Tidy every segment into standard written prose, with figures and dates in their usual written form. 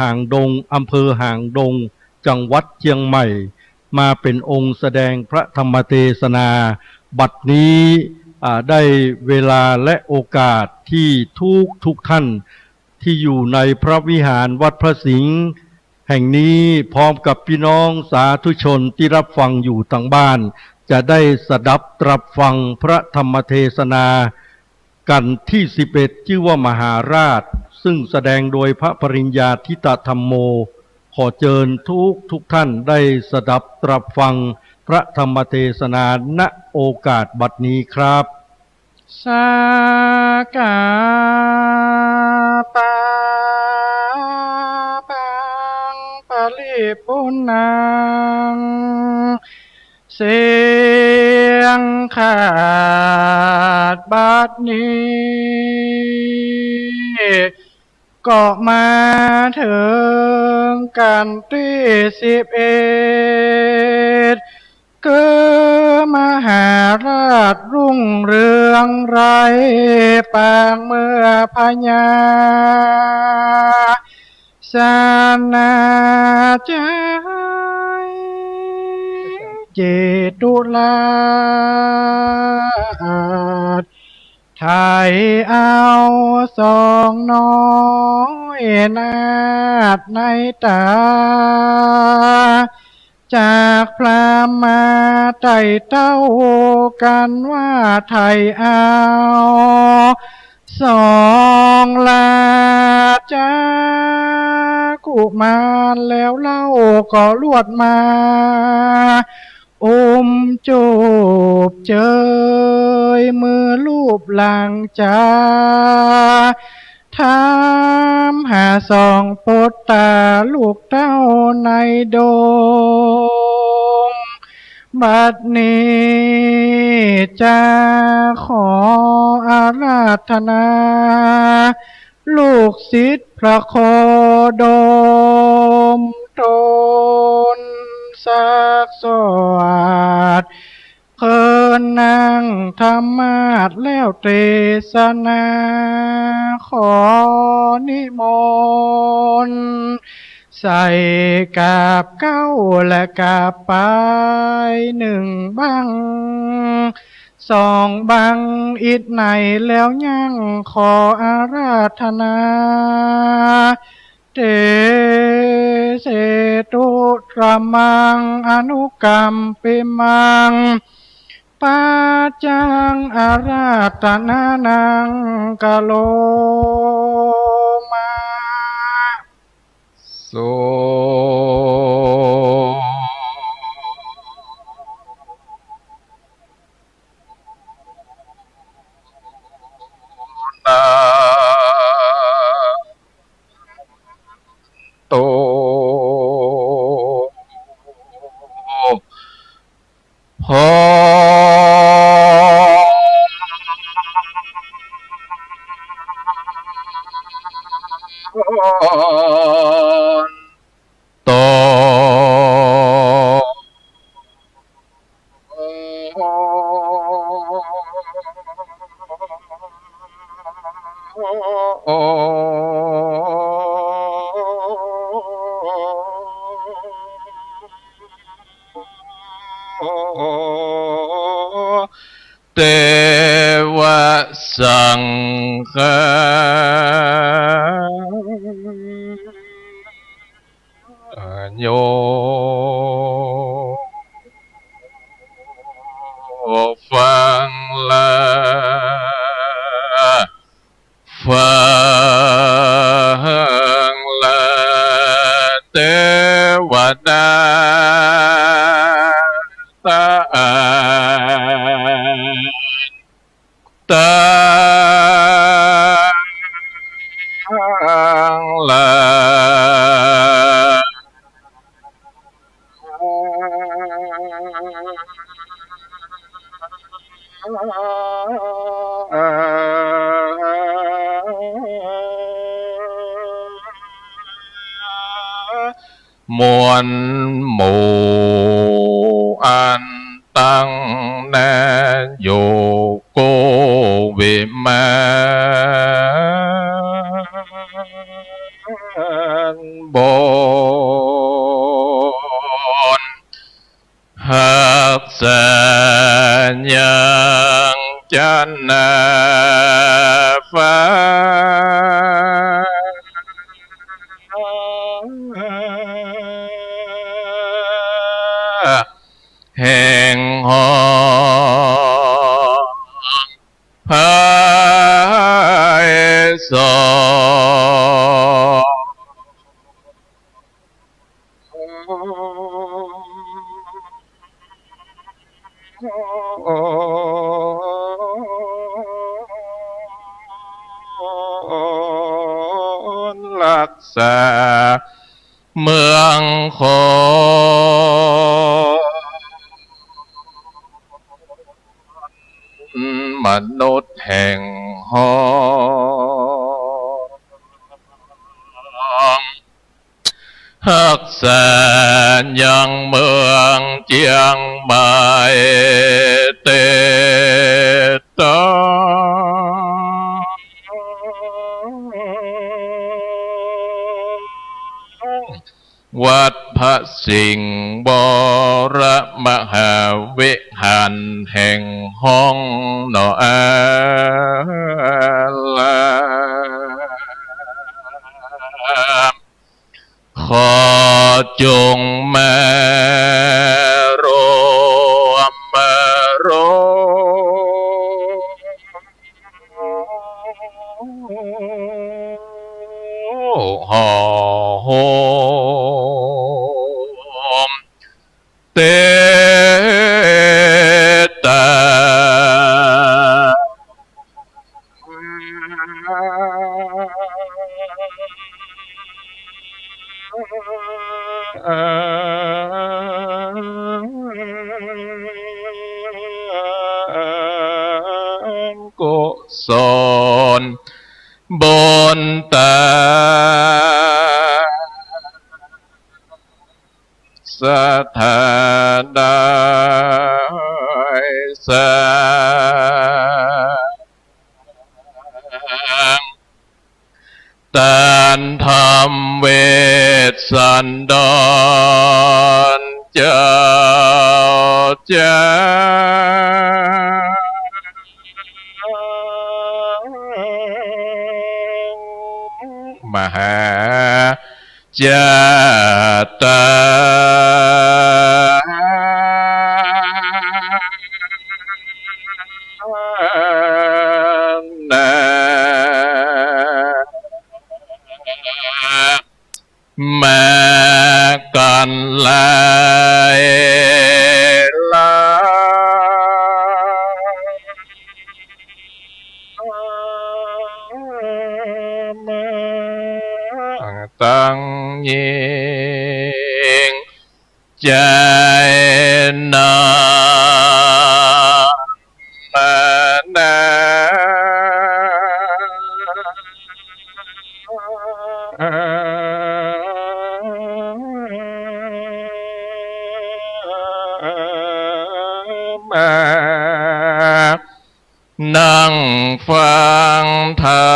ห่างดงอำเภอห่างดงจังหวัดเชียงใหม่มาเป็นองค์แสดงพระธรรมเทศนาบัดนี้ได้เวลาและโอกาสที่ทุกท่านที่อยู่ในพระวิหารวัดพระสิงห์แห่งนี้พร้อมกับพี่น้องสาธุชนที่รับฟังอยู่ทางบ้านจะได้สดับตรับฟังพระธรรมเทศนากันที่11ชื่อว่ามหาราชซึ่งแสดงโดยพระปริญญาธิตธรรมโมขอเชิญทุกท่านได้สดับตรับฟังพระธรรมเทศนาณโอกาสบัดนี้ครับสากาปาปังปะลิปุนังเสียงขาดบัดนี้ก็มาถึงกันที่11คือมหาราชรุ่งเรืองไรปางเมื่อพญาสนาใจเจตุลาไทยเอาสองน้อยนาฏในตาจากพราหมณ์มาไต่เต้ากันว่าไทยเอาสองลาจากุมารแล้วเล่าก็ลวดมาจูบเจยมือลูบหลังจาถามหาสองปดตาลูกเต้าในดงบัดนี้จะขออาราธนาลูกศิษย์พระโคดมตนสักสวัสดิ์เพิ่นนั่งธรรมาสแล้วเทศนาขอนิมนต์ใส่กาบเก้าและกาบไป1 บัง2 บังอิดไหนแล้วยังขออาราธนาเตเสตุตรมังอนุกรรมปิมังปาจังอาราธนานังกะโลมาโสนาโตพรตเตวะสังฆาโยฟังละฟังละเทวดาตาตาละมวลหมู่อันตั้งแน่โยโกวิมา บนหักแสนยังจันนาฟ้าแห่งหองพายสอนรักษาเมืองคนมนุษย์แห่งหองหักแสนยังเมืองเจียงใหม่เตตวัดพระสิงห์บรมหาวิหารแห่งห้องหนออาลาขอจงมารวมโรงห่อโฮมเตตากุศลบนตาสถาได้สร้างตานธรรมเวสสันดรเจ้าจ้ามหาจาตานามากันหลายลาตั้งยิงใจนานามานั่งฟังธรร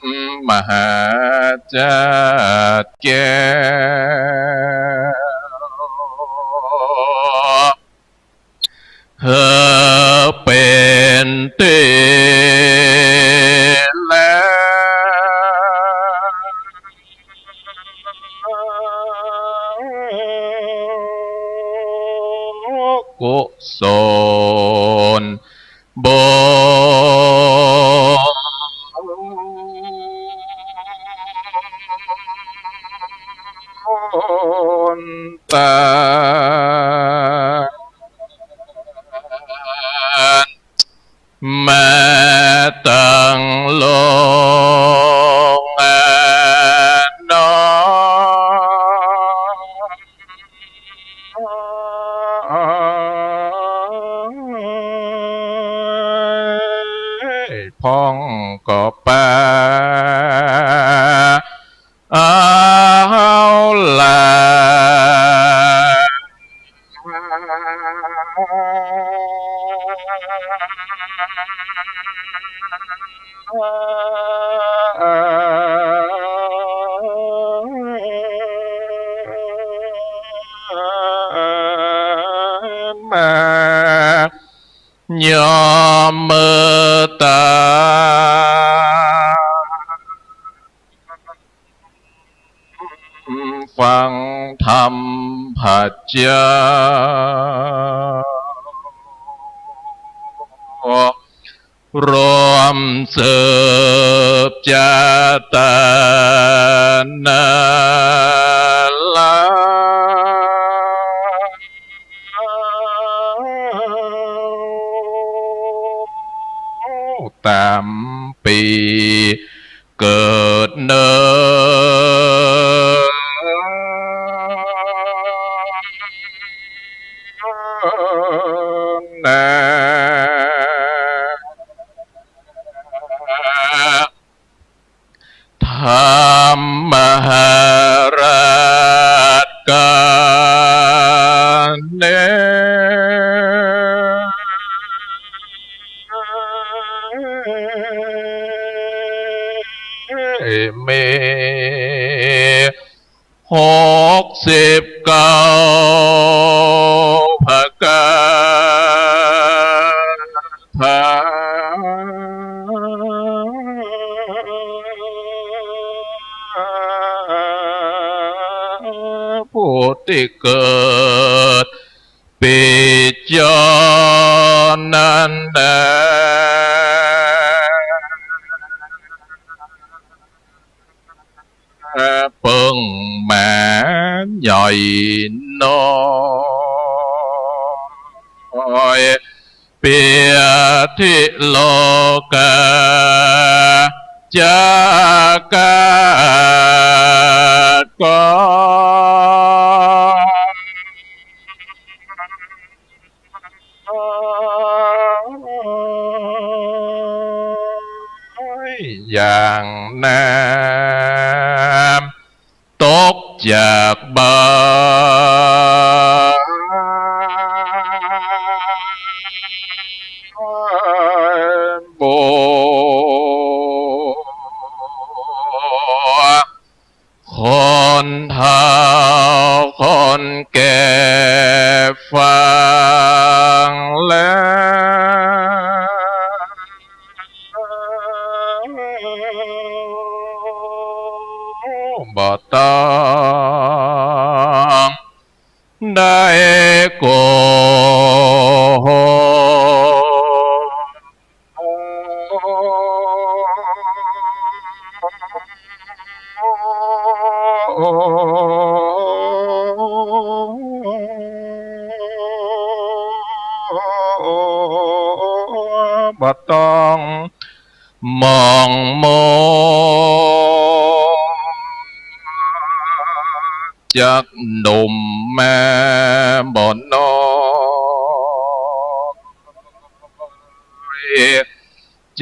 มมหาจารย์แก้วเธอเป็นตีแล้วกุศลบนตามาตั้งลงนพ่องก็ป่าเอาลา มายอมมือตาฟังธรรมผัจจารวมสืบจาตนาลาตามปีเกิดเนินนาธรรมหราชการเนเม69พกาถาผู้ที่เกิดปีจอนันดาเปิงแม่ใหญ่น้อยเปียทิโลกาจากากอย่างน้ำตกจากบ้านโบคนเฒ่าคนแก่ฟังแล้วบ่ต้องได้โกหกบ่ต้องมองมจากหนุ่มแม่บ่นอย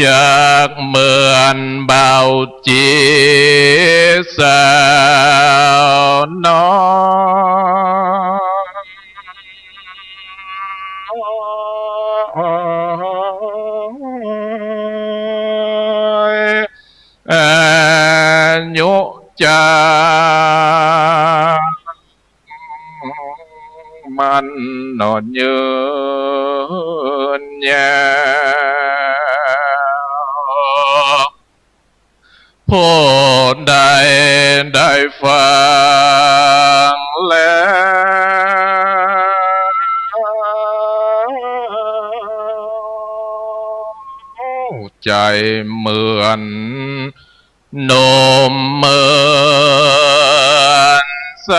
จากเหมือนเบาจีสาวน้อยอายุจามันนอนยืนยาวผู้ใดได้ฟังแล้วใจเหมือนนมเหมือนส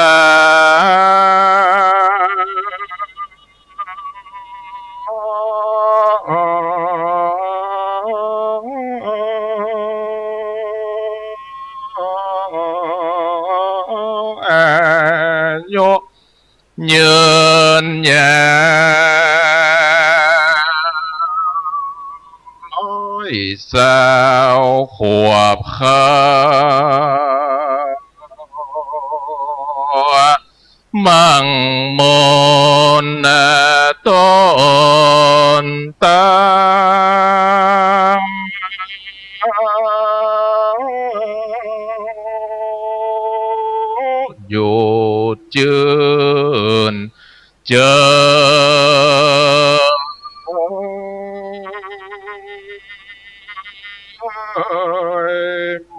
อายุยืนยาวสาวขวบข้ามั่งมน ตนตามอยู่จืนเจ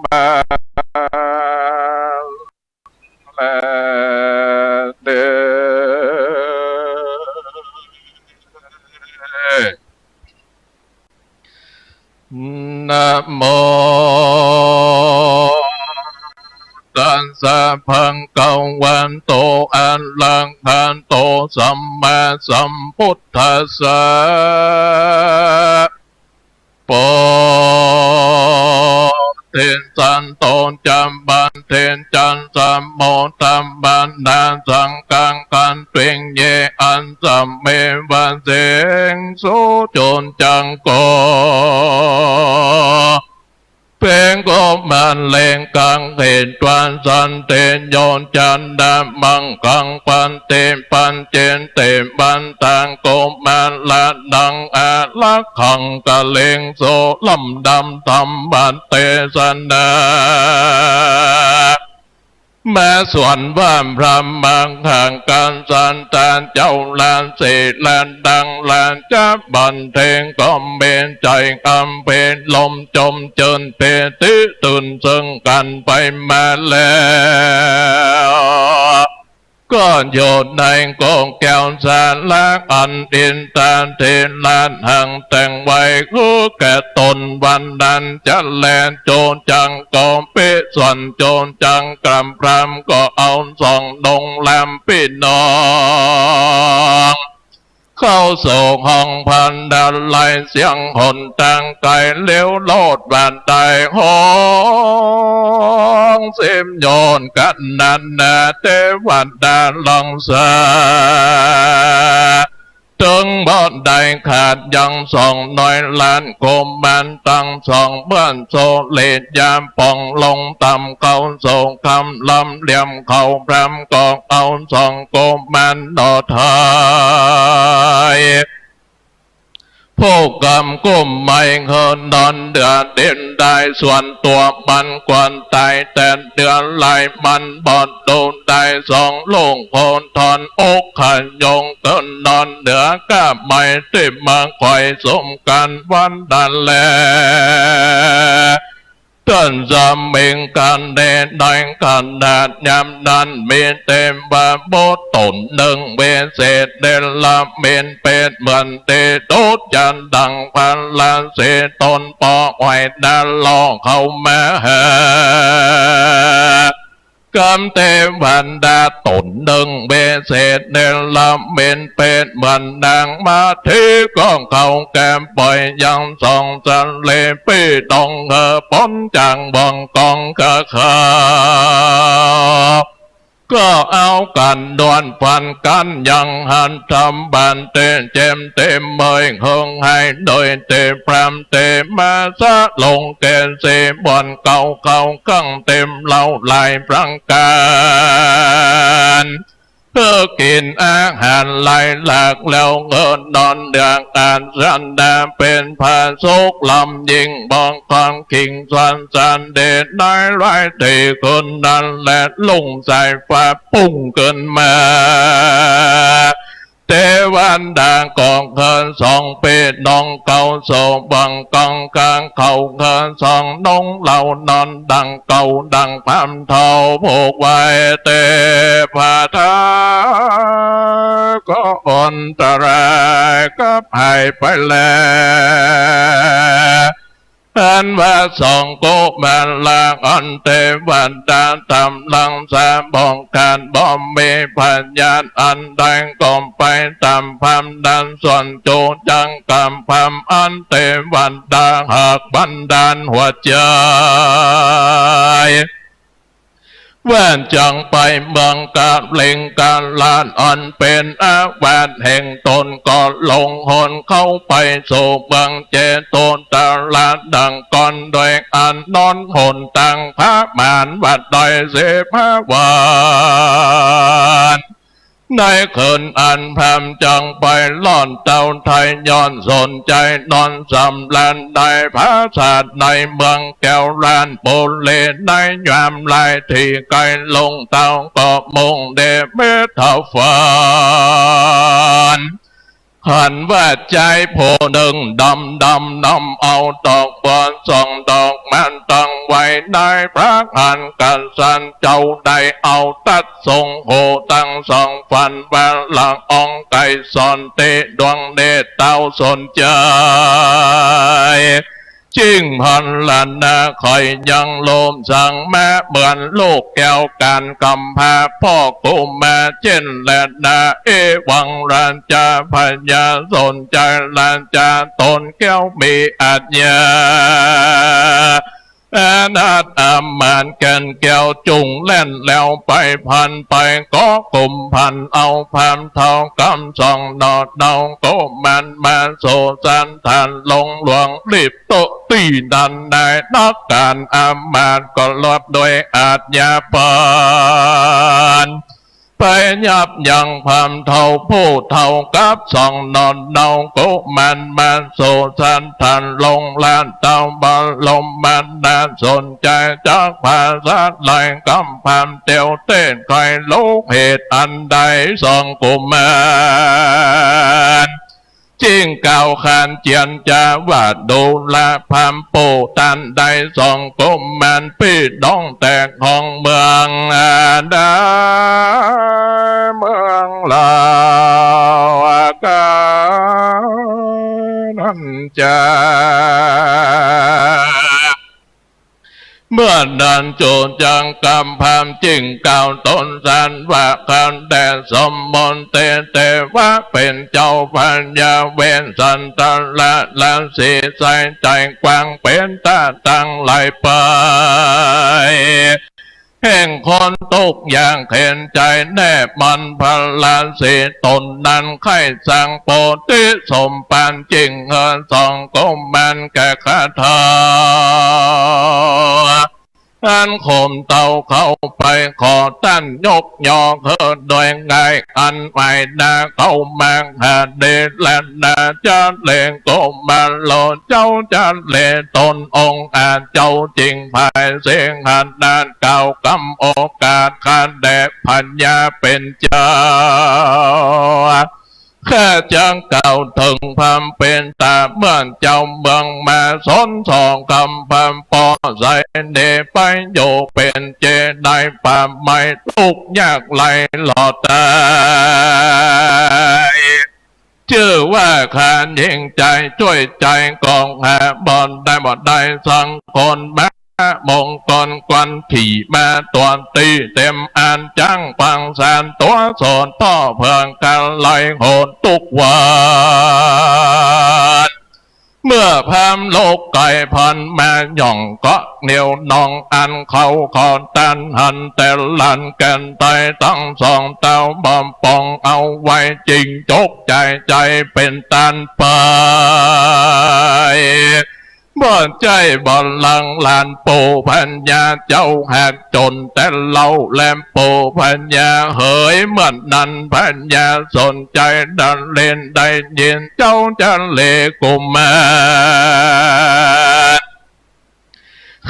มาและเดินนะโมตัสสะภะคะวันโตอะระหะโตสัมมาสัมพุทธัสสะโปเทนสันโตจัมบันเทนจันสัมโมตัมบันนาสังกังกันเตวงเยอันสัมเมวันเสงสุจนจังโกเป็นก็มันเลงกังเห็นตวันสันเตนโยนจันดามังกังปันเตปันเจนเตบันตังโกมันละดังอาลักขังกะเลงโซลำดำธรรมบันเตสนาแม้ส่วนว่ามพรำมังห่างการสันตานเจ้าลานเศษลานดังลานจับบันเทงก็เบนใจคำเป็นลมจมเจินเปติตื่นซึ่งกันไปมาแล้วก็โยนในกองแก้วสารลักอันดินตาเทลานห่างแต่งไว้คู่แก่ตนวันนั้นจะแลนโจรจังก็เปส่วนโจรจังกำพรำก็เอาส่องดงแลมพี่น้องเข้าสู่ห้องพันดาลายเสียงหนต่างไกลเลี้ยวโลดบานใดห้องเสียมโยนกันนันนาเทวันดาลังสาตึงบ่อนใดขาดยังส่องน้อยล้านโกมมันตั้งส่องเมื่อนโซเลดยามป่องลงต่ำเขาโศกคำลำเหลี่ยมเขาพรำกองเอาส่องโกมมันดอทายผู้กำกุ้มไม่เฮินนอนเดือดเด่นได้ส่วนตัวมันกวนตายแต่เดือดไหลมันบอดโดนได้สองลงโพนทอนอกขันยงเกินนอนเดือก้าไม่ติดมาคอยสมกันวันดันแลต้นจำเมงกันเดนดังกันดาดยำนั้นเมีเต็มบาโบตนหนึ่งเบเศษเดนละเมีนเป็ดเหมือนเตโตจันดังพันลานเศษตนปอไว้ดาลอเข้ามากำเทวันดาตนหนึ่งเบเศษเดนละเมีนเป็ดเหมือนดังมาที่กองเขาแก้มปล่อยยังส่องจันเลปีดองเฮป้นจังบองกองกะขาก็เอากันดวนฟันกันยังหันทำบันเตเจมเต็มเมยหงให้โดยเตพรำเตมาซะลงเกณฑ์เสบอนเก่าเขากังเต็มเล่าลายพรังการเพื่อกินอาหารไหลหลากแล้วเงินนอนเดือดการสันดาเป็นผาสุกลำยิงบองความขิงสันสันเดชได้ไรที่คนนั้นและลุงใส่ฟ้าปุ่งเกินมาเทวันดากองเคินสองเป็ดน้องเก่าโศบังกองกลางเขาเคินสองน้องเหล่านอนดังเก่าดังพัมเท่าพวกไว้เตพาทาก็อันตรายก็หายไปแล้วอันว่าสองโกมันลางอันเทวันดาทำลังสาบองการบ่มเมพัญญาอันแดงกอมไปตามพามดันส่วนโจจังกำพามอันเทวันดาหักบันดาลหัวใจแว่นจังไปเมืองกาเล่งกาลานอันเป็นอาวาสแห่งตนก็ลงหนเข้าไปสู่เมืองเจตนตลาดดังก่อนโดยอันนอนหนตังพระมานวัดดอยเสพวาน ในเขินอันพรำจังไปล่อนเต่าไทยย้อนสนใจนอนสำลันในพระศาสตร์ในเมืองแก้วลานโปเลในยามลายที่ไกลลงเต่าก็มงเดเมทาฝันหันว่าใจโพหนึ่งดำนำเอาดอกบอนส่องดอกมันตั้งไว้ในพระหันกันสันเจ้าได้เอาตัดทรงโหตั้งสองฟันบาหลังองไก่สอนเตดวงเดชเต้าสนใจจิ้งพันลันนาคอยยังโลมสั่งแม่เหมือนลูกแก้วกันกำพาพ่อกุมมาเช่นแลนาวังรันจาพญาสนใจลันจาตนแก้วมีอัจญานาฏอามานแก่นแก้วจุงเล่นแล้วไปพันไปก็กลุ่มพันเอาพันเท่ากำส่องนอดเดาก็มันมาโซสันทานลงหลวงรีบโตตีนันได้นักการอามานก็ลบโดยอาจญาปานไปยับยังพามเท่าผู้เท่ากับสองนอนเนาก็มันมาโซสันทานลงลานเต้าบาลมมันน่าสนใจจากภาษาไหลกำพามเตียวเต้นใครลูกเหตุอันใดสองกุมารจิ้งเก่าขานเจียนจาว่าดูแลพามปูตันได้สองกุมารพี่ดองแตกห้องเมืองดาเมืองลาวกานันจาเมื่อดันโจจังกำพามจิ้งเก่าต้นสันว่าคันแต่สมมนเตว่าเป็นเจ้าพัญญาเวนสันตละละสีใสใจกว้างเป็นตาตั้งไหลไปแห่งคนตกอย่างเข็นใจแนบมันพลาสีตนนั้นไข่สังโปติสมปานจิงเงินสองก็มันแก่คาถาอันข่มเต่าเข้าไปขอตั้นยกยอเธอโดยง่ายอันไม่นาเข้ามาหาเดชและนาจะเลงก็มาโลเจ้าจะเลตนองค์อาจเจ้าจริงภายเสียงหันนานเก่ากำโอกาสขาดแดดพัญญาเป็นเจ้าข้าจังเก่าถึงพามเป็นตาเมื่อเจ้าเมืองมาสนสองคำพามปอใส่เดไปโยเป็นเจได้ปามไม่ทุกยากไหลหลอดตายชื่อว่าขานยิ่งใจช่วยใจกองหาบอนได้สังคนมามงกลกวนขี่มาตัวตีเต็มอ่านจังฟังสานตัวสอนพ่อเพื่องกันไหลโหดทุกวันเมื่อพามโลกไก่พันมาหย่องก็เหนียวนองอันเขาขอตันหันแต่ลันกันไตตั้งสองเต้าบอมปองเอาไว้จริงจกใจเป็นตันไปบ่ใจบ่ลังลานปูพัญญาเจ้าหากจนแต่เล่าแลมปูพัญญาเหยเหมือนนันพัญญาสนใจดันเล่นได้ยินเจ้าจะเลกุมมา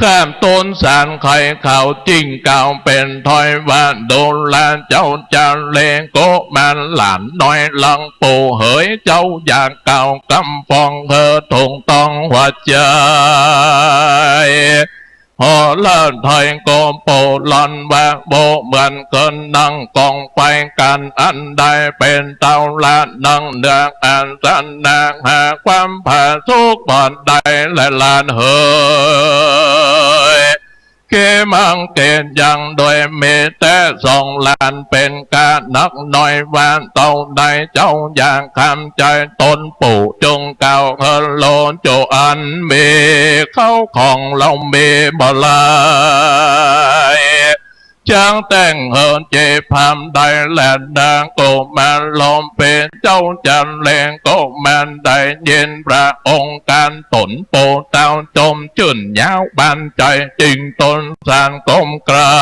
ข้ามต้นสารไข่เขาจิ้งเก่าเป็นถอยว่าโดนลาเจ้าจะเลงโกมันหลานน้อยลังปูเหยเจ้าอยากเก่ากำฟองเธอทงต้องหัวใจพอเลิศถอยโกโปลันว่าโบเหมือนเกินนั่งกองไปกันอันใดเป็นเต่าละนั่งเดือกอันสันนางหาความผ่าทุกบ่อนใดและลานเฮยเกมังเกณฑ์ยังโดยเมตแต่สองลานเป็นกานักน้อยวานเต่าใดเจ้าอย่างคำใจตนปู่จงเก่าเฮโลนโจอันเมเข้าของเราเมบลายจังแต่งเฮินเจพามได้แลนดางโกมันลมเป็นเจ้าจันแรงโกมันได้เย็นพระองค์การตนโปเต้าจมจื่นยาวบันใจจริงตนสานกลมกรา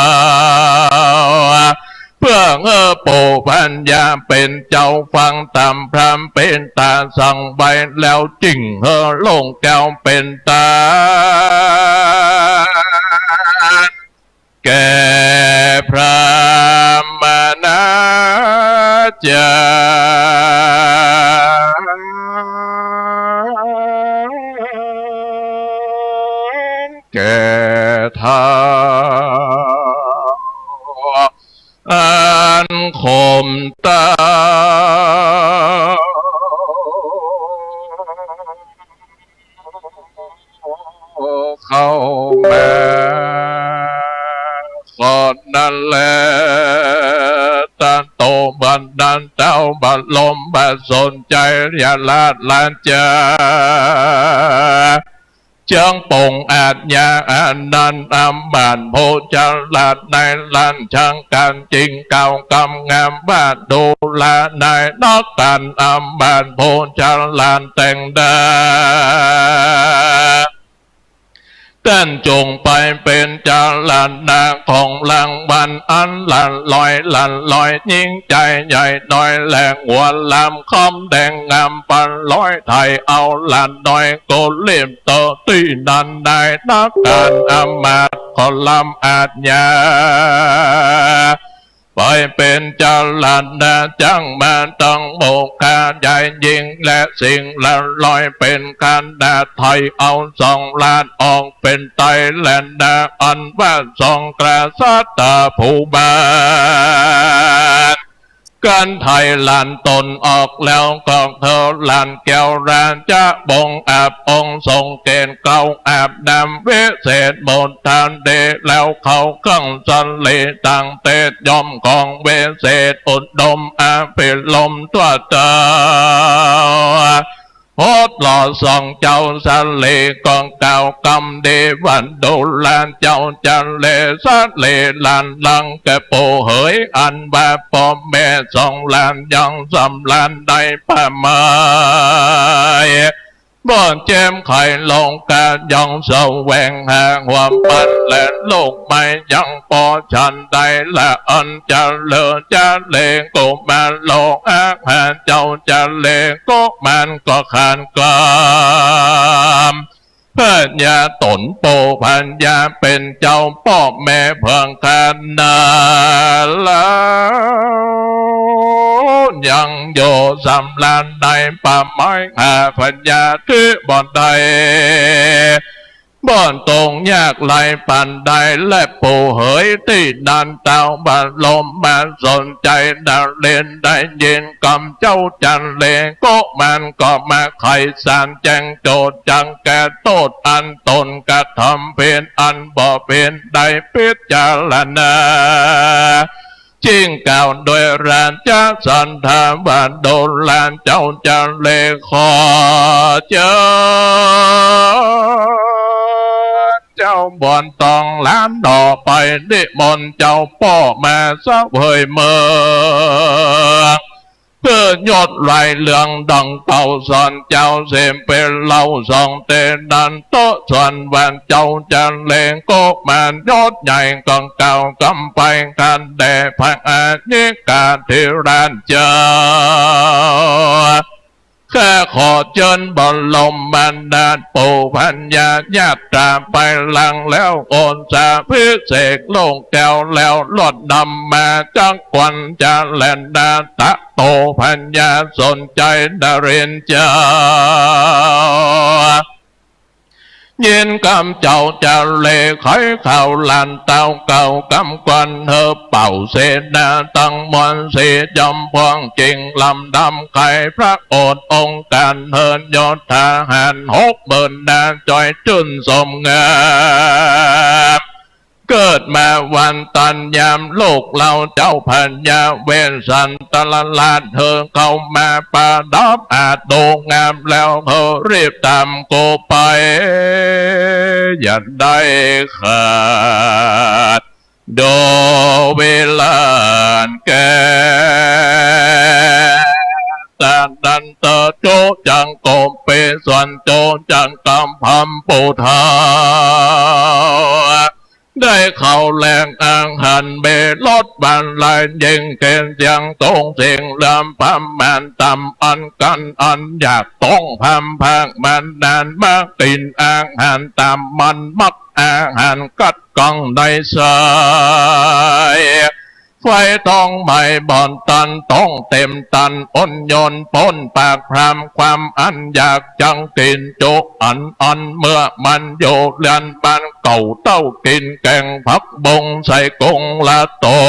วเพื่อ พื่อปู่พัญญาเป็นเจ้าฟังตามพรำเป็นตาสั่งใบแล้วจริงลงแก้วเป็นตาแก่พระมนาจาแก่ทาอันคมตาเข้ามาคนนั้นแหละตันโตบันดันเจ้าบัดลมบัดสนใจอย่าลาดลานจาเจ้งปงอาจยาอันนันอำบานโพจลาดในลันช่างการจริงเก่ากำงามบ้านดูลาในนอกกันอำบานโพจลานแต่งดาท่านจงไปเป็นจาลันนาของรางวัลอันลันลอยยิ่งใจใหญ่น้อยแหลงหัวลำคอมแดงงามปันร้อยไทยเอาลันน้อยโกเล่มโตตีนันได้นักการอมาตขอลำอาจยาไปเป็นจาลันนาจังมาต้องโมกาใหญ่ยิ่งและสิ่งละลอยเป็นการดาไทยเอา2 ล้านออกเป็นไตแลนดาอันว่า2 กระสัตตาผู้บาทการไทยลานตนออกแล้วกองเธอลานแก้วรานจะบงอาบองค์ทรงเกณฑ์เก่าอาบดำเวเศษบนทานเดแล้วเขาข้างสันเลต่างเตดยอมของเวเศษอุดดมอาภิลมตัวเจ้าโหดหล่อส่องเจ้าสันเลกองเก่ากำเดวันโดลานเจ้าจันเลสันเลลานลังแกโปเหยอันบาปอมแม่2 ล้านยัง3 ล้านได้ป่าไม้บ่อนแจมไข่ลงกายังแสวงหาความปันและโลกไม่ยังพอฉันได้ละอันจะเลอจะเลงก็มาโลกอาหารเจ้าจะเลงก็มันก็ขานกลามพัญญาตนโปพัญญาเป็นเจ้าพ่อแม่เพื่องกันนาแล้วยังโย3 ล้านได้ป่าไม้หาพัญญาที่บ่อนใดบ่อนตรงยากไหลปันใดและปูเหยที่ดันเต้าบัดลมมาสนใจดาเล่นได้เย็นกำเจ้าจันเลงก็มันก็มาไขสารแจงโจทย์จังแก่โทษอันตนกระทำเป็นอันบ่เป็นได้พิจารณาจิงเก่าโดยรานจะสันธาบันโดลานเจ้าจันเลขอเจอเจ้าบ่อนตองล้านดอกไปนิมนต์เจ้าพ่อมาสักเผยเมืองเพื่อยอดไรเหลืองดังเต่าสอนเจ้าเสมเป็นเล่าสองเตนันโตสอนวันเจ้าจันเลงก็มันยอดใหญ่กองเก่ากำไปกันแด่พังอาณิกาธิราชเจ้าแค่ขอเจิญบอลลมบันดาลปู่พัญญาญาตราไปหลังแล้วโอนสาพิเศษโลกแก้วแล้วลดดำมาจักควันจะแลนดาตะโตพัญญาสนใจดาเรียนเจ้าเย็นกำเจ้าจะเลไขข่าวลันเต้าเก่ากำควันเฮอเป่าเสนาตั้งมอนเสจำพวงจริงลำดำไข่พระโอษฐ์องค์การเฮินยศทหาร60,000นาจอยจุนสมงามเกิดมาวันตันยามโลกเราเจ้าพัญญาเวนสันตละลาดเธอเข้ามาประดับอาจโด่งงามแล้วเธอรีบตามโกไปอย่าได้ขาดโดเวลาแก่แต่ดันเตอโจจังโกเปส่วนโจจังกำพัมปูทา ได้เข้าแหล่งอาหารเบลดบานลายยิงเกณฑ์เสียงตรงเสียงลำพำมันตำอันกันอันอยากต้องพำพังมันนานมากกินอาหารตามมันมักอาหารกัดกังในสายไฟต้องไม่บ่อนตันต้องเต็มตันอ้นยนพ้นปากพรำความอันอยากจังกินโจอันเมื่อมันโยเลียนบ้านเก่าเต้ากินแกงผักบงใส่กงละตัว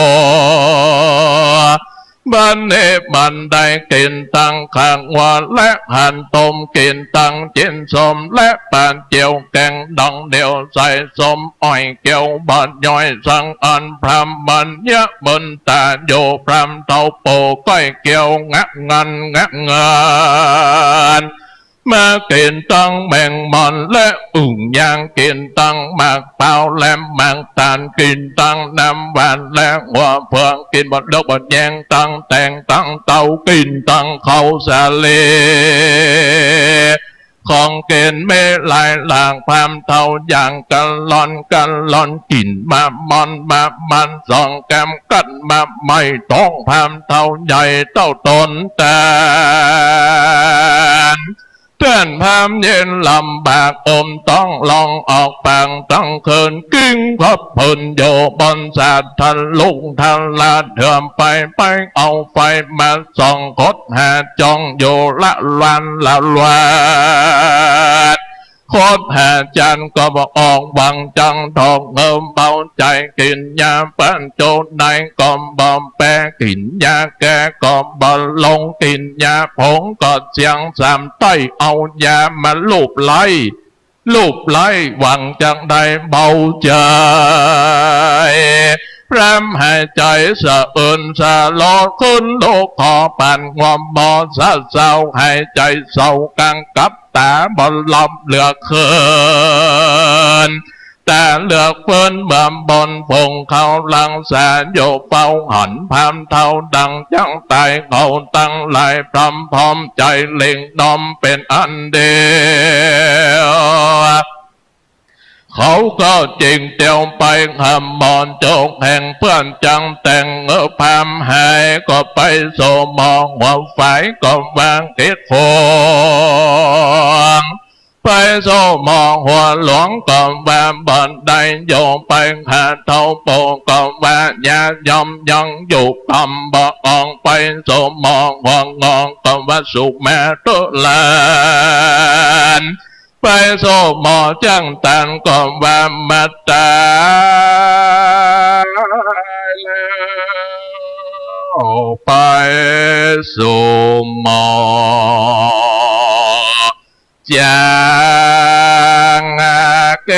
บ้านเนบันได้กินตังข้างว่าและหันต้มกินตังจินสมและปานเจียวแกงดังเดียวใส่สมอ้อยเกี่ยวบาดย่อยสังอันพรำมันยะบนตาโยพรำเท่าโปก้อยเกี่ยวงักงันมากินตังแบ่งมันและอึ่งยางกินตังหมากเปล่าและหมากตาลกินตังน้ำหวานและหัวเพืองกินบดดอกบดแยงตังแต่งตังเต่ากินตังเขาสาเลของเกณฑ์ไม่ลายหลางพามเท่าอย่างกันลอนกินมามันสองแกมกัดมาไม่ต้องพามเท่าใหญ่เต้าตนแต่เตือนพามเย็นลำบากอมต้องลองออกปางต้องเขินกิ้งพบพนโยบนสาดทันลุงทันลาดเถื่อมไปเอาไฟมาส่องคดหาจ้องโยละลานโคตรหาจันก็บอกออกบังจังทองเงิมเบาใจกินยาปั้นโจดในกอมบอมแปะกินยาแก้กอมบอลลงกินยาผงก็เสียงสามใต้เอายามาลูบไล่หวังจังได้เบาใจพรำหายใจสะอื่นสะลอขึ้นโลกขอปั่นงอมบอสะเศร้าหายใจเศร้ากังกับตาบอลลอมเหลือเขินแต่เหลือกเฟินเมื่อบนพงเขาหลังแสนโยเป้าหันพามเท่าดังจังตายเขาตั้งลายพร้อมใจเล่งนอมเป็นอันเดียวเขาก็จริงเตียวไปหำมอนโจกแห่งเพื่อนจังแต่งพามหายก็ไปโสมองหัวฝ่ายก็วางติดฟงไปโซมองหัวหลวงก็ว่าบ่อนใดโยไปหาเท่าโปก็ว่าอย่ายอมยังอยู่กำบ่อองไปโซมองหัวงองก็ว่าสุขแม่ตุลานไปโซมอจังตันก็ว่ามาตายแล้วไปโซมอจังแก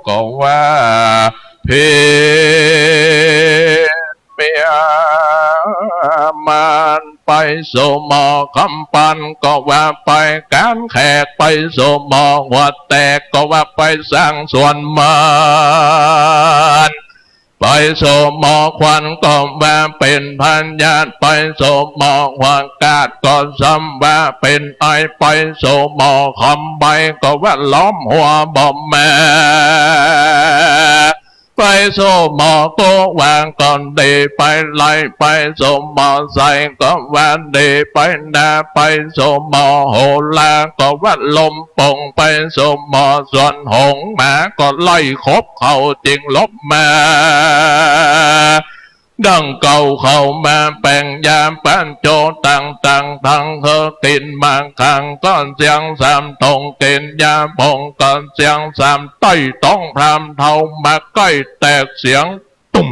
ก็ว่าเพเมียมันไปโสมอคำปันก็ว่าไปการแขกไปโสมอหัวแตกก็ว่าไปสร้างส่วนมันไปโสมอควันก็ว่าเป็นพันญาติไปโสมอหัวกาดก็ซ้ำว่าเป็นไอไปโสมอคำใบก็ว่าล้อมหัวบ่มแม่ไปโซมอโตวางก่อนดีไปไล่ไปโซมอใส่ก็ว่าดีไปนาไปโซมอโหลาก็ว่าลมปงไปโซมอส่วนหงหมาก็ไล่คบเขาจริงลบมาดังเก่าเข้ามาแป่งยามปั้นโจตังทั้งเฮกินมาขังก้อนเสียงสามตรงกินยาพงก้อนเสียงสามใต้ต้องพรำเท่ามาใกล้แตกเสียงตุ่ม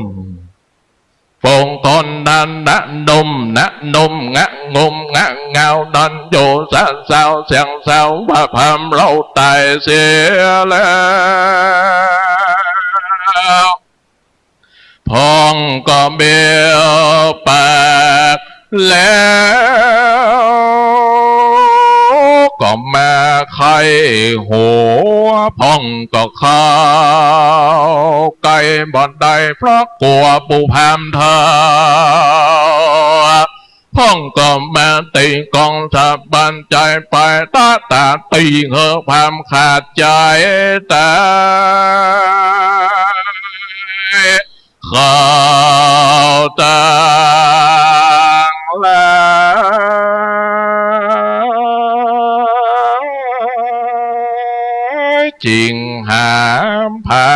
ฟงทนนันนะนมงะงมงะเงาดันโยสะเศร้าเสียงเศร้าว่าพำเราตายเสียแล้วพองก็เบี้ยวปากแล้วก็มาไข้หัวพองก็เข้าไก่บ่อนใดเพราะกลัวปูพามเธอพ ห้องก็มาตีกองทัพบันใจไปตาตีเหอความขาดใจแต่ข้าวต่างแล้วจริงหามพา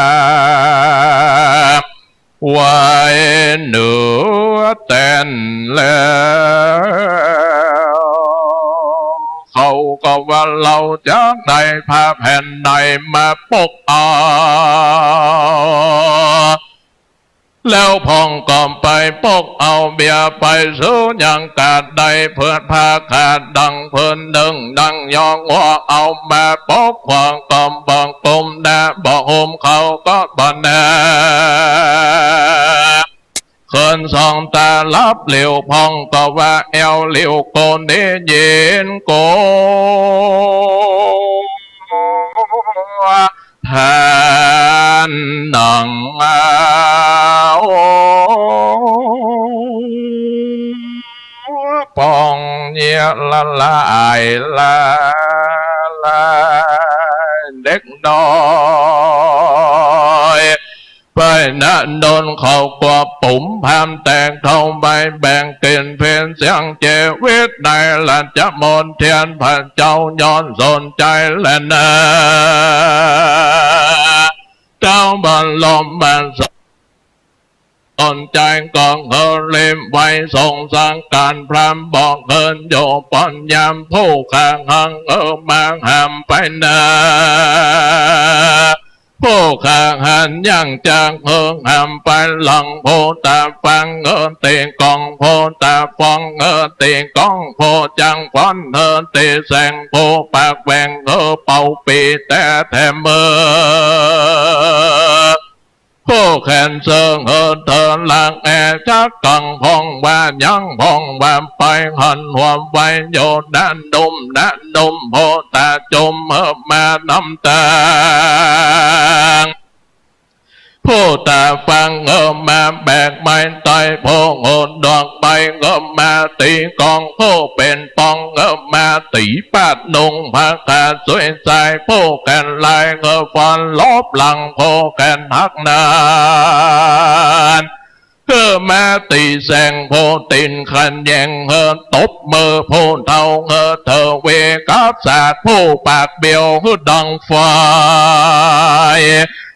ไว้เหนือแตนแล้วเขาก็ว่าเราจะได้พาแผ่นใดมาปกเอาแล้วพองก่อมไปปกเอาเบียไปสู้ยังกาดใดเพื่อพาขาดดังเพื่อนดึงดังยองหัวเอามาปกควางก่อมบองปุ่มแดบอกโฮมเขาก็บ่แน่เขินสองตาลับเหลียวพองก็ว่าเอวเหลียวโกนเดเย็นโกทานนังปองเนียละลายละลายเด็กน้อยไปนะโดนเขากว่าปุ่มพามแตกเท่าใบแบ่งเกินเพนเสียงเจวิตในหลันจะมนเทียนพระเจ้าย้อนสนใจและนะเจ้าบันลมบันตนใจกองเฮเล่มไว้ส่งสังการพรำบอกเฮินโยปอนยามผู้ข้างหังมาห้ามไปนาผู้ข้างหันยังจางเฮิงห้ามไปหลังโพตาฟังเตียงกองโพตาฟองเตียงกองโพจังฟอนเตแสงโพปากแหวงเป่าปีแต่แถมผู้แขนเซิงเธอลางจักกังพองว่ายังพองว่าไปหันหัวไว้โยดันดมโพตาจมมาน้ำตาผู้ตาฟังมาแบกไม้ต่อยผู้โหดดอกใบมาตีกองผู้เป็นปองมาตีปาดนงพาขาดสวยใจผู้แก่นลายฟันลบหลังผู้แก่นหักนานมาตีแสงโพตินขันแยงตบมือผู้เท่าเธอเวกับศาสตร์ผู้ปากเบี้ยวดังไฟ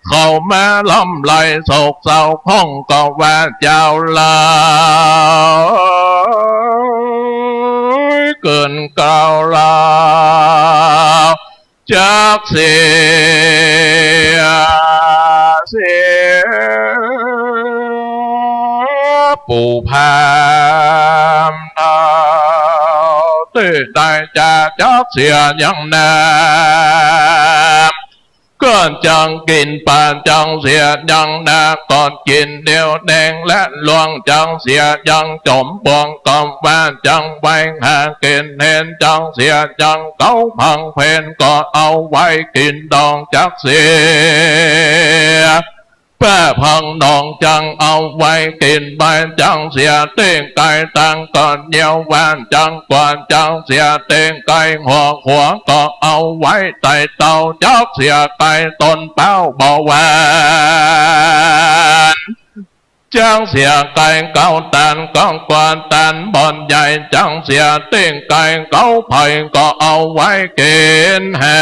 เข้ามาล้ำไหลโศกเศร้าพ้องก็ว่าเจ้าลาวเกินกล่าวลาวจากเสียปู่พามดาวตื่นได้จากเสียยังนานก่อนจังกินปานจังเสียยังนาก่อนกินเดียวแดงและลวงจังเสียยังจมบวงกอมบ้านจังไว้หากินเห็นจังเสียจังเก้าพังเพนก็เอาไว้กินดองจักเสียแป้พังดองจังเอาไว้กินใบจังเสียเต้งไก่ตังก่อนเดียววานจังกวนจังเสียเต้งไก่หัวก็เอาไว้ไต่เต่าจักเสียไก่ต้นเป้าเบาหวานจังเสียไก่เก้าตันก้องกวนตันบอนใหญ่จังเสียเต้งไก่เก้าไผ่ก็เอาไว้กินแห้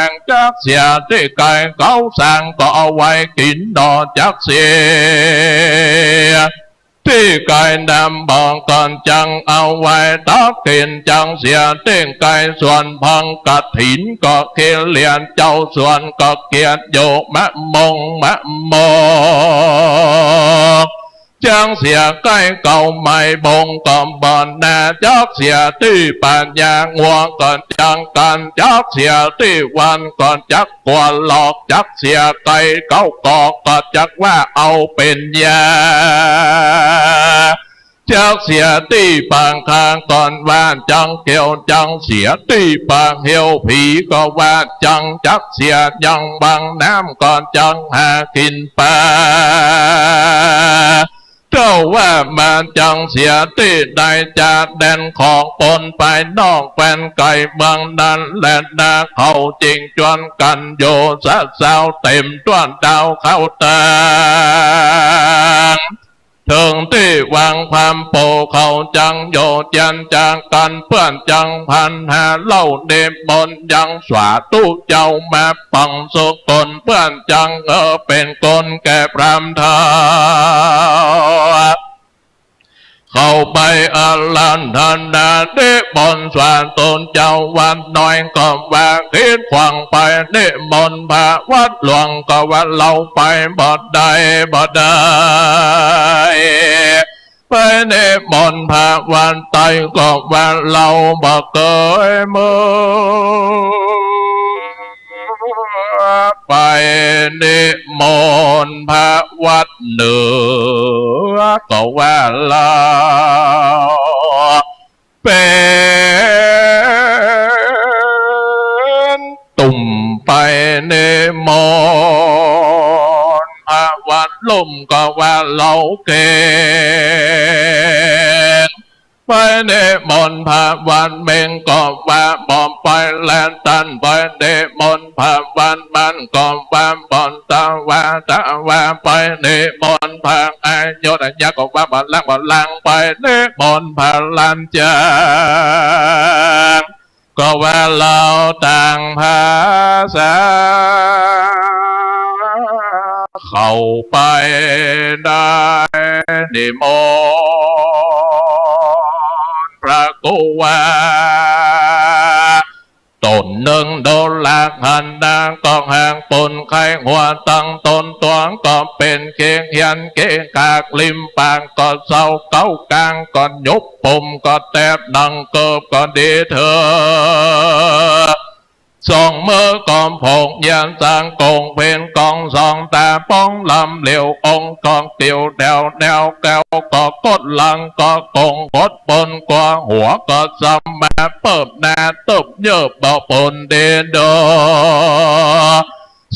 งจักเสียที่ไก่เก้าสั่งก็เอาไว้กินดอจักเสียที่ไก่ดำบอกก่อนจังเอาไว้ตักกินจังเสียเต้งไก่ส่วนพังกระถินก็เคียนเลียนเจ้าส่วนก็เกียรติโยมะมงจังเสียใกล้เก่าไม่บงก่อมบอนนาจักเสียที่ปัญญางัวก่อนจังกันจักเสียที่วันก่อนจักกวนหลอกจักเสียไก่เก้ากอกก็จักว่าเอาเป็นยาจักเสียตีปางคางก่อนว่านจังเกี่ยวจังเสียตีปางเหี่ยวผีก็ว่าจังจักเสียยังบังน้ำก่อนจังหากินปลา เจ้าว่ามาจังเสียที่ใดจากแดนของปนไปนอกแฟนไก่เมืองนั้นและนาเขาจริงจวนกันโยสะสาวเต็มต้วนดาวเข้าตาถึงที่วางความโปเขาจังโยจันจังกันเพื่อนจังพันหาเล่าเดมนยังสวาตู้เจ้ามาปังสุกลเพื่อนจังเป็นคนแก่พรำทาเข้าไปอาลันทันดาเดบนสวานตนเจ้าวันน้อยก็ว่าคิดขวางไปเดบนพระวัดหลวงก็ว่าเราไปบ่ได้บ่ได้ไปเดบนพระวันไตก็ว่าเราบ่เคยมือไปนิมนต์พระวัดเหนือก็ว่าเราเป็นตุ่มไปนิมนต์พระวัดลุ่มก็ว่าเราเก่งไปเดมนพระวันเมงก็ว่าบอมไปแลนตันไปเดมนพระวันมันก็ว่าบอนตาว่าไปเดมนพระอายศยะก็ว่าบอนลังไปเดมนพระลันจางก็ว่าเราต่างภาษาเข้าไปได้นิมนต์พระกุวาตนหนึ่งโดนหลักหันดางกองห่างปนไข่หัวตั้งตนตัวก็เป็นเก่งยันเก่งกากลิมปางก็เศร้าเก้ากลางก็ยุบปุ่มก็แตบดังเกิบก็ดีเธอสองมือกอมผงยันสังกงเป็นกองสองตาป้องลำเหลียวองกองเตียวแนวแก้วก็กดหลังก็กงกดปนกว่าหัวก็สมมาเปิบหน้าตบเยอะบ่ปนเดดอ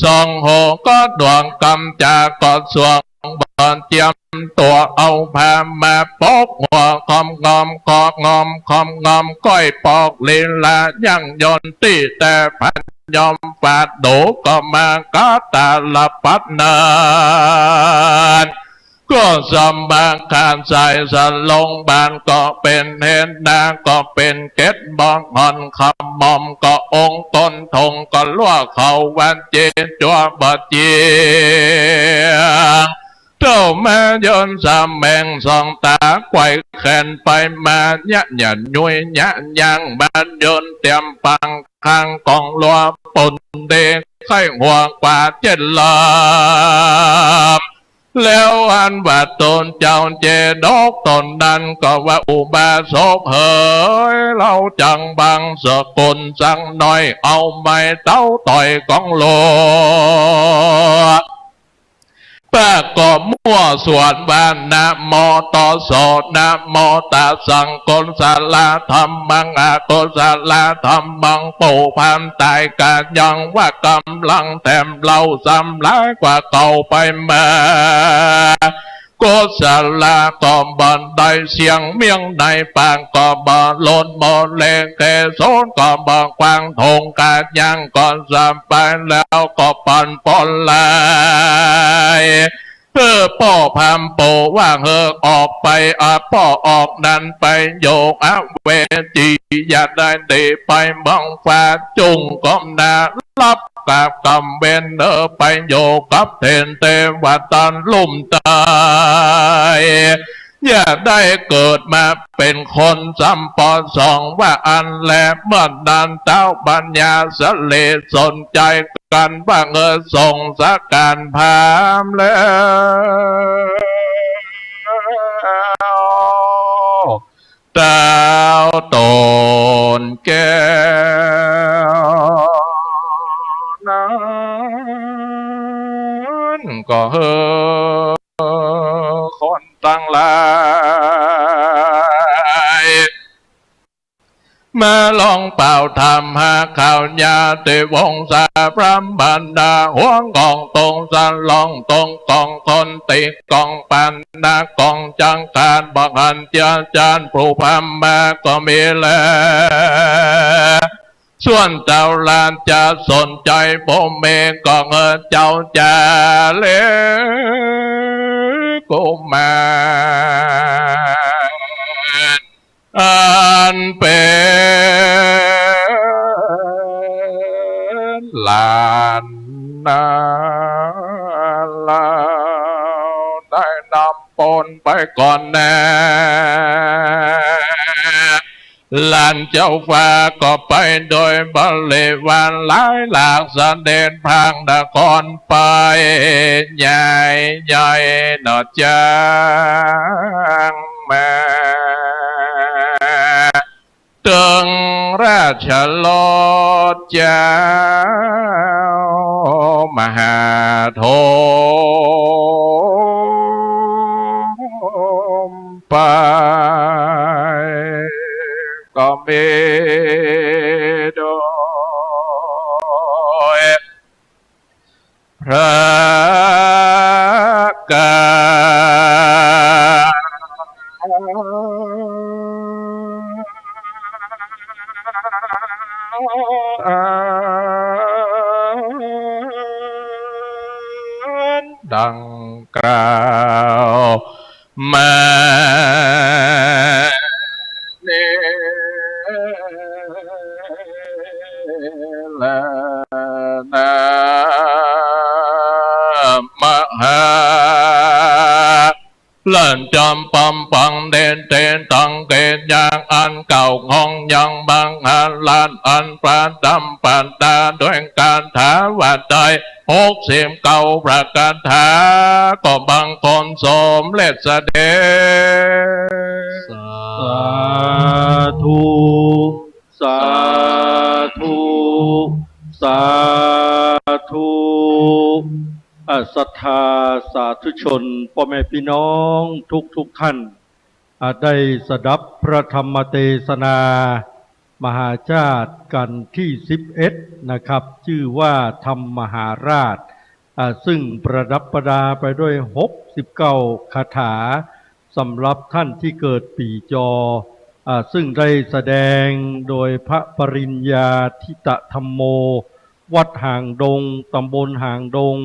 สองโหก็ดวงกำจากก็สวงบอนเตรียมตัวเอาผ้ามาปกหัวคอมงอมกอกงอมคอมงอมก้อยปอกลีลายังยนตีแต่พันยอมฟาดโดก็มากาตาลปัดนานก็สมบังคานใส่สลงบานก็เป็นเห็นนาก็เป็นเก็ดบองหอนคำมอมก็องค์ต้นทงก็ล่วเขาวันเจจัวบดเจียเจ้าแม่ยนสามแมงสองตาไกวแขนไปมาหยันยุยหยันยังบ้านยนเตรียมปังข้างกองลัวปนเด็กไข้หัวกว่าเจ็ดลำแล้วอันว่าตนเจ้าเจดอกตนนั้นก็ว่าอุบาสกเฮ้ยเราจังบังสกุลสังหน่อยเอาไม้เต้าต่อยกองโลป้าก็มั่วสวดบ้านนะโมตโสนะโมตัสสังกลสาลาธรรมังอาโกสาลาธรรมังปู่พันตายกายังว่ากำลังแถมเราซ้ำร้ายกว่าเก่าไปมาโกสาลาก็บันไดเสียงเมียงในปางก็บ่ลนบ่เลงเกศนก็บ่กวางทงกาดยังก่อนสามไปแล้วก็ปันปนลายป่อพามโปว่าออกไปป่อออกนั่นไปโยกเวจีอย่าได้ดีไปบังฟ้าจุงก้มหน้ารับกับกำเวนไปโยกกับเทนเทวตันลุ่มตายอย่าได้เกิดมาเป็นคนสัมปอสองว่าอันแลเมื่อดันเต้าปัญญาสเลสนใจกันว่าส่งสักการพามแล้วเต้าตนแก้วนั้นก็คนตั้งหลาย มาลองเป่าทำหาข่าวยาติวงศาพระบันดาห่วงกองตรงสันลองตรงกองคนติกองปันนากองจังการบังหันเจียจานปรูพามมาก็มีแลส่วนเจ้าลานจะสนใจผมเองก็เงินเจ้าจะเลกุมารอันเป็นหลานนาเราได้นำปนไปก่อนแน่หลานเจ้าฟ้าก็ไปโดยบริวารหลายหลากเสด็จพางนครไปใหญ่ใหญ่หนอจางแม่ตึงราชโลดเจ้ามหาโทไปก็มีโดยพระกาดังกล่าวมาเนลนามหาเล่นจำปำปังเด่นเต้นตังเกตอย่างอันเก่าห้องยังบางอันลานอันปราดำปันดาด้วยการถาว่าใจ69ประการถาก็บางคนสมเล็ดเสด็จ สาธุสาธุสาธุศรัทธาสาธุชนพ่อแม่พี่น้องทุกท่านได้สดับพระธรรมเทศนามหาชาติกันที่11นะครับชื่อว่าธรรมมหาราชซึ่งประดับประดาไปด้วย69คาถาสำหรับท่านที่เกิดปีจอซึ่งได้แสดงโดยพระปริญญาทิตธรรมโมวัดหางดงตำบลหางดง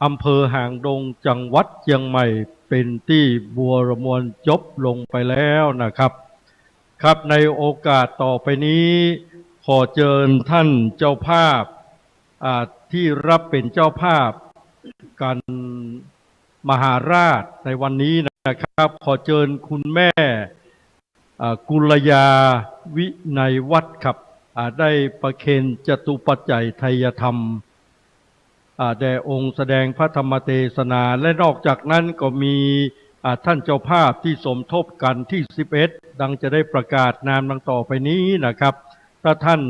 อำเภอหางดงจังหวัดเชียงใหม่เป็นที่บัวรมวลจบลงไปแล้วนะครับครับในโอกาสต่อไปนี้ขอเชิญท่านเจ้าภาพที่รับเป็นเจ้าภาพการมหาราชในวันนี้นะครับขอเชิญคุณแม่กุลยาวินัยวัฒน์ครับได้ประเคนจตุปัจจัยไทยธรรมแด่องค์แสดงพระธรรมเทศนาและนอกจากนั้นก็มีท่านเจ้าภาพที่สมทบกันที่11ดังจะได้ประกาศนามดังต่อไปนี้นะครับถ้าท่าน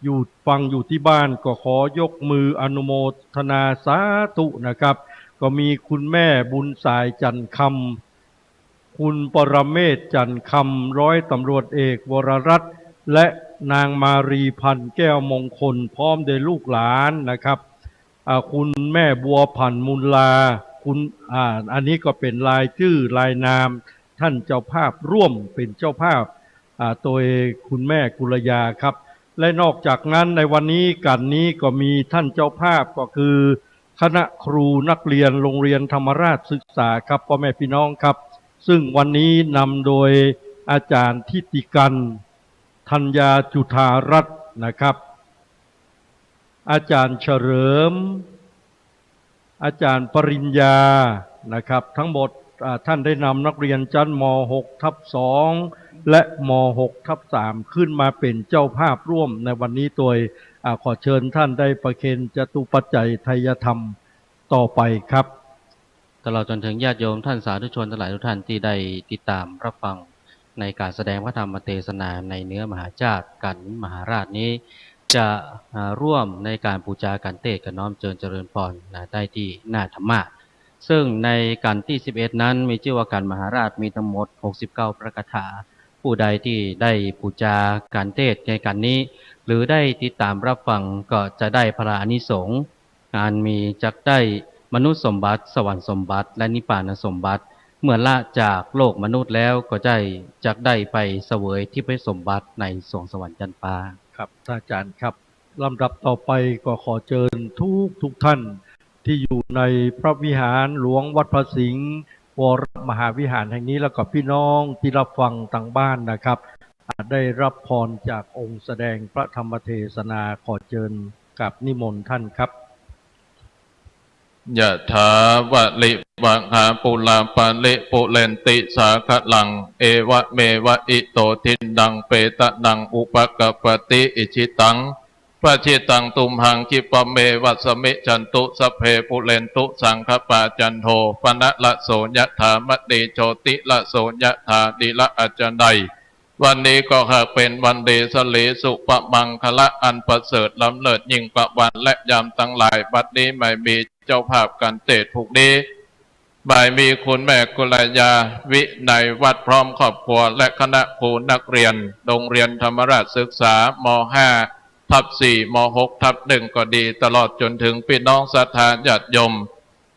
อยู่ฟังอยู่ที่บ้านก็ขอยกมืออนุโมทนาสาธุนะครับก็มีคุณแม่บุญสายจันคำคุณปรเมศจันคำร้อยตำรวจเอกวรรัตน์และนางมารีพันธ์แก้วมงคลพร้อมด้วยลูกหลานนะครับคุณแม่บัวพันธ์มุลลาคุณอันนี้ก็เป็นรายชื่อรายนามท่านเจ้าภาพร่วมเป็นเจ้าภาพโดยคุณแม่กุลยาครับและนอกจากนั้นในวันนี้กันนี้ก็มีท่านเจ้าภาพก็คือคณะครูนักเรียนโรงเรียนธรรมราชศึกษาครับพ่อแม่พี่น้องครับซึ่งวันนี้นำโดยอาจารย์ทิติกันธัญญาจุฑารัตน์นะครับอาจารย์เฉลิมอาจารย์ปริญญานะครับทั้งหมดท่านได้นำนักเรียนชั้นม.6/2 และม.6/3 ขึ้นมาเป็นเจ้าภาพร่วมในวันนี้โดยขอเชิญท่านได้ประเคนจตุปัจจัยไทยธรรมต่อไปครับตลอดจนถึงญาติโยมท่านสาธุชนทั้งหลายทุกท่านที่ได้ติดตามรับฟังในการแสดงพระธรรมเทศนาในเนื้อมหาชาติกันมหาราชนี้จะร่วมในการบูชาการเทศน์กับน้อมเจริญพรได้ที่หน้าธรรมะซึ่งในกันที่11นั้นมีชื่อว่ากันมหาราชมีทั้งหมด69พระคาถา ผู้ใดที่ได้ปูจาการเทศน์ในการนี้ หรือได้ติดตามรับฟังก็จะได้พระอานิสงส์งานมีจักได้มนุษย์สมบัติสวรรค์สมบัติและนิพพานสมบัติ เมื่อละจากโลกมนุษย์แล้วก็ได้จักได้ไปเสวยที่พระสมบัติในสวงสวรรค์จันทร์ฟ้าครับท่านอาจารย์ครับลำดับต่อไปก็ขอเชิญทุกท่านที่อยู่ในพระวิหารหลวงวัดพระสิงห์วรมหาวิหารแห่งนี้แล้วก็พี่น้องที่รับฟังทางบ้านนะครับได้รับพรจากองค์แสดงพระธรรมเทศนาขอเชิญกับนิมนต์ท่านครับยะถาวะลิวะหาปุราปะลิปุเรนติสาคะลังเอวะเมวะอิโตทินังเปตะนังอุปกปติอิชิตังปะชิตังตุมหังคิปะเมวัสมิจันตุสัพเพปุเรนตุสังคปาจันโทปนะละโสยะถามะเดโชติละโสยะถาดิละอัจจไนยวันนี้ก็หากเป็นวันเดสเลสุปะมังคละอันประเสริฐล้ำเลิศยิ่งกว่าวันและยามทั้งหลายบัดนี้ไม่มีเจ้าภาพการเทศน์พวกนี้บ่ายมีคุณแม่กุลยาวิในวัดพร้อมครอบครัวและคณะครูนักเรียนโรงเรียนธรรมราชศึกษาม.5/4 ม.6/1 ก็ดีตลอดจนถึงพี่น้องศรัทธาญาติโยม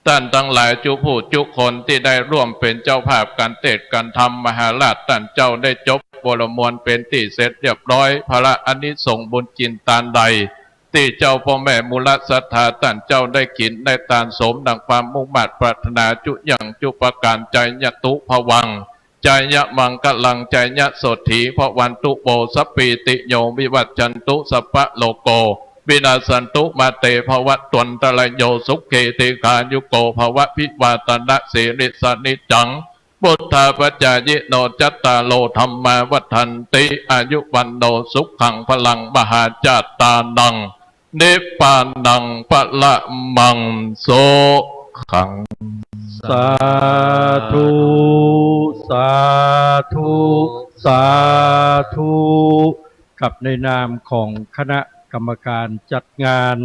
ท่านทั้งหลายจุผู้จุคนที่ได้ร่วมเป็นเจ้าภาพการเทศน์การธรรมมหาราชท่านเจ้าได้จบบรมวลเป็นที่เสร็จเรียบร้อยพระอานิสงส์บุญจินตานใดที่เจ้าพ่อแม่มูลศรัทธาท่านเจ้าได้กินได้ทานสมดังความมุ่งมั่นปรารถนาจุอย่างจุประการใจยตุภวังใจยะมังกลังใจยะโสถีเพราะวันตุโปสัพปีติโยวิวัจจันตุสัพพะโลโกวินาสันตุมาเตภวะตวนตะลโยสุขเกติกายุโกภวะพิวาตนะเสริสนิจังพุทธาปัจจายโนจัตตาโลธรรมาวัฏันติอายุวันโนสุขขังพลังมหาจาตานังนิพพานังปะละมังโสขังสาธุสาธุสาธุกับในนามของคณะกรรมการจัดงาน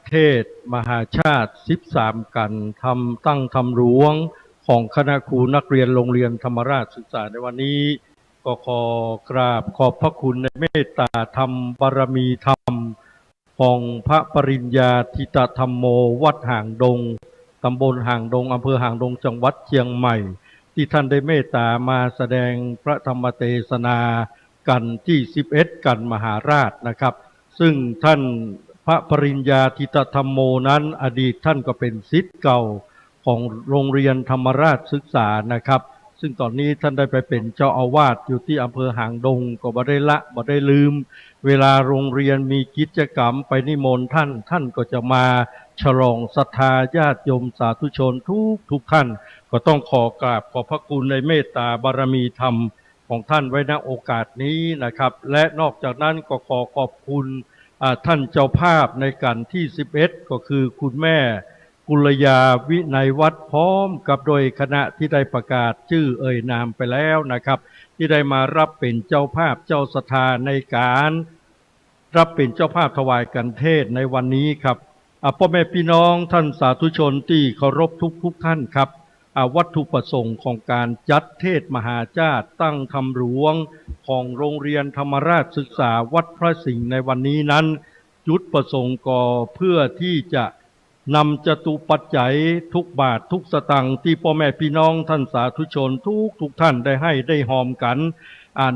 เทศมหาชาติ13กันตั้งธรรมหลวงของคณะครูนักเรียนโรงเรียนธรรมราชศึกษาในวันนี้ก็ขอกราบขอบพระคุณในเมตตาธรรมบารมีธรรมของพระปริญญาธิตธรรมโมวัดหางดงตำบลหางดงอำเภอหางดงจังหวัดเชียงใหม่ที่ท่านได้เมตตามาแสดงพระธรรมเทศนากันที่11กันมหาราชนะครับซึ่งท่านพระปริญญาธิตธรรมโมนั้นอดีตท่านก็เป็นศิษย์เก่าของโรงเรียนธรรมราชศึกษานะครับซึ่งตอนนี้ท่านได้ไปเป็นเจ้าอาวาสอยู่ที่อำเภอหางดงก็บ่ได้ละบ่ได้ลืมเวลาโรงเรียนมีกิจกรรมไปนิมนต์ท่านก็จะมาฉลองศรัทธาญาติโยมสาธุชนทุกท่านก็ต้องขอกราบขอบพระคุณในเมตตาบารมีธรรมของท่านไว้ณโอกาสนี้นะครับและนอกจากนั้นก็ขอขอบคุณท่านเจ้าภาพในกันที่11ก็คือคุณแม่กุลยาวินัยวัดพร้อมกับโดยคณะที่ได้ประกาศชื่อเอ่ยนามไปแล้วนะครับที่ได้มารับเป็นเจ้าภาพเจ้าศรัทธาในการรับเป็นเจ้าภาพถวายกันเทศในวันนี้ครับพ่อแม่พี่น้องท่านสาธุชนที่เคารพทุกท่านครับวัตถุประสงค์ของการจัดเทศมหาชาติตั้งธรรมหลวงของโรงเรียนธรรมราชศึกษาวัดพระสิงห์ในวันนี้นั้นจุดประสงค์ก็เพื่อที่จะนำจตุปัจจัยทุกบาททุกสตางค์ที่พ่อแม่พี่น้องท่านสาธุชนทุกท่านได้ให้ได้หอมกัน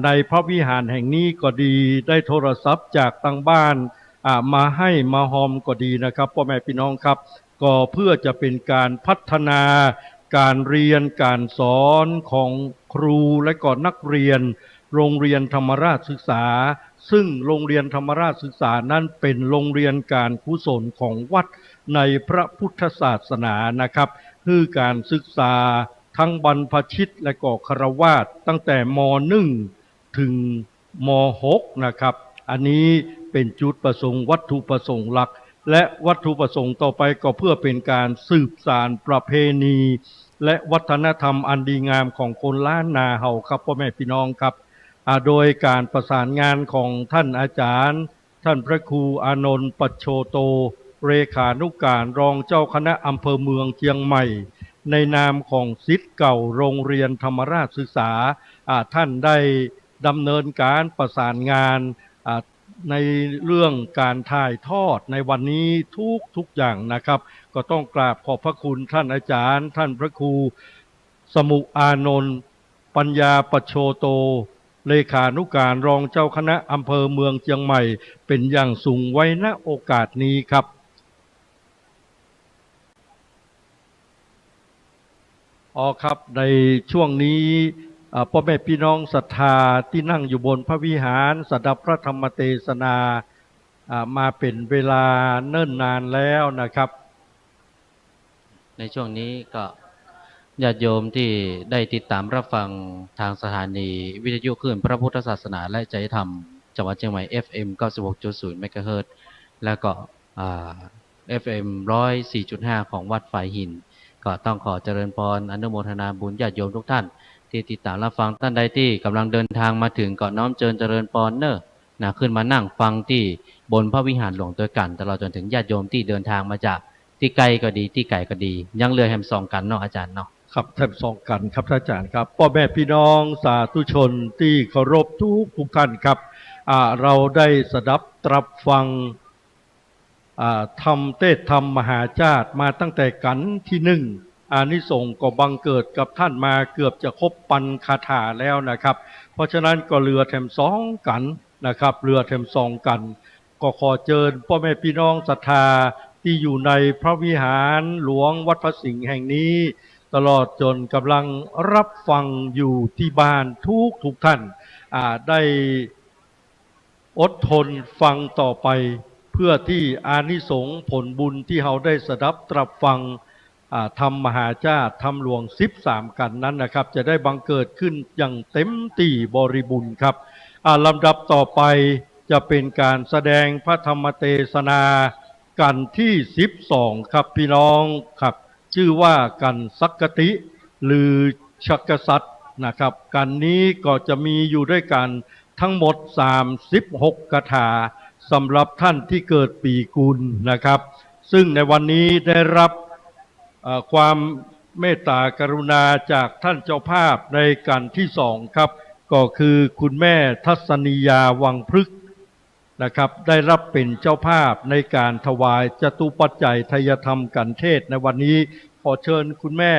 ในพระวิหารแห่งนี้ก็ดีได้โทรศัพท์จากทางบ้านมาให้มาหอมก็ดีนะครับพ่อแม่พี่น้องครับก็เพื่อจะเป็นการพัฒนาการเรียนการสอนของครูและก็นักเรียนโรงเรียนธรรมราชศึกษาซึ่งโรงเรียนธรรมราชศึกษานั้นเป็นโรงเรียนการกุศลของวัดในพระพุทธศาสนานะครับคือการศึกษาทั้งบรรพชิตและก็ฆราวาสตั้งแต่ม.1 ถึงม.6 นะครับอันนี้เป็นจุดประสงค์วัตถุประสงค์หลักและวัตถุประสงค์ต่อไปก็เพื่อเป็นการสืบสานประเพณีและวัฒนธรรมอันดีงามของคนล้านนาเฮาครับพ่อแม่พี่น้องครับโดยการประสานงานของท่านอาจารย์ท่านพระครูอานนท์ปัจโชโตเลขานุการรองเจ้าคณะอำเภอเมืองเชียงใหม่ในนามของศิษย์เก่าโรงเรียนธรรมราชศึกษาท่านได้ ดำเนินการประสานงานในเรื่องการถ่ายทอดในวันนี้ทุกอย่างนะครับก็ต้องกราบขอบพระคุณท่านอาจารย์ท่านพระครูสมุอานนท์ปัญญาปโชโตเลขานุการรองเจ้าคณะอำเภอเมืองเชียงใหม่เป็นอย่างสูงไว้ณโอกาสนี้ครับครับในช่วงนี้พ่อแม่พี่น้องศรัทธาที่นั่งอยู่บนพระวิหารสดับพระธรรมเทศนามาเป็นเวลาเนิ่นนานแล้วนะครับในช่วงนี้ก็ญาติโยมที่ได้ติดตามรับฟังทางสถานีวิทยุคลื่นพระพุทธศาสนาและจริยธรรมจังหวัดเชียงใหม่ FM 96.0 เมกะเฮิรตซ์แล้วก็FM 104.5 ของวัดฝายหินก็ต้องขอเจริญพรอนุโมทนาบุญญาติโยมทุกท่านที่ติดตามรับฟังท่านใดที่กำลังเดินทางมาถึงก็น้อมเจริญพรเนอะนะขึ้นมานั่งฟังที่บนพระวิหารหลวงตัวกันตลอดจนถึงญาติโยมที่เดินทางมาจากที่ไกลก็ดีที่ไกลก็ดียังเรือแฮมซองกันเนาะอาจารย์เนาะครับแทบซองกันครับท่านอาจารย์ครับพ่อแม่พี่น้องสาธุชนที่เคารพทุกท่านครับเราได้สดับตรับฟังธรรมเทศธรรมมหาชาติมาตั้งแต่กันที่หนึ่งอานิสงส์ก็บังเกิดกับท่านมาเกือบจะครบปันคาถาแล้วนะครับเพราะฉะนั้นก็เรือแถมสองกันนะครับเรือแถมสองกันก็ขอเชิญพ่อแม่พี่น้องศรัทธาที่อยู่ในพระวิหารหลวงวัดพระสิงห์แห่งนี้ตลอดจนกำลังรับฟังอยู่ที่บ้านทุกท่านได้อดทนฟังต่อไปเพื่อที่อานิสงส์ผลบุญที่เราได้สดับตรับฟังธรรมมหาชาติธรรมหลวง13กันนั้นนะครับจะได้บังเกิดขึ้นอย่างเต็มที่บริบูรณ์ครับลำดับต่อไปจะเป็นการแสดงพระธรรมเทศนากันที่12ครับพี่น้องครับชื่อว่ากันสักกติหรือชักกษัตริย์นะครับกันนี้ก็จะมีอยู่ด้วยกันทั้งหมด36คาถาสำหรับท่านที่เกิดปีกุลนะครับซึ่งในวันนี้ได้รับความเมตตากรุณาจากท่านเจ้าภาพในกันที่2ครับก็คือคุณแม่ทัศนียาวังพฤกษ์นะครับได้รับเป็นเจ้าภาพในการถวายจตุปัจจัยทายธรรมกันเทศในวันนี้ขอเชิญคุณแม่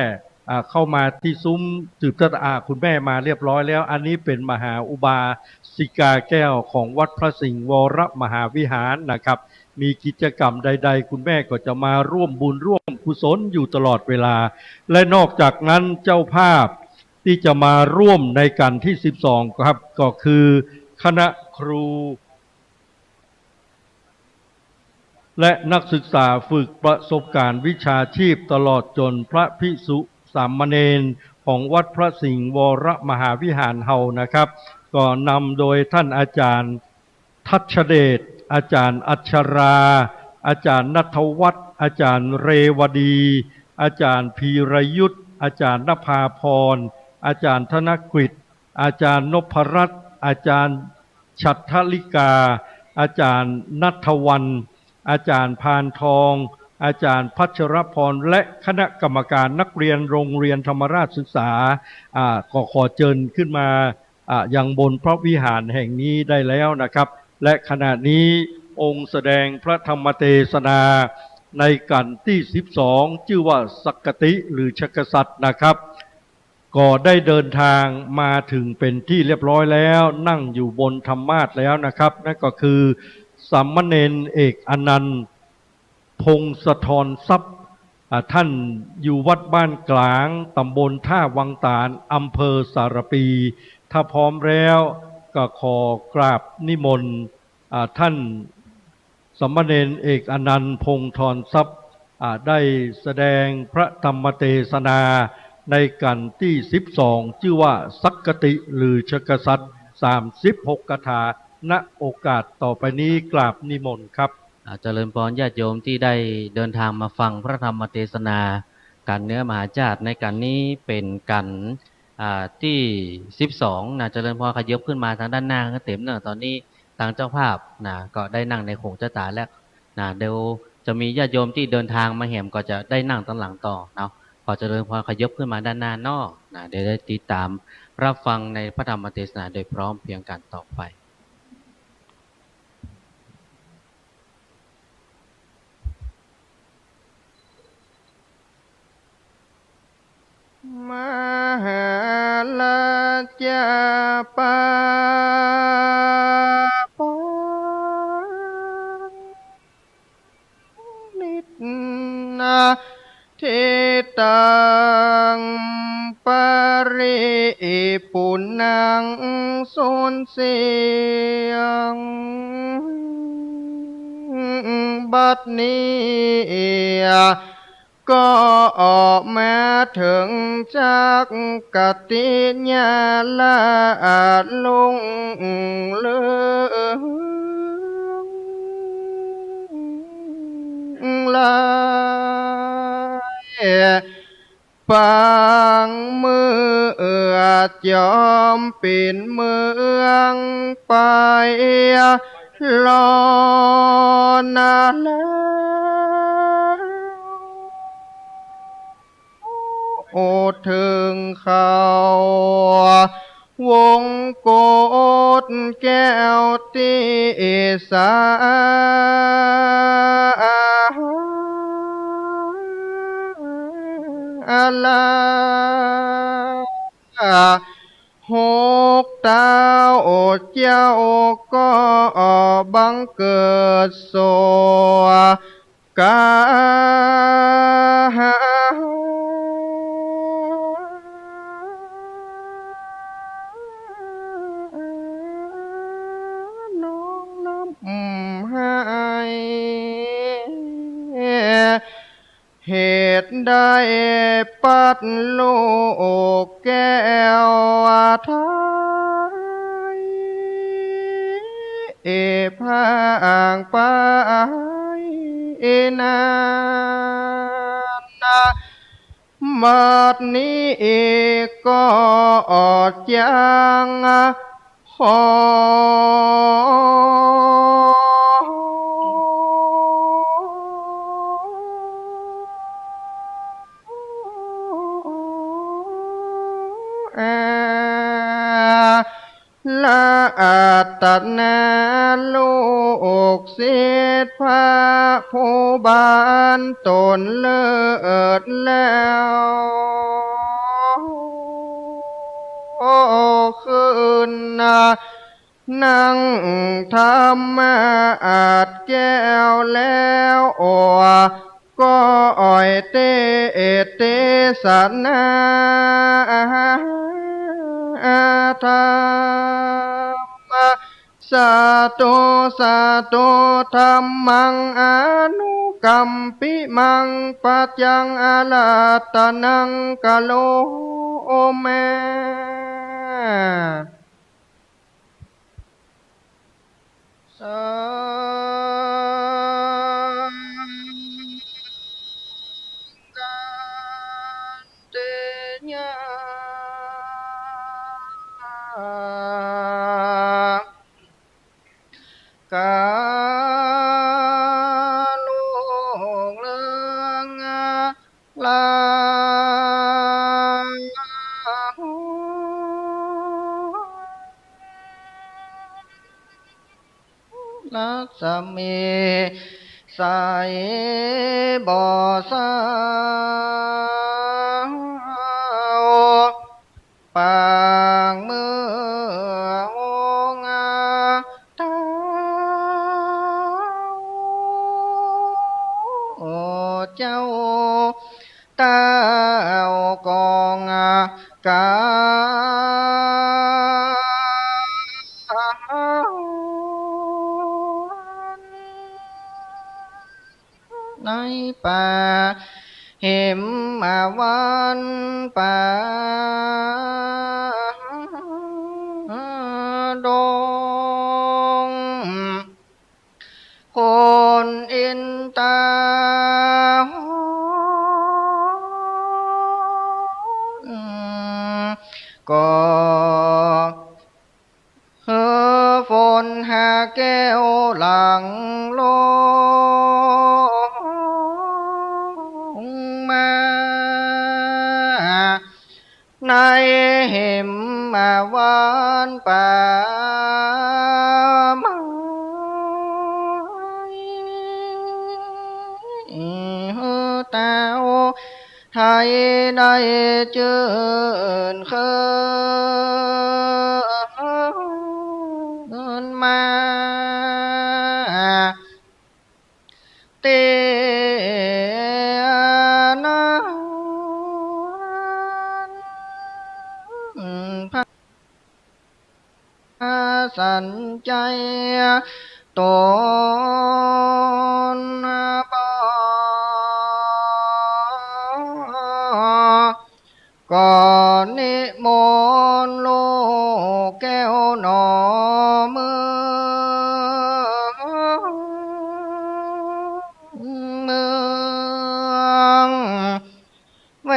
เข้ามาที่ซุ้มสืบชะตาคุณแม่มาเรียบร้อยแล้วอันนี้เป็นมหาอุบาสิกาแก้วของวัดพระสิงห์วรมหาวิหารนะครับมีกิจกรรมใดๆคุณแม่ก็จะมาร่วมบุญร่วมกุศลอยู่ตลอดเวลาและนอกจากนั้นเจ้าภาพที่จะมาร่วมในกันที่12ครับก็คือคณะครูและนักศึกษาฝึกประสบการณ์วิชาชีพตลอดจนพระภิกษุสามเณรของวัดพระสิงห์วรมหาวิหารเฮานะครับก็นำโดยท่านอาจารย์ทัชเดชอาจารย์อัชราอาจารย์ณัฐวัฒน์อาจารย์เรวดีอาจารย์พีรยุทธอาจารย์ณภาพรอาจารย์ธนกฤษอาจารย์นพรัตน์อาจารย์ฉัตรลิกาอาจารย์ณัฐวรรณอาจารย์พานทองอาจารย์พัชรพรและคณะกรรมการนักเรียนโรงเรียนธรรมราชศึกษาก็ขอเชิญขึ้นมายังบนพระวิหารแห่งนี้ได้แล้วนะครับและขณะนี้องค์แสดงพระธรรมเทศนาในกันที่12ชื่อว่าสักกติหรือชักกษัตริย์นะครับก็ได้เดินทางมาถึงเป็นที่เรียบร้อยแล้วนั่งอยู่บนธรรมาสน์แล้วนะครับนั่นก็คือสามเณรเอกอนันต์พงศธรทรัพย์ท่านอยู่วัดบ้านกลางตำบลท่าวังตาลอำเภอสารปีถ้าพร้อมแล้วก็ขอกราบนิมนต์ท่านสามเณรเอกอนันต์พงศธรทรัพย์ได้แสดงพระธรรมเทศนาในกันที่12ชื่อว่าสักกติหรือชักกษัตริย์36คาถาณโอกาสต่อไปนี้กราบนิมนต์ครับเจริญพรญาติโยมที่ได้เดินทางมาฟังพระธรรมเทศนาการเนื้อมหาชาติในกันนี้เป็นกันที่12นะเจริญพรขยับขึ้นมาทางด้านหน้าก็เต็มเนอะตอนนี้ทางเจ้าภาพนะก็ได้นั่งในโขงเจ้าตาแล้วนะเดี๋ยวจะมีญาติโยมที่เดินทางมาแหมก็จะได้นั่งตอนหลังต่อเนาะ ขอเจริญพรขยบขึ้นมาด้านหน้านอกนะเดี๋ยวได้ติดตามรับฟังในพระธรรมเทศนาโดยพร้อมเพรียงกันต่อไป มหาลาจาปาปานิตนาเทตังปริปุนังสุนเสียงบัดนี้ก็ออกมาถึงจากกติญาลาลุงเลืองลายปังมือจอมปิ่นเมืองไปรอนานแล้วโอถึงเขาวงโกดแก้วตีสาลาหกดาวเจ้าก็บังเกิดโสกาน้องน้ำให้เหตุใดปัดโลกแก้วไทยพางไปนานบัดนี้ก็ยังขอละอัตนาลูกศิษย์พระผู้บานตนเลิศแล้วขึ้นนั่งธรรมอาจแก้วแล้วก็อ่อยเตสนาธรรมสาธุธรรมังอนุกัมปิมังปัจจังอาลาตนังกะโลแมสาการเตญะกาลุงเลืองลาลักษมีใสบ่อสาวปางเมื่อองเท้าเจ้าเต้ากองกาในป่าหิมวันป่าดงคนอินตาก็ฝนหาแก้วหลังลงมา หิมมาวันป่าไม้ตาโอไทยได้เจริญเคยมาเตนะพาสันใจตนปก่อนนิมนต์ลูกแก้วหนอเมืองเว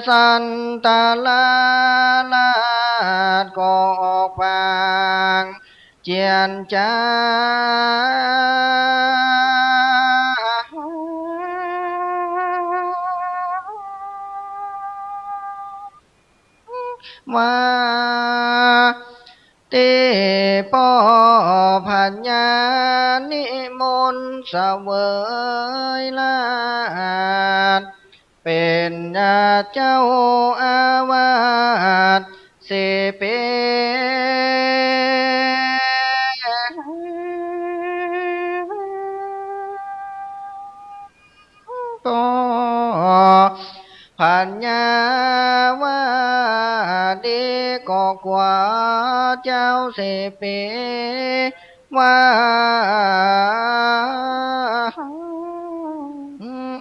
สันตาลาลาดก็ออกฟางเจียนจาว่าเตป้อพัญญานิมนต์เสวยลาดเป็นเจ้าอาวาสสิเป็นก็พัญญาวาดีก็กว่าเจ้าสิเปว่า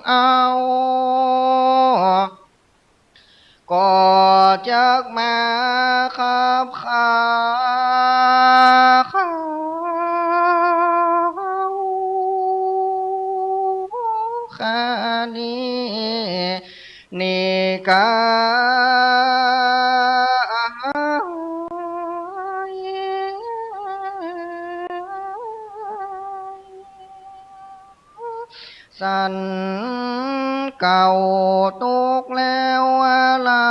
เอาก็จักมาขับเขาขานี้นี่กาสันเก่าตุกแล้วเล่า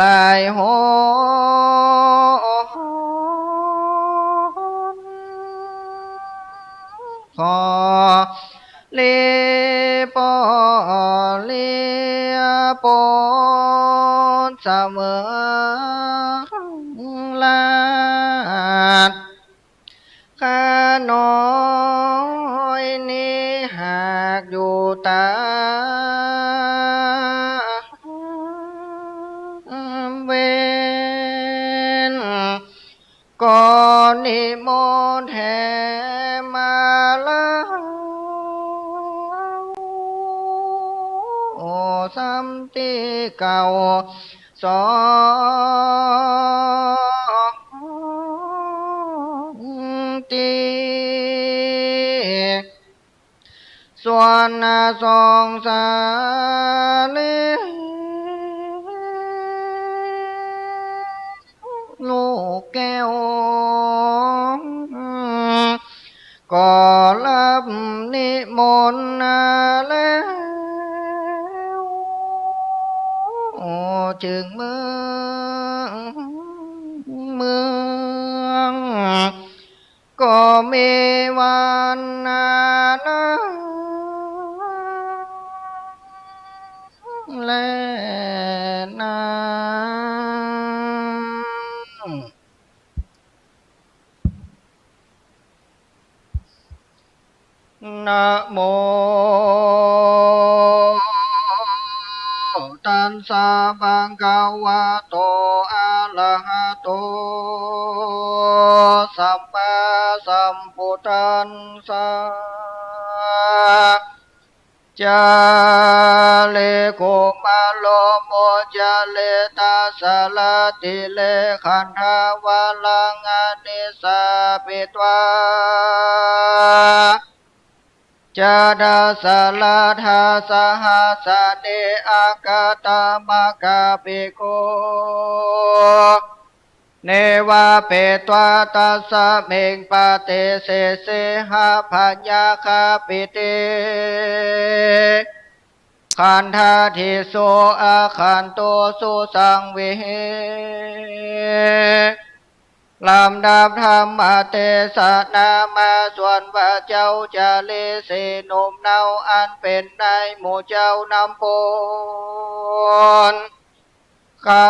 ลายหนขอเลปอเลปนเสมอลาดข้าน้อยนี้หากอยู่ตาเวนก่อนนิมนต์แห่มาแล้วโอ้สัมติเก่าสองตีส่วนสองสาเลลูกแก้วก็รับนิมนต์แล้วจึงเมืองก็มีวันและน้ำนะโมตัสสะภะคะวะโตอะระหะโตสัมมาสัมพุทธัสสะจาเลโกมาโลโมจาเลตาสลาติเลขันธาวาลังอนิสาปิตวาจาดาสลาธาสหัสเนอากาตามากาปิโกเนวาเปตวาตัสสะเมงปะเตเสเสหะพัญญาคาปิเต ขันธาทิโสอาคันโตสุสังเวลำดับธรรมเทศนามาส่วนว่าเจ้าจะเลเสนมเนาอันเป็นในหมู่เจ้านำพลข้า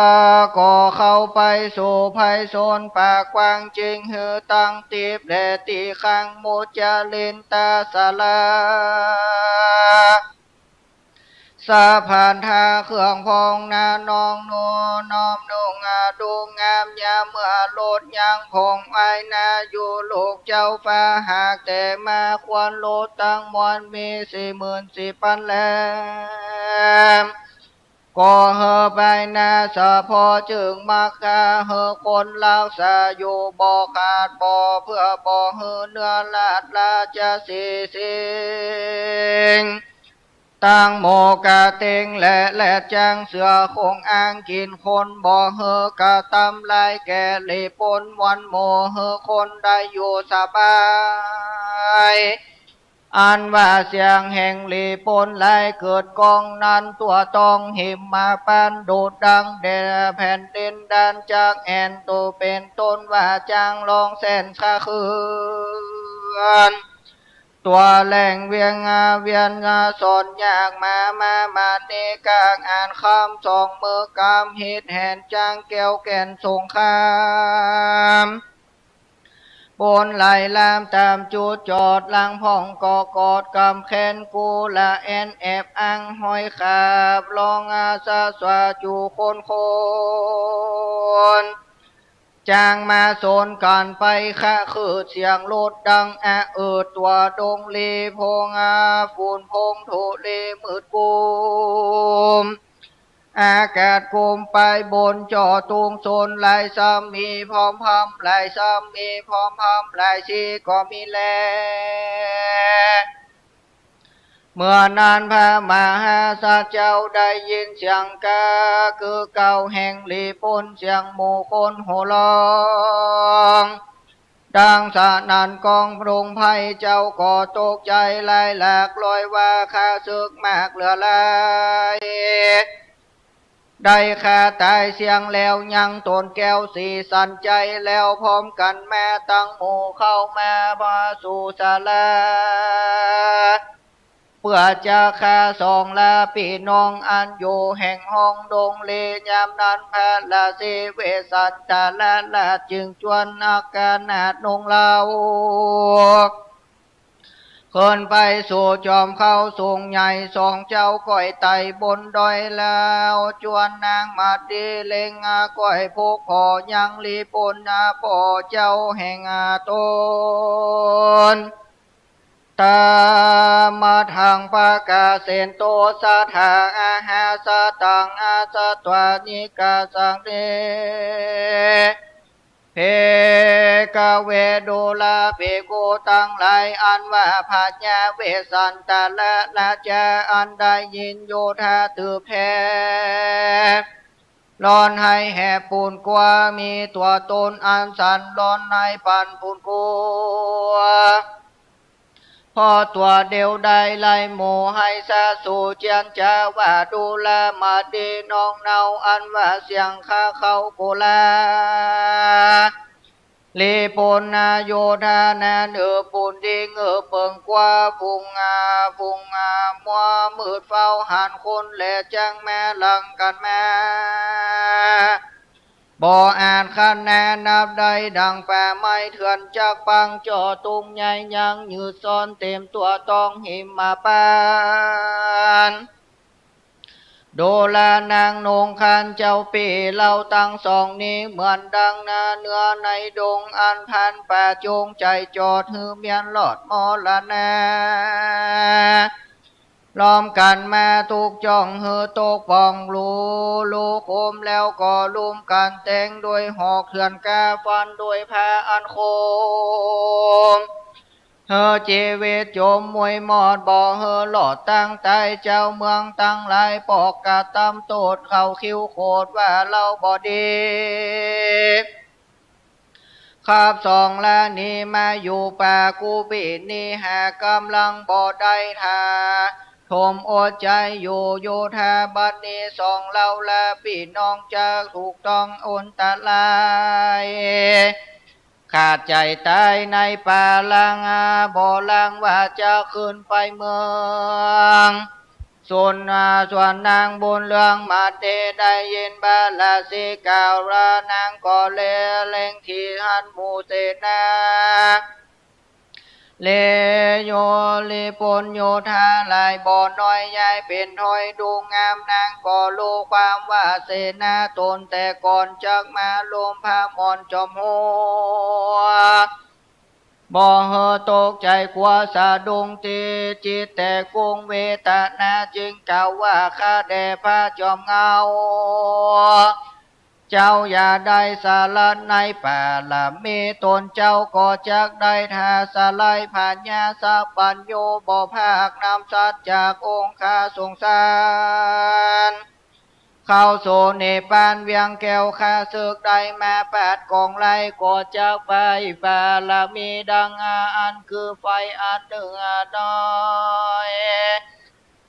ก็เข้าไปสู่ภัยโซนปากกว้างจริงหือตั้งตีบแดตีขังมุจลินตาสลาสาพานทาเครื่องพองนานองนัวน้อมดงดูงามยามเมื่อโลดยางพงไอนาอยู่ลูกเจ้าฟ้าหากแต่มาควรโลดตั้งมวลมี44,000แล้วก็เฮอไปนาสะพอจึงมักกะเฮอคนรักษาอยู่บ่ขาดบ่เพื่อบ่เฮอเนื้อลาดลาจะสิงตั้งโมกะเต็งและจังเสือคงอ้างกินคนบ่เฮอกะตำลายแก่ลิปนวันโมเฮอคนได้อยู่สบายอันว่าเสียงแห่งลีปนไหลเกิดกองนั้นตัวต้องหิมมาปันโดดดังแด่แผ่นดินดันจากแอนโตเป็นต้นว่าจางลองแสนข้าคืนตัวแหล่งเวียงเวียนสอนยากมาเนกางอ่านคำสองมือกำหิดแห่นจางแก้วแก่นสงครามบนไหลลามตามจุดจอดลังพ่องกอดกำแขนกูละแอนแอบอังห้อยขาบลองสาสวาจูคนจางมาโซนกันไปข้าคือเสียงรถดังตัวดงลีพงฝุ่นพงทุลีมืดกุมอากาศกุมไปบนจอตุงโซนลายซ้ำมีพร้อมพำลายซ้ำมีพร้อมพำลายชีก็มีแลเมื่อนานพระมหาสัจเจ้าได้ยินเสียงกาคือเก่าแห่งลีปนเสียงหมู่คนโห่ร้องดังสะนันกองพรงไพ่เจ้าก็ตกใจลายหลากลอยว่าข้าศึกมากเหลือหลายได้ข้าตายเสียงแล้วยังตนแก้วสีสันใจแล้วพร้อมกันแม่ตั้งหมู่เข้ามาบาสู่ศาลาเพื่อจะฆ่าสองลาพี่น้องอันอยู่แห่งห้องดงเลยามนั้นพระลาสีเวสันตาละจึงจวนอาการนาดนงเล่าขึ้นไปสู่จอมเข้าสูงใหญ่สองเจ้าก้อยไต่บนดอยแล้วจวนนางมาดีเลงก้อยพกพอยังลีปนพ่อเจ้าแห่งตนตามาทางปากาเสนโตสะทาอาหาสะตังอาสะตวานิกาสังเดเพกเวโดลาเปโกตั้งหลายอันว่าปัญญาเวสันตาละจาอันได้ยินโยธาตืบแท้ร้อนให้แห่ปูนกว่ามีตัวตนอันสันร้อนให้ปันปูนกลัวพอตัวเดียวได้ไล่โมให้สาสู่เจียนจาว่าดูแลมาดีน้องเนาอันว่าเสียงข้าเขาโกลาลีปนโยธานาเนือปูนดิงเปิงกว่าพุงมัวมืดเฝ้าหันคนแหล่จังแม่ลังกันแม่บ่อ่านคะแนนนับได้ดังแปะไม้เถื่อนจากปังจ่อตุงใหญ่ยังยืดซ้อนเต็มตัวต้องหิมมาปานโดลานางนงคันเจ้าปีเล่าตั้งสองนี้เหมือนดังนาเนื้อในดงอันพันป่าจงใจจอดหือเมียนหลอดมอละนาล้อมกันมาทุกจ้องเฮือตกปองลูโคมแล้วก็ลุมกันแต่งด้วยหอกเถื่อนกาฟันด้วยผ้าอันโคมเฮอชีวิตจมมวยมอดบ่อเฮอหลอดตั้งใจเจ้าเมืองตั้งหลายปอกกะตำโตดเข้าคิวโคดว่าเราบ่ดีข้าบสองละนี้มาอยู่ป่ากูปีนี้หากำลังบ่ได้ทา ทมอดใจอยู่โยธาบัดนี้สองเราละพี่น้องจะถูกต้องอนตะลายขาดใจตายในป่าลังบ่อลังว่าจะขึ้นไปเมืองส่วนนางบุญเรืองมาเตได้ยินบาลาสีกล่าวรานางก็เล็งที่หันหมูเสนาเลโยลิปนโยธาลายบ่อน้อยใหญ่เป็นถอยดูงามนางก็รู้ความว่าเสนาตนแต่ก่อนจักมาลมพามอนจอมหัวบ่เหอตกใจกลัวสะดุ้งตีจิตแต่กุงเวทนาจึงกล่าวว่าข้าแด่พระจอมเงาเจ้าอย่าได้สาลัดในป่าละมีตนเจ้าก็จักได้ทาสลายผ่านญาสัพปัญโยบ่ภาคนำสัตว์จากองค์ข้าสงสารเข้าโซเนปานเวียงแก้วข้าศึกได้มา8 กองไล่ก็จักไปป่าละมีดังอันคือไฟอันเดือดน้อย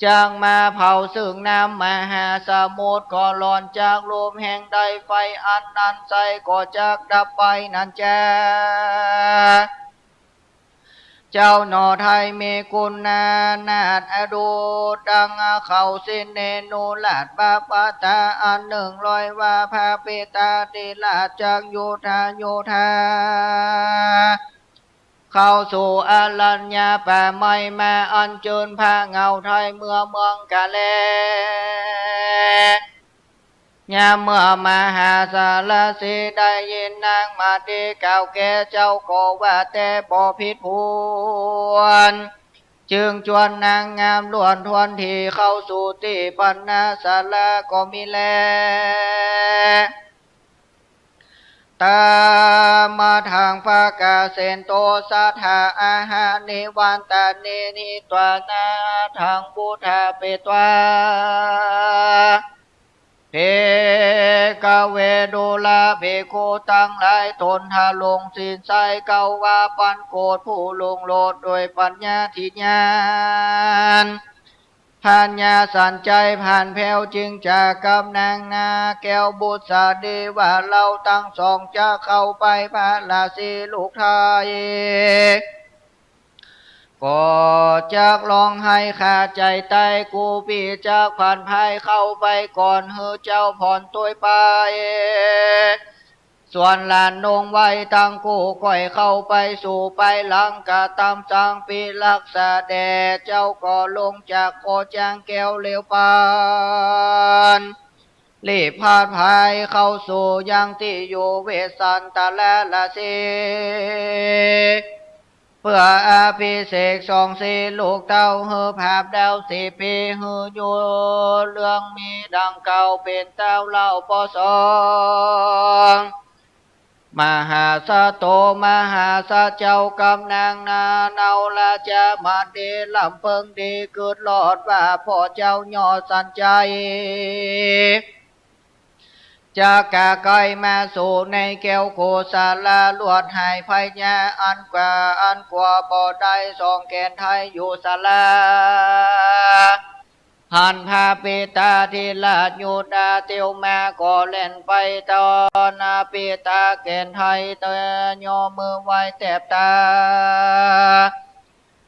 จางมาเผาซึ่งน้ำมหาสมุทรก็หลอนจากลมแห่งใดไฟอันนั้นใสก็จักดับไปนั่นแจเจ้าหนอไทยมีคุณนาฏอดูดังเขาสินเนนูลาดบาปตาอัน100ว่าพระเปตาติลาจักโยธาเข้าสู่อรัญญาป่าไม้มาอัญเชิญพระเงาไทยเมืองกาเลยามเมื่อมหาสารสีได้ยินนางมาดีกล่าวแก่เจ้าก็ว่าแต่บ่ผิดพวนจึงชวนนางงามล้วนทวนที่เข้าสู่ที่ปัญญาศาลาก็มีแลตามาทางภาคาเซนโตสัทธาอาหานิวันตานินิตวานาทางบุทธาเปตวาเพกเวดุลาเบโคตั้งหลายตนทาลงสินใจเกาว่าปันโกดผู้ลงโลดโดยปัญญาทิญาณผ่านญาสันใจผ่านแผ่วจึงจะกำนางนาแก้วบุษาดีว่าเราตั้งสองจะเข้าไปพระราศีลูกไทยก็จักลองให้ขาดใจใต้กูพี่จักผ่านภัยเข้าไปก่อนเฮือเจ้าผ่อนตัวไปส่วนหลานนงไว้ตั้งกูก่อยเข้าไปสู่ไปหลังกะตามสังปีลักษาแด่เจ้าก็ลงจากโคจางแก้วเลี้ยวปานรีบพาดภายเข้าสู่ยังที่อยู่เวสันตะและละเสเพื่ออาภิเษก24 ลูกเต้าเฮือภาพดาว4 ปีเฮืออยู่เรื่องมีดังเก่าเป็นเต้าเล่าปอสองมหาสะโตมหาสะเจ้ากำนางนาเนาละจะมาดีลำเพิงดีเกิดหลอดว่าพ่อเจ้าย่อสันใจจะกะไกมาสู่ในแก้วโคสาลาลวดหายไพญาอันกว่าบ่ได้สองแกนไทยอยู่สาลาหันพาปิตาทิลาดยุดาเตียวมาก็เล่นไปตอนนาปิตาแกนไทยเตยโยมือไว้แทบตา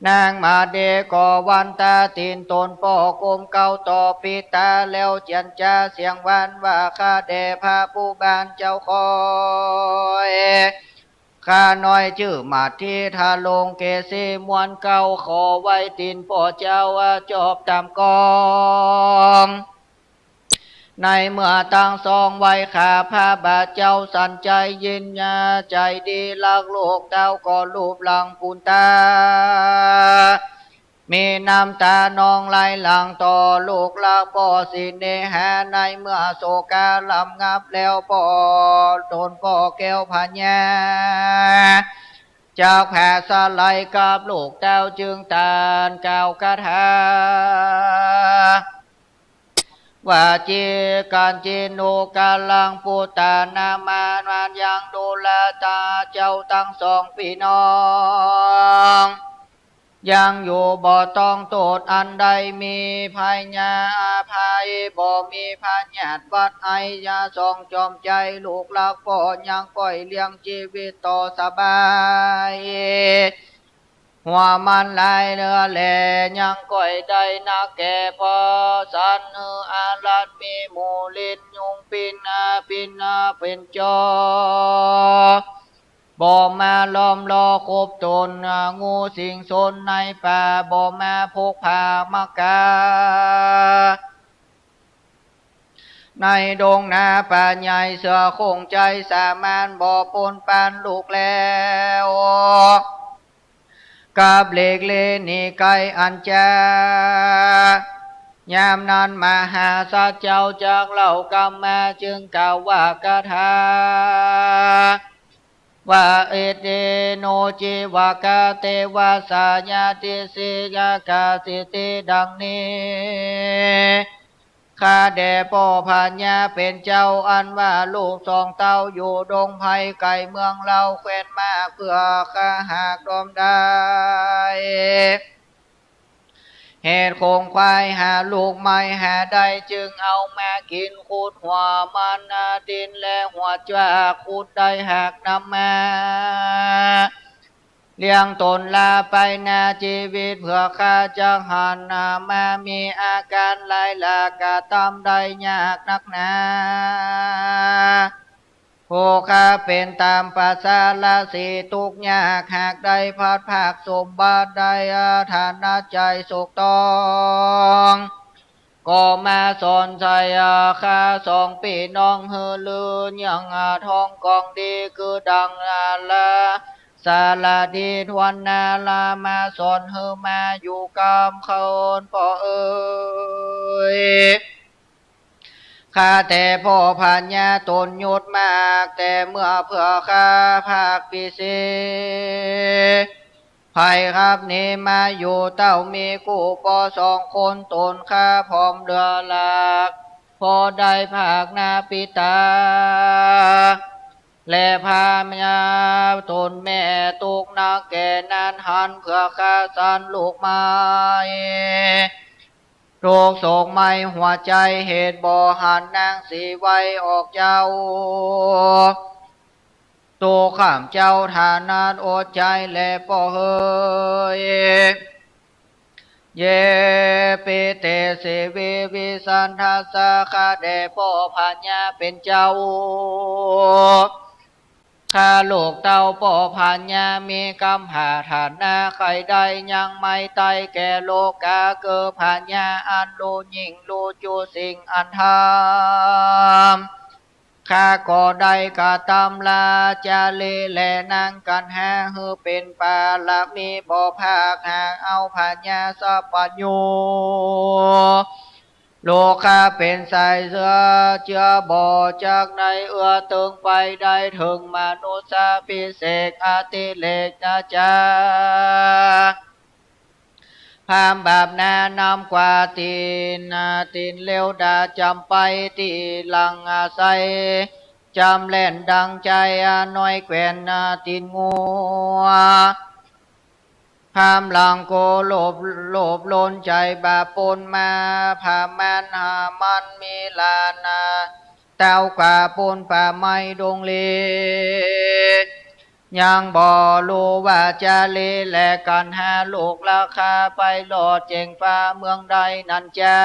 นางมาเดก็วันตาตีนตนป่อกมเก่าต่อปิตาแล้วเจียนจ้าเสียงวันว่าข้าเดพาผู้บานเจ้าคอยข้าน้อยชื่อมาที่ทาลงเกษีมวนเก่าขอไว้ตีนพ่อเจ้าจบตามกองในเมื่อตั้งสองไว้ข้าพระบาทเจ้าสันใจยินยาใจดีลักโลกเต้าก็รูปหลังปูนตามีน้ำตานองไหลหลังต่อลูกลาป่อสิเนหาในเมื่อโศกาลำงับแล้วป่อตนป่อแก้วพญาจากแผ่สลายกับลูกเต้าจึงตานกล่าวคาถาว่าจีการจีนูกาลังปุตตานามานานยังดูแลตาเจ้าตั้งสองพี่น้อง ยังอยู่บ่ต้องโทษอันใดมีภัยญาอาภัยบ่มีพญาติวัดไอยาทรงจอมใจลูกหลักพ่อยังก้อยเลี้ยงชีวิตต่อสบายหัวมันลายเรือแหล่ยังก้อยได้นักแก่พอสันอาลัดมีหมูลินยุงปินเป็นจอบ่มาล้อมล้อคบตนงูสิงสนในป่าบ่มาพกพามากาในดงนาป่าใหญ่เสือคงใจสามานบ่ปนปานลูกแล้วกาบเล็กเลนี่ไกอันจายามนั้นมหาสัจเจ้าจากเล่ากรรมมาจึงกล่าวว่ากถาว่าเอเตโนจิวากาเตวาสาญาติสิยากาสิติดังนี้ข้าแด่พ่อพัญญาเป็นเจ้าอันว่าลูกสองเต้าอยู่ดงไผ่ไก่เมืองเราแคว้นมาเพื่อข้าหากดอมได้เหตุคงควายหาลูกไม่หาได้จึงเอามากินขุดหัวมันดินและหัวจ้าขุดได้หากนำมาเลี้ยงตนลาไปนาชีวิตเพื่อข้าจะหันมามีอาการหลายหลากกะตามได้ยากนักหนาผู้ข้าเป็นตามภาษาละสีทุกยากหากได้พัดภาคสมบัติได้ฐานะใจสุขต้องก็มาสอนใจข้าสองพี่น้องเฮลือยังทองกองดีคือดังละสาลาดีทวันนาลามาสอนเฮมาอยู่กำเขาพ่อเอ๋ยข้าแต่พ่อพัญญาตนยุดมากแต่เมื่อเพื่อข้าภาคพิเศษภัยครับนี่มาอยู่เต้ามีกู้ปอสองคนตนข้าพร้อมเรือหลักพอได้ภาคนาปิตาและพามยาตนแม่ตุกนักแก่นานหันเพื่อข้าสันลูกไม้โรคโศกไม่หัวใจเหตุบ่หันนางสีไว้ออกเจ้าตัวข้ามเจ้าฐานานอดใจและป่อเฮยเยปิเตเสวิวิสันทัสสะข้าแด่พ่อพัญญาเป็นเจ้าข้าลูกเต้าป่อพัญญามีกำหาฐานนาใครได้ยังไม่ไตแก่โลกาเกิดพัญญาอันลูยิ่งลูจูสิ่งอันธรรมข้าก็ได้กะตำลาจาเลแลนางกันหาฮือเป็นปาละมีบ่ภาคหากเอาพัญญาสัพพัญญูโลกาเป็นสายเสือเจือบ่อจากในเอื้อตึงไปได้ถึงมนุษย์พิเศษอติเลกนาจาพามบาปนานำกว่าตีนเลวดาจำไปตีหลังอาศัยจำเล่นดังใจน้อยแกวนตีนงัวพามหลังโกโลภโลนใจบาปนมาพามันหามันมีลานาเต้ากว่าปนป่าไม้ดงเลยังบ่รู้ว่าจะเลแลกันหาลูกราคาไปหลอดเจงฟ้าเมืองใดนั่นจ้า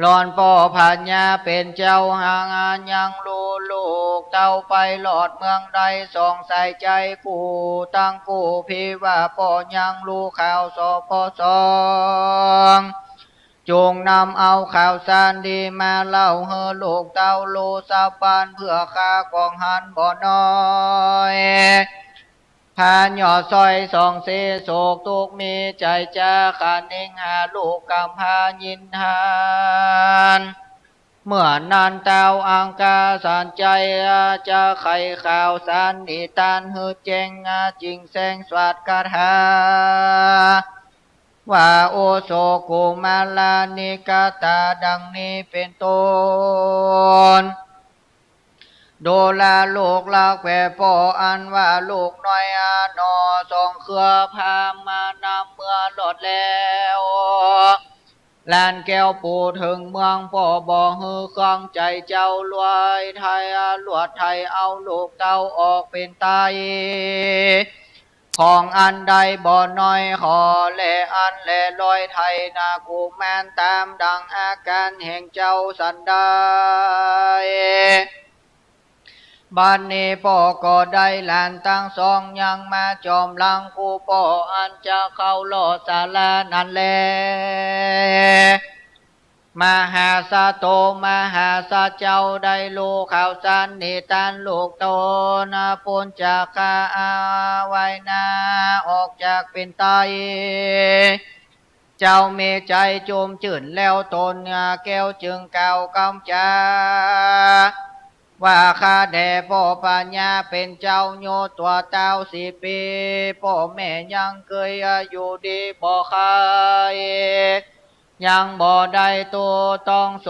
หลอนพ่อพัญญาเป็นเจ้าหางานยังรู้ลูกเต้าไปหลอดเมืองใดส่องใส่ใจกูตั้งกูพี่ว่าพ่อยังรู้ข่าวสอพอสองจงนำเอาข่าวสารดีมาเล่าเฮอลูกเต้าโลสาปานเพื่อข้ากองหันบ่น้อยพานหยอดซอยสองเสโศกทุกมีใจจ้าขานิ่งหาลูกกำพายินทานเมื่อนานเต้าอังกาสารใจจะไขข่าวสารนิทานฮือเจงจริงแสงสวัสดคาถาว่าโอโสกุมาลานิกาตาดังนี้เป็นต้น ดูแลลูกลักแผ่ปออันว่าลูกน้อยนอส่องเครือพามานำเมื่อหลดแล้วลานแก้วปูถึงเมืองพ่อบ่ฮือคองใจเจ้ารวยไทยลวดไทยเอาลูกเต้าออกเป็นไตของอันใดบ่น้อยขอแลอันแลลอยไทยนากูแมนตามดังอาการแห่งเจ้าสันได้บ้านนี้พ่อก็ได้หลานตั้งสองยังมาจอมลังกูพ่ออันจะเข้าโลดศาลานั่นแลมหาสาโตมหาสาเจ้าได้ลูกข่าวสารนิทานลูกโตนาปุญจากข้าไว้นาออกจากเป็นไตเจ้ามีใจจุมจื่นแล้วตนแก้วจึงเก่ากำจาว่าข้าแด่พ่อปัญญาเป็นเจ้าโยตัวเต้า4 ปีพ่อแม่ยังเคยอยู่ดีบ่เคยยังบ่ได้ตัวต้องโศ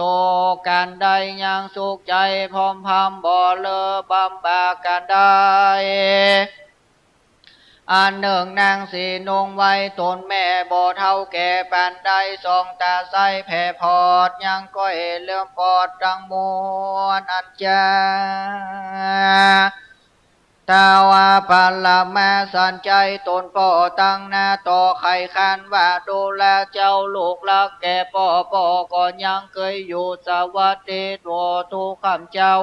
กกันได้ยังสุขใจพร้อมพำบ่เลอบำบากกันได้อันหนึ่งนางสีนงไว้ตนแม่บ่เท่าแก่ปานใดสองตาใสแผ่พอดยังก้อยเลื่อมปอดดังมวนอันจาตาวาปัลละมาสันใจตนพ่อตั้งหน้าต่อไข่คันว่าดูแลเจ้าลูกลักแก่พ่อก่อนยังเคยอยู่สวัสดีตัวทุกคำเจ้า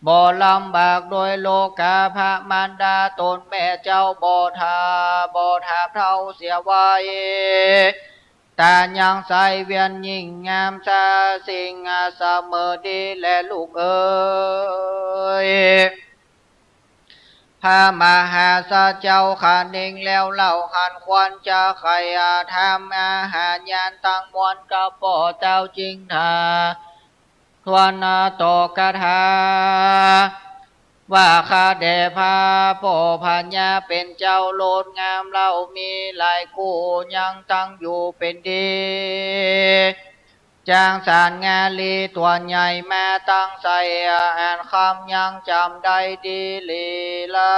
บ่ลำบากโดยโลกาพระมารดาตนแม่เจ้าบ่ทาเท่าเสียไว้แต่ยังใสเวียนยิ่งงามซาสิ่งเสมอดีและลูกเอ๋ยพระมหาสาเจ้าขันเองแล้วเล่าขันควันจะใครทำอาหารยานตั้งมวลกับพ่อเจ้าจริงทาทวนต่อกระทาว่าข้าแด่พาพ่อพัญญาเป็นเจ้าโลดงามเล่ามีหลายคู่ยังตั้งอยู่เป็นดีจางสารงาลีตัวใหญ่แม่ตั้งใส่อ่านคำยังจำได้ดีลีลา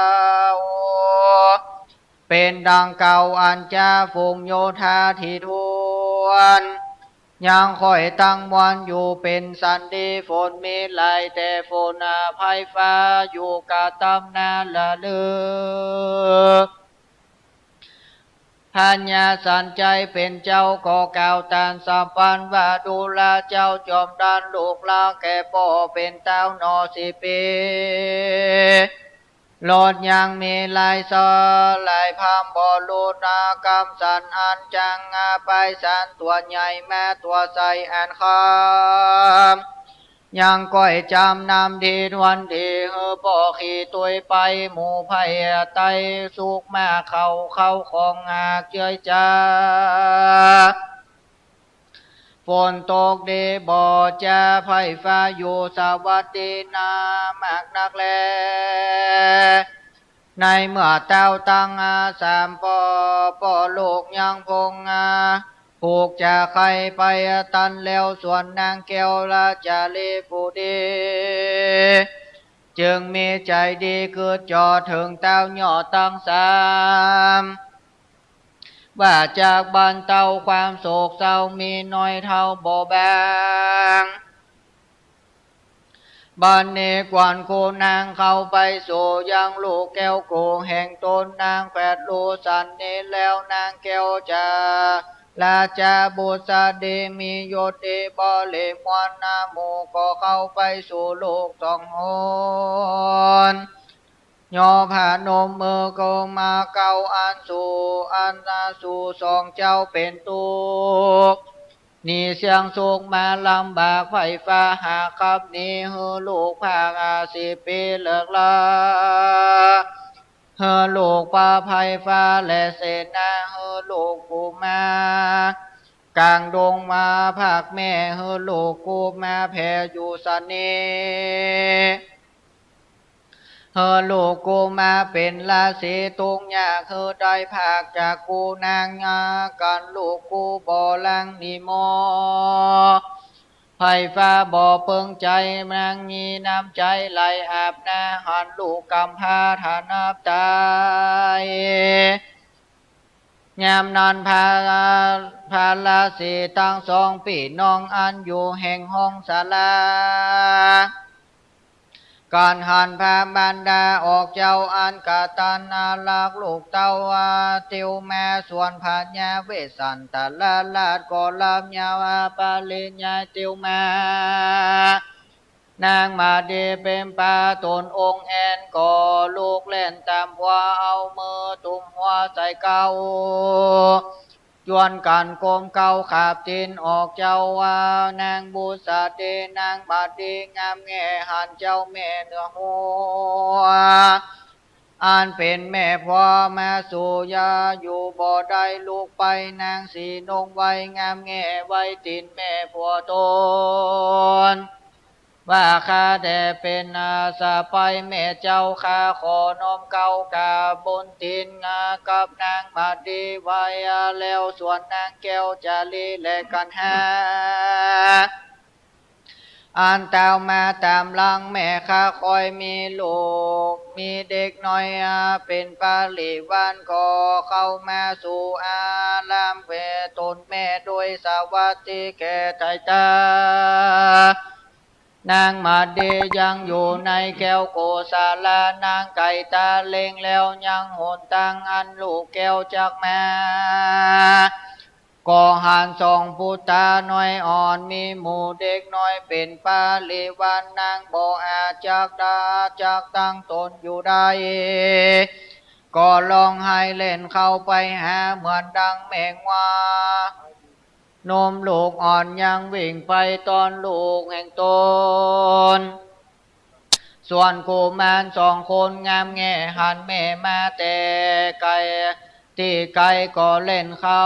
วเป็นดังเก่าอันจาฝูงโยธาที่ทวนยังคอยตั้งวันอยู่เป็นสันดีฝนมีไหลแต่ฝนภัยฟ้าอยู่กะตำนาละเลือพัญญาสันใจเป็นเจ้าก่อเก่าตานสัมพันธ์ว่าดูแลเจ้าจอมดันลูกลาแก่พ่อเป็นเต้านอ4 ปีโลดยังมีลายซอลายพามบ่ลูนากำสันอันจังไปสันตัวใหญ่แม่ตัวใสอันคำยังก้อยจำนำดีวันที่บ่อขี่ตุยไปหมู่ไผ่ไตสุกมาเข้าของเกยจ้าฝนตกดีบ่จะไผ่ฟ้าอยู่สวัสดีนามากนักแลในเมื่อเต้าตั้ง3 ปอลูกยังพงผูกจะใครไปตันแล้วส่วนนางแก้วละจะลีผู้ดีจึงมีใจดีคือจอถึงเต้าหย่อตั้ง3ว่าจากบ้านเต้าความโศกเศร้ามีน้อยเท่าบ่แบงบ้านเนกวนโกนางเข้าไปสู่ยังลูกแก้วโกแห่งตนนางแฝดลูสันนี้แล้วนางแก้วจะลาจาบุษดีมีโยติบริมวลหมู่ก็เข้าไปสู่ลูก2 หนยอผานมมือก็มาเก้าอันสู่2 เจ้าเป็นตุกนี่เสียงสุกมาลำบากไฟฟ้าหาขับนี้ฮือลูกภาค10 ปีเลิกลาฮือลูกป่าไฟฟ้าและเสนาฮือลูกกูมากลางดงมาภาคแม่ฮือลูกกูมาแผ่อยู่สันนีลูกกูมาเป็นราศีตุงยากคือได้ภาคจากกูนางกันลูกกูบ่ลังนิโม ไผ่ฟ้าบ่อเปิงใจนางมีน้ำใจไหลอาบนาหันลูกกำพร้าฐานับตายยามนานพาลาสีตั้งสองปีน้องอันอยู่แห่งห้องศาลาก่อนหันพาบรรดาออกเจ้าอันกาตันอาลักลูกเต้าติวแม่ส่วนพาญาเวสันตะลาลาดก่อลำยาวปาลิญญาติวแม่นางมาดีเป็นปาตนองค์แอนก่อลูกเล่นตามหัวเอามือตุ่มหัวใส่เก้าจวนกันโกมเก้าขาบจินออกเจ้าวานางบูสาเดนางบาดีงามแง่หันเจ้าแม่เนื้อหัวอันเป็นแม่พ่อแม่สุยาอยู่บ่ได้ลูกไปนางสีนงไว้งามแง่ไว้ตินแม่ผัวตนว่าข้าแต่เป็นอาสาไปแม่เจ้าข้าขอนอมเก้ากาบนตินงากับนางบาดีไว้แล้วส่วนนางแก้วจาลีและกันหาอันเต้ามาตามหลังแม่ข้าคอยมีลูกมีเด็กน้อยเป็นปาลิวันก็เข้ามาสู่อาลามเวตนแม่โดยสวัสดิแก่ใจตานางมาเดยังอยู่ในแก้วโกศาลานางไก่ตาเล็งแล้วยังหนตังอันลูกแก้วจากแม่ก่อหานสองพุตาน้อยอ่อนมีหมู่เด็กน้อยเป็นปาลิวันนางบ่อาจจากดาจากตั้งตนอยู่ได้ก็ลองให้เล่นเข้าไปหาเหมือนดังแมงวานมลูกอ่อนยังวิ่งไปตอนลูกแห่งตนส่วนกุมารสองคนงามแง่หันแม่มาแต่ไกลที่ไกลก็เล่นเข้า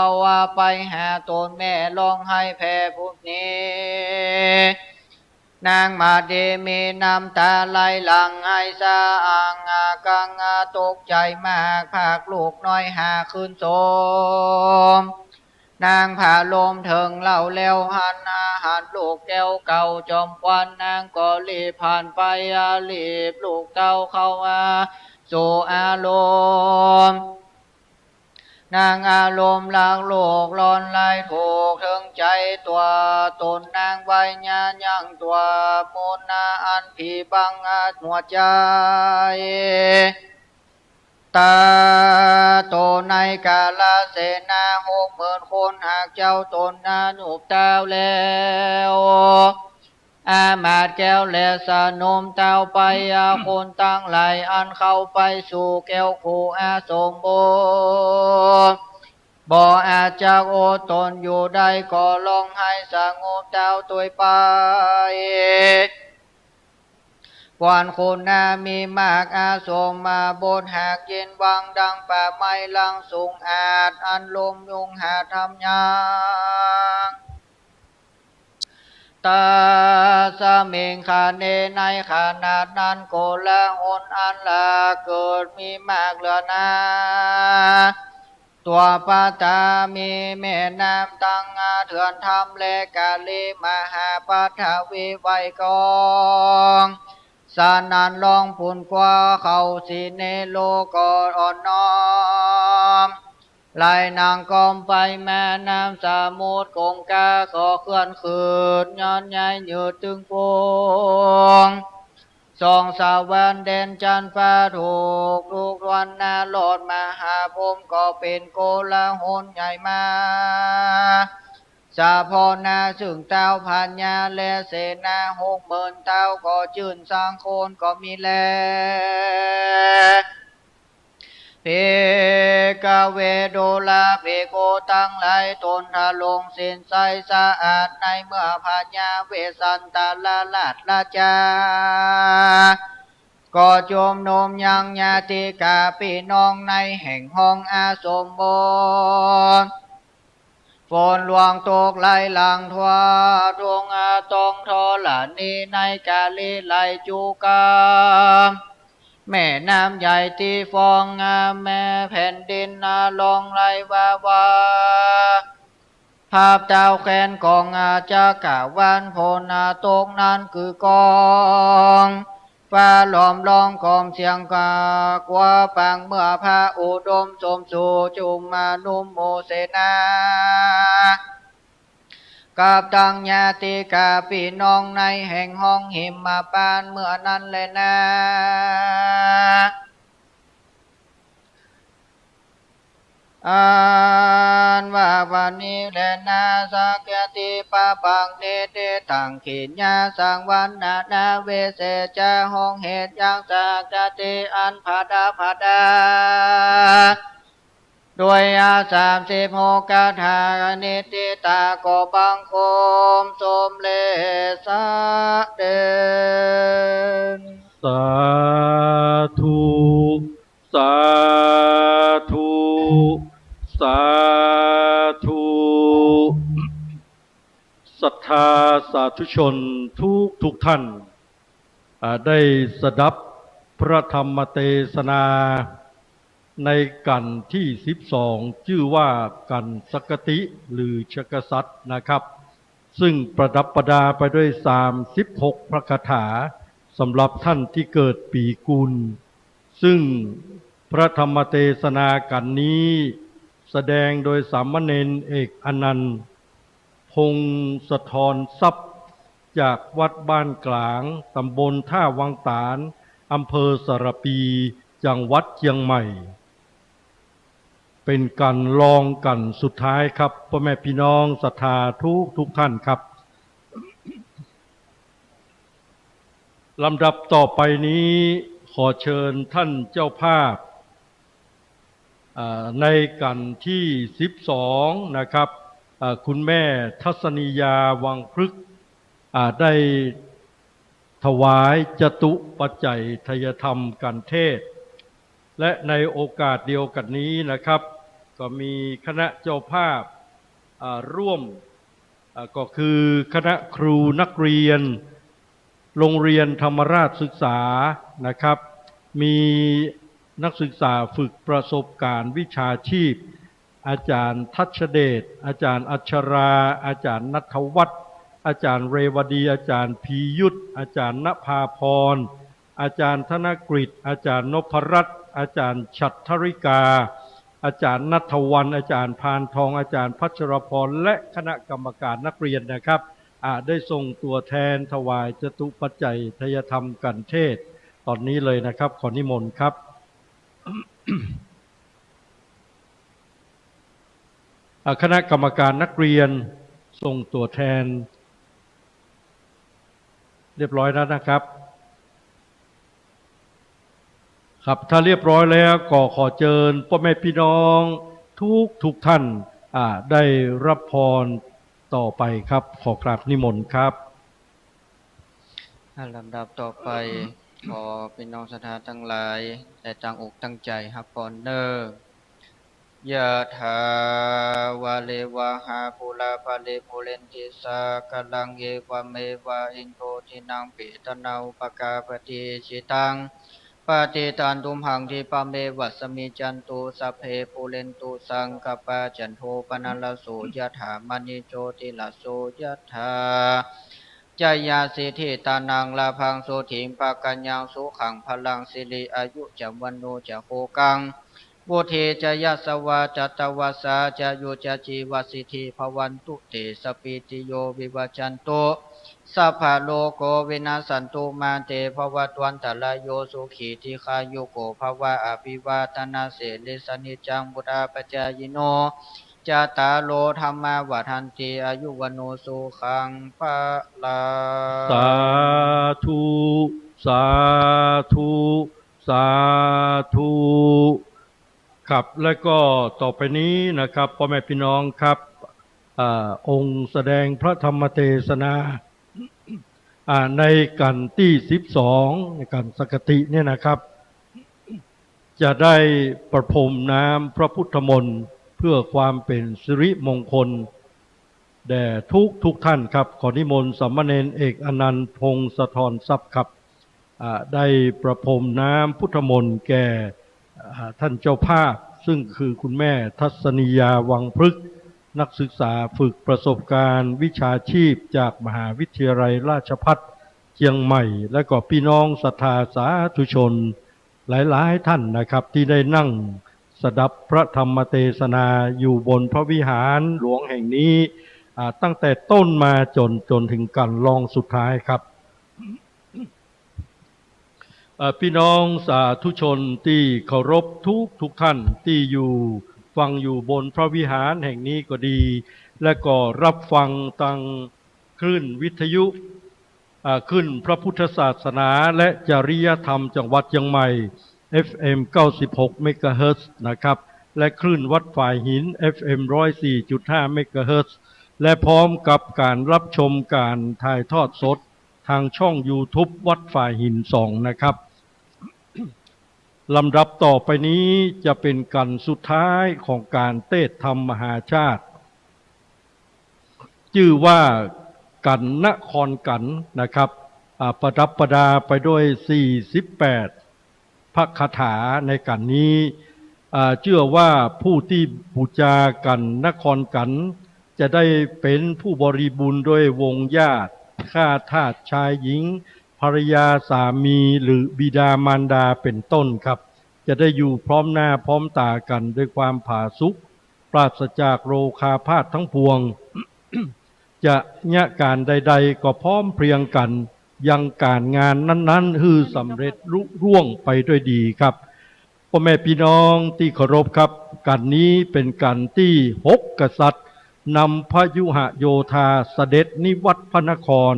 ไปหาตนแม่ร้องให้แผ่พุทนี้นางมาดีมีน้ำตาไหลหลังให้สะอ่างกังตกใจมากภาคลูกน้อยหาขึ้นโสมนางผ่าลมถึงเล่าแล้วหันอาหารลูกแก้วเก่าจอมควันนางก็รีบผ่านไปรีบลูกเต้าเข้าสู่อารมณ์นางอารมณ์หลักโลกร้อนไหลถูกถึงใจตัวตนนางไว้ญาณยังตัวมุนาอันผีบังอาจหัวใจตาโตในกาลเสนา60,000 คนหากเจ้าตนนานุบเต้าแล้วอามาตแก้วและสนมเต้าไปคนตั้งหลายอันเข้าไปสู่แก้วคูสมบูรณ์บ่อาจจากโอตนอยู่ได้ก็ลองให้สงบเต้าตัวไปกวนคุณนามีมากอาสมมาบนหากเย็นวังดังป่าไม้ลังสูงอาจอันลมยุงหาทำยางตาสมิงคาเนในขนาดนั้นโกละหนอันละเกิดมีมากเหลือนาตัวปาตามีแม่น้ำตั้งเถื่อนทำและกาลีมหาปัทวีไวกองสานันลองผุนกว่าเขาสีเนโลกอดอ่อนน้อมไหลนางกอมไปแม่น้ำสมุทรกงกาขอเคลื่อนขืนย้อนย้ายเหยืดตึงพงสองสาวแวนเด่นจันฟ้าถูกลูกวันนาโลดมาหาผมก็เป็นโกลาหลใหญ่มาสาพนาซึ่งเต้าพันยาและเสนา60,000 เต้าก็จื่นสร้างโคนก็มีแลเพกเวโดลาเพโกตั้งหลายตนทะลงสินใสสะอาดในเมื่อพันยาเวสันตาลาลาดลาจาก็จมนมยังญาติกาพี่น้องในแห่งห้องอาสมบูรณ์ฝนหลวงตกไหลหลังทว่าดวงตองทอหลานีในกาลีไหลจูกามแม่น้ำใหญ่ที่ฟองแม่แผ่นดินลองไหลวาวา ภาพเจ้าแขนกองอาจากาวันโพนาตกนั้นคือกองฟ้าล้อมร้องกอมเสียงกากว่าปังเมื่อพระอุดมสมสู่จุมมานุมโมเสนากับตังญาติกาพี่น้องในแห่งห้องหิมมาปานเมื่อนั้นเลยนะอันว่าวันนี้แลนาสักยติปะปังเตเตตังขีญญาสังวันนาเวเสจะห้องเหตุยังสักยติอันผาดาด้วย36คาถานิติตาโกบังคมสมเลสะเดน สาธุ สาธุ สาธุ ศรัทธาสาธุชนทุกท่านได้สดับพระธรรมเทศนาในกันที่12ชื่อว่ากันสกติหรือชกสัตนะครับ ซึ่งประดับประดาไปด้วย36พระคาถาสำหรับท่านที่เกิดปีกุลซึ่งพระธรรมเทศนากันนี้แสดงโดยสามเณรเอกอนันต์พงศธรทรัพย์จากวัดบ้านกลางตำบลท่าวังตาลอำเภอสระปีจังหวัดเชียงใหม่เป็นการลองกันสุดท้ายครับพ่อแม่พี่น้องศรัทธาทุกท่านครับลำดับต่อไปนี้ขอเชิญท่านเจ้าภาพในกันที่12นะครับคุณแม่ทัศนียาวังพฤกษ์ได้ถวายจตุปัจจัยทายธรรมกันเทศและในโอกาสเดียวกันนี้นะครับก็มีคณะเจ้าภาพร่วมก็คือคณะครูนักเรียนโรงเรียนธรรมราชศึกษานะครับมีนักศึกษาฝึกประสบการณ์วิชาชีพอาจารย์ทัชเดชอาจารย์อัชราอาจารย์ณัฐวัฒน์อาจารย์เรวดีอาจารย์พียุทธอาจารย์ณภาพรอาจารย์ธนกฤษอาจารย์นพรัตน์อาจารย์ฉัตรธริกาอาจารย์ณัฐวรรณอาจารย์พานทองอาจารย์พัชรพรและคณะกรรมการนักเรียนนะครับได้ส่งตัวแทนถวายจตุปัจจัยทายธรรมกันเทศตอนนี้เลยนะครับขอนิมนต์ครับ คณะกรรมการนักเรียนส่งตัวแทนเรียบร้อยแล้วนะครับครับถ้าเรียบร้อยแล้วก็ขอเชิญพ่อแม่พี่น้องทุกท่านได้รับพรต่อไปครับขอกราบนิมนต์ครับลำดับต่อไปขอพี่น้องศรัทธาทั้งหลายได้ตั้งอกตั้งใจรับพรเนอยะถาวะเลวะหาปุราภเลปุเรนติสากลังเอวะเมวะอินโททินังปิตนาอุปกาปฏิชิตังปฏิตันตุมหังทิปะเมวัสมิจันตุสัพเพปุเรนตุสังกปะจันโทปนัลลโสยะถามณิโชติลโสยะถาจายาสิทธิตานังลาพังโสถิงปะกัญญังสุขังพลังสิริอายุจวันโนจะโคกังบุเทจยสวาจัตวาสาจะโยจะจีวสิทธิภวันตุเตสปิติโยวิวัจันโตสัพพะโลโกวินาสันตุมาเตภวตวันตรายโยสุขีทีคายุโกภวะอภิวาทนาเสลิสนิจังบุตาปจายโนจาตาโลธรรมาวัฏันติอายุวโนสุขังภะลังสาธุสาธุสาธุครับและก็ต่อไปนี้นะครับพ่อแม่พี่น้องครับองค์แสดงพระธรรมเทศนาในกันที่12ในกันสกติเนี่ยนะครับจะได้ประพรมน้ำพระพุทธมนต์เพื่อความเป็นสิริมงคลแด่ทุกท่านครับขอนิมนต์สามเณรเอกอนันต์พงศธรทรัพย์ครับได้ประพรมน้ำพุทธมนต์แก่ท่านเจ้าภาพซึ่งคือคุณแม่ทัศนียาวังพฤกษ์ นักศึกษาฝึกประสบการณ์วิชาชีพจากมหาวิทยาลัยราชภัฏเชียงใหม่ และก็พี่น้องศรัทธาสาธุชนหลายๆท่านนะครับที่ได้นั่งสดับพระธรรมเทศนาอยู่บนพระวิหารหลวงแห่งนี้ตั้งแต่ต้นมาจนถึงการลองสุดท้ายครับพี่น้องสาธุชนที่เคารพทุกท่านที่อยู่ฟังอยู่บนพระวิหารแห่งนี้ก็ดีและก็รับฟังทางคลื่นวิทยุขึ้นพระพุทธศาสนาและจริยธรรมจังหวัดเชียงใหม่ FM 96 เมกะเฮิรตซ์นะครับและคลื่นวัดฝ่ายหิน FM 104.5 เมกะเฮิรตซ์และพร้อมกับการรับชมการถ่ายทอดสดทางช่อง YouTube วัดฝ่ายหิน2นะครับลำดับต่อไปนี้จะเป็นกันสุดท้ายของการเทศธรรมมหาชาติชื่อว่ากันนครกันนะครับประดับประดาไปด้วย48พระคาถาในกันนี้เชื่อว่าผู้ที่บูชากันนครกันจะได้เป็นผู้บริบูรณ์ด้วยวงญาติข้าทาสชายหญิงภรรยาสามีหรือบิดามารดาเป็นต้นครับจะได้อยู่พร้อมหน้าพร้อมตากันด้วยความผาสุกปราศจากโรคาพาธทั้งปวง จะญะการใดๆก็พร้อมเพรียงกันยังการงานนั้นๆฮือสำเร็จลุล่วงไปด้วยดีครับพ่อแม่พี่น้องที่เคารพครับกันนี้เป็นกันที่6กษัตริย์นำพยุหโยธาเสด็จนิวัตรพระนคร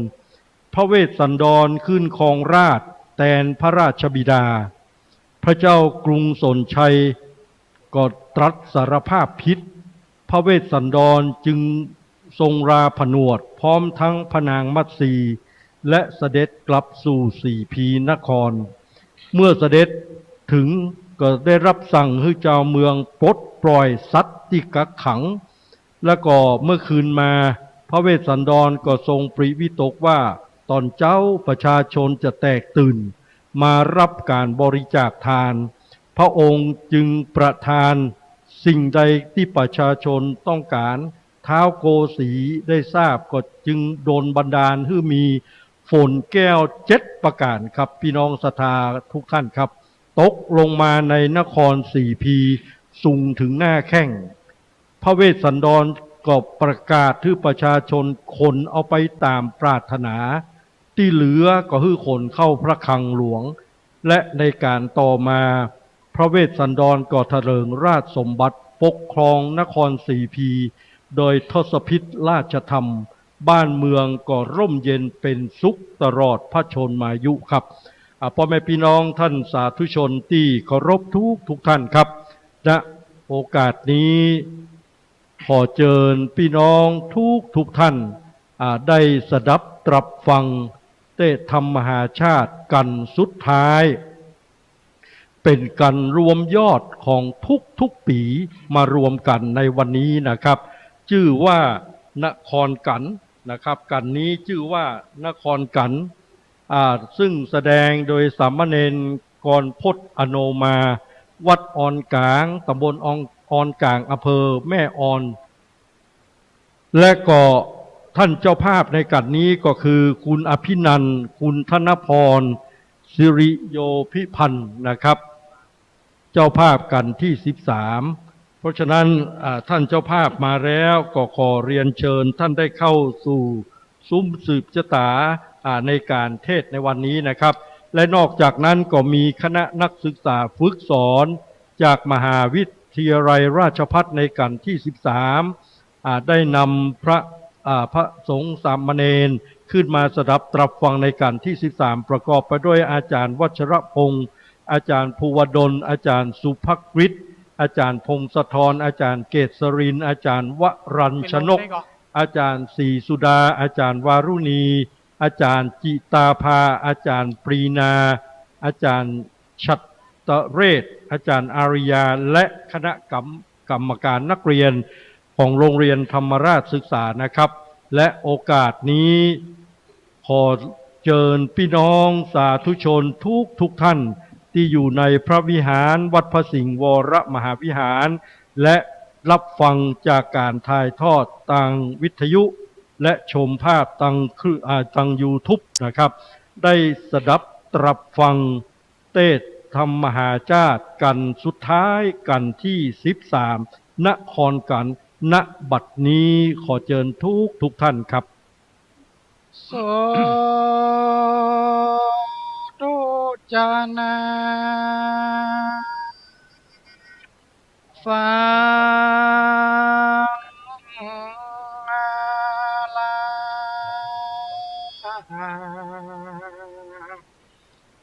พระเวสสันดรขึ้นครองราชย์แทนพระราชบิดาพระเจ้ากรุงสนชัยก็ตรัสสารภาพผิดพระเวสสันดรจึงทรงราผนวดพร้อมทั้งพระนางมัตสีและเสด็จกลับสู่สี่พีนครเมื่อเสด็จถึงก็ได้รับสั่งให้เจ้าเมืองปลดปล่อยสัตว์ที่กักขังและก็เมื่อคืนมาพระเวสสันดรก็ทรงปริวิตกว่าตอนเจ้าประชาชนจะแตกตื่นมารับการบริจาคทานพระองค์จึงประทานสิ่งใดที่ประชาชนต้องการท้าวโกสีได้ทราบก็จึงโดนบันดาลให้มีฝนแก้ว7ประการครับพี่น้องศรัทธาทุกท่านครับตกลงมาในนครสี่พีสูงถึงหน้าแข้งพระเวสสันดรก็ประกาศให้ประชาชนคนเอาไปตามปรารถนาที่เหลือก็ให้คนเข้าพระคลังหลวงและในการต่อมาพระเวสสันดรก็ทะเลิงราชสมบัติปกครองนครสี่พีโดยทศพิธราชธรรมบ้านเมืองก็ร่มเย็นเป็นสุขตลอดพระชนมายุครับพ่อแม่พี่น้องท่านสาธุชนที่เคารพทุกท่านครับณโอกาสนี้ขอเชิญพี่น้องทุกท่านได้สดับตรับฟังเทศธรรมมหาชาติกันสุดท้ายเป็นการรวมยอดของทุกปีมารวมกันในวันนี้นะครับชื่อว่านครกันนะครับกันนี้ชื่อว่านครกันซึ่งแสดงโดยสามเณรกรพจน์อโนมาวัดออนกลางตำบลออนกลางอำเภอแม่ออนและก็ท่านเจ้าภาพในกันนี้ก็คือคุณอภินันท์คุณธนพรสิริโยพิพันธ์นะครับเจ้าภาพกันที่13เพราะฉะนั้นท่านเจ้าภาพมาแล้วก็ขอเรียนเชิญท่านได้เข้าสู่ซุ้มสืบชะตาในการเทศในวันนี้นะครับและนอกจากนั้นก็มีคณะนักศึกษาฝึกสอนจากมหาวิทยาลัยราชภัฏในกันที่13ได้นำพระสงฆ์สามเณรขึ้นมาสดับตรับฟังในกันที่13ประกอบไปด้วยอาจารย์วัชรพงศ์อาจารย์ภูวดลอาจารย์สุภกฤษอาจารย์พงศธรอาจารย์เกษรินอาจารย์วรัญชนกอาจารย์ศรีสุดาอาจารย์วารุณีอาจารย์จิตาภาอาจารย์ปรีนาอาจารย์ชัตตเรศอาจารย์อาริยาและคณะกรรมการนักเรียนของโรงเรียนธรรมราชศึกษานะครับและโอกาสนี้ขอเชิญพี่น้องสาธุชนทุกท่านที่อยู่ในพระวิหารวัดพระสิงห์วรมหาวิหารและ รับฟังจากการถ่ายทอดทางวิทยุและชมภาพทาง YouTube นะครับได้สดับตรับฟังเทศน์ธรรมมหาชาติกันสุดท้ายกันที่13นครกันณบัดนี้ขอเชิญทุกท่านครับ โสตุจานาฟังลา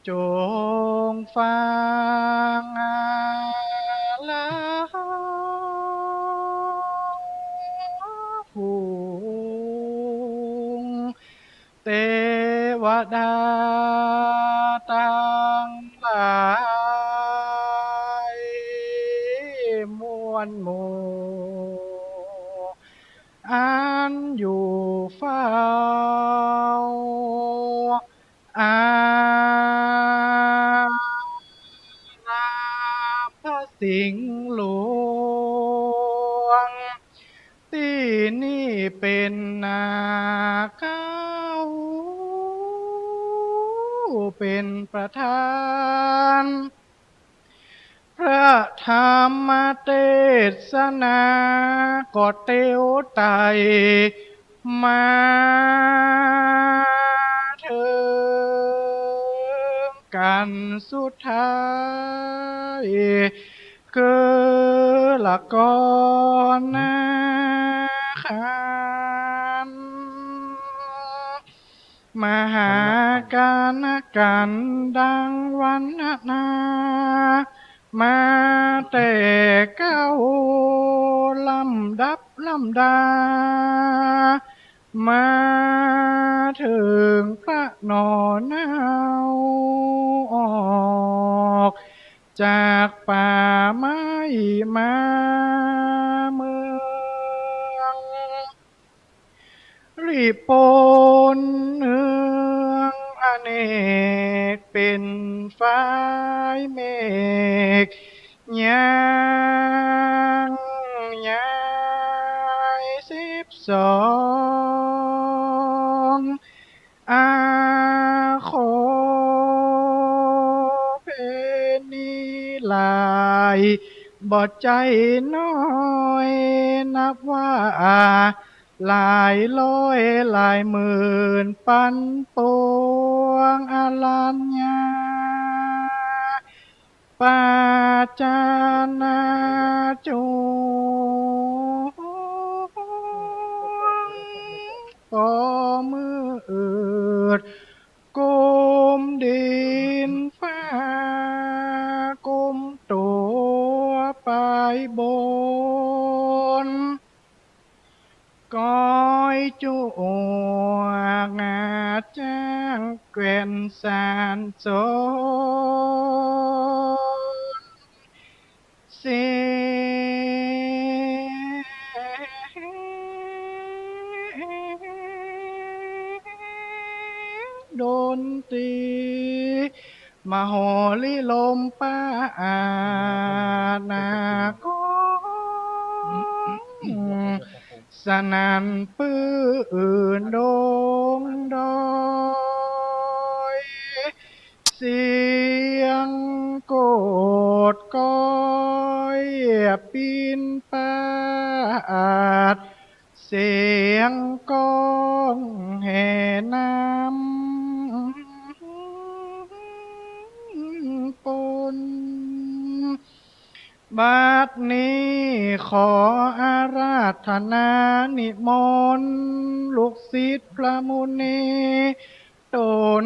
จงฟังลาผู้เทวดาตั้งหลายมวลหมู่อันอยู่เฝ้าอาราพระสิงห์หลวงที่นี่เป็นนาเก้าเป็นประธานพระธรรมเทศนากอดเตียวไตมาถึงกันสุดท้ายคือละก่อนนะคันมหาการกันดังวันนามาแต่เก้าลำดับลำดามาถึงพระนอนเอาออกจากป่าไม้มาเมืองรีบปนเนืองอเนกเป็นฝ่ายเมฆยังย้าย12อาโคเพนีลายบ่ใจน้อยนับว่าหลายร้อยหลายหมื่นปันปวงอลัญญาปาจานาจูปอมืออืดกุมดินฟ้ากุมตัวไปบนก้อยจุงาจ้างแกวนสานโซเสีดนตรีมโหลิลมปานาโกสนันปื้นดงดอยเสียงโกดก้อยปีนปาดเสียงก้องแห่น้ำปนบัดนี้ขออาราธนานิมนต์ลูกศิษย์พระมุนีตน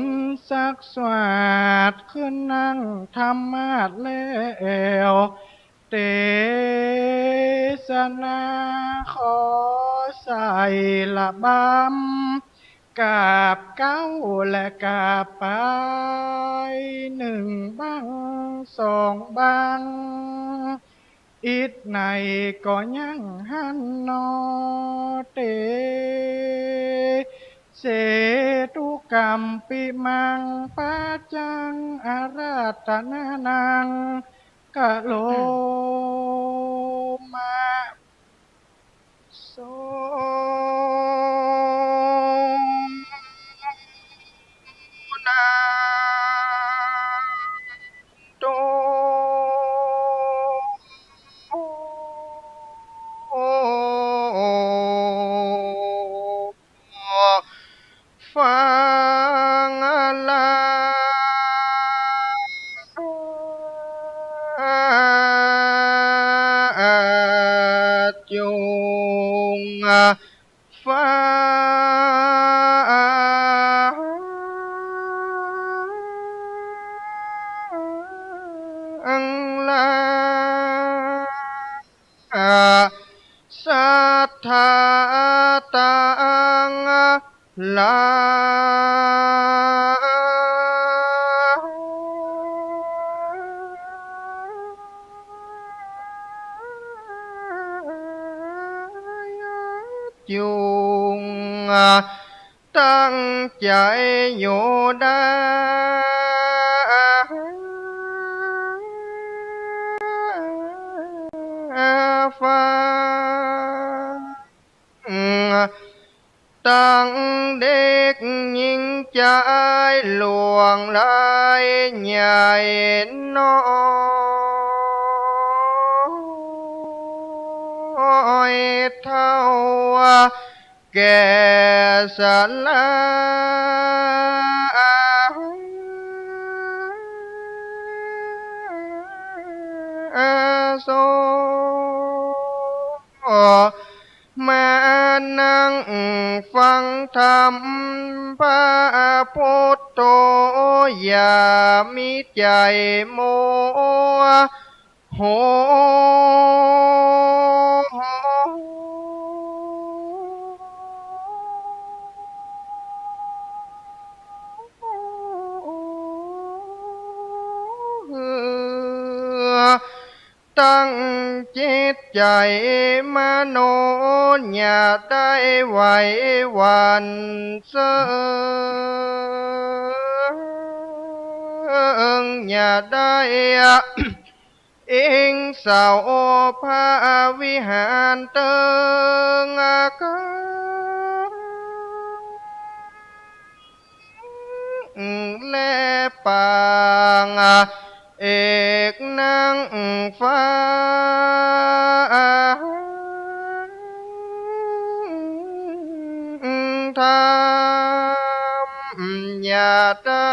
สักสวัสดขึ้นนั่งธรรมาสแล้วเทศนาขอใส่ละบำกาบเก้าและกาบไป1บัง2บังอิดในก็ยังหันนอเตเสตุกรรมปิมังปัจจังอาราธนานังกะโลมา สนาโตฟังลาจงฟังลา สัทธาตังลาจุงตั้งใจอยู่ได้ฟังตั้งเด็กหญิงใจหลวงไหลใหญ่น้อยเท่าแก่สลาโซมานั่งฟังธรรมพระพุทโธอย่ามีใจโมโหตั้งจิตใจมโนอย่าได้ไหวหวันเซิงอย่าได้เองเสาพระวิหารเติงและปางเอกนั่งฟ้าธรรมอย่าได้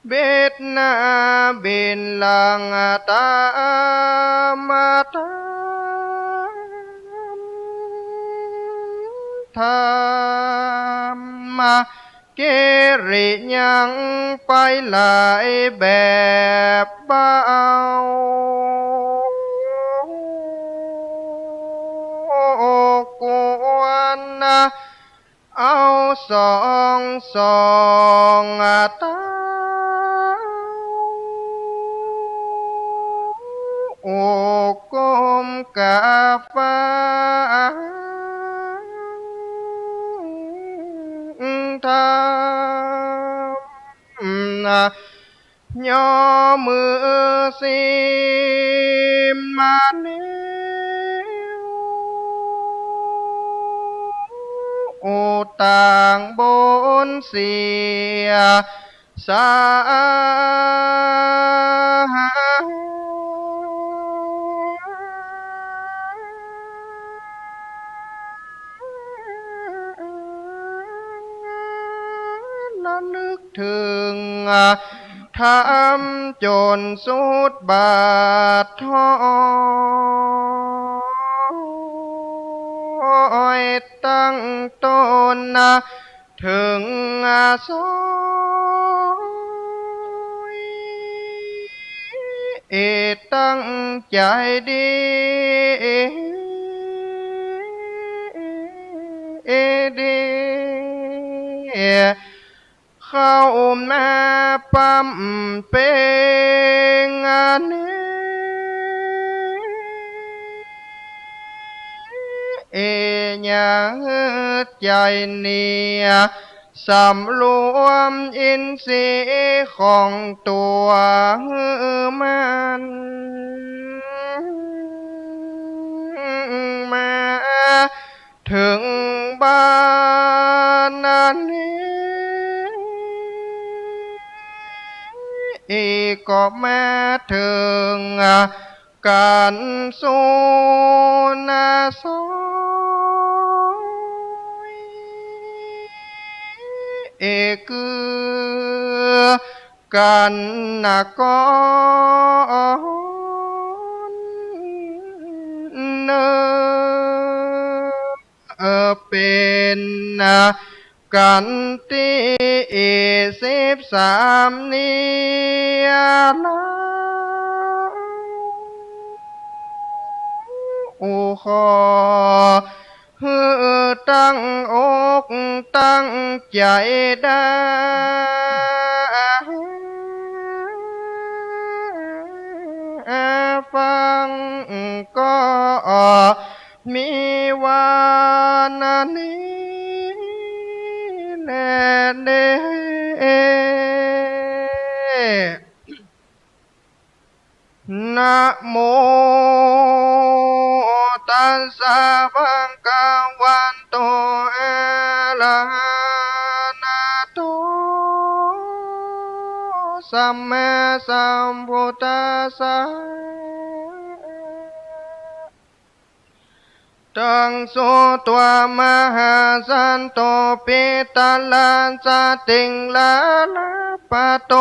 เบ็ดหน้าเบ็นหลังตามมาทำธรรมเกริยังไปหลายแบบเบากวนเอาสองตาโอกลมกาฟ้าธรรมย่อมือสิมาเนโอต่างบนเสียสาระลึกถึงทำจนสุดบาทท้อยตั้งต้นถึงสอยตั้งใจดีดีเข้ามาปั๊มเป็นยังใจเนี่ยสำรวมอินทรีย์ของตัวมันมา ถึงบ้านนั้นนี้อีกก็แม้ถึงการสู้นาซอยเอกคือกันนะก่อนเนเป็นกันที่13นี้แล้วอุขอฮือตั้งอกตั้งใจได้ฟังก็มีวานานี้แน่เด้นะโมตัสสะภะคะวันโตอะระหะโตสัมมาสัมพุทธัสสะตังโสตัวมหาสันโตปิตาลันสติงลาลาปะโต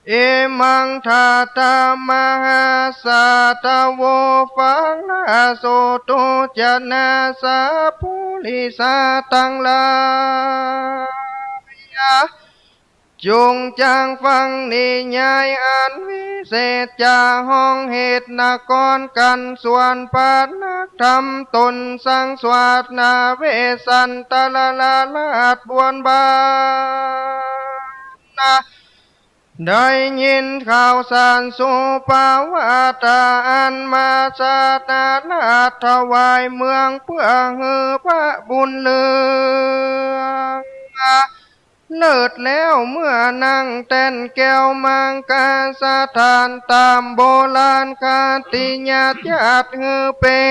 เอมังทาตามหาสัตโวฟังนาโสตุจนะสาภูริสาตังลายะจงจางฟังนิยายอันวิเศษจากห้องเหตุนกรกันส่วนปานักธรรมตนสังสวัสนาเวสันตะละละลาดบวนบานได้ยินข่าวสารสุปาวาตาอันมาสาตานาถวายเมืองเพื่อฮือพระบุญเลืองเลิศแล้วเมื่อนั่งเต้นแก้วมังกาสถานตามโบราณคติญาติญาติฮือเป็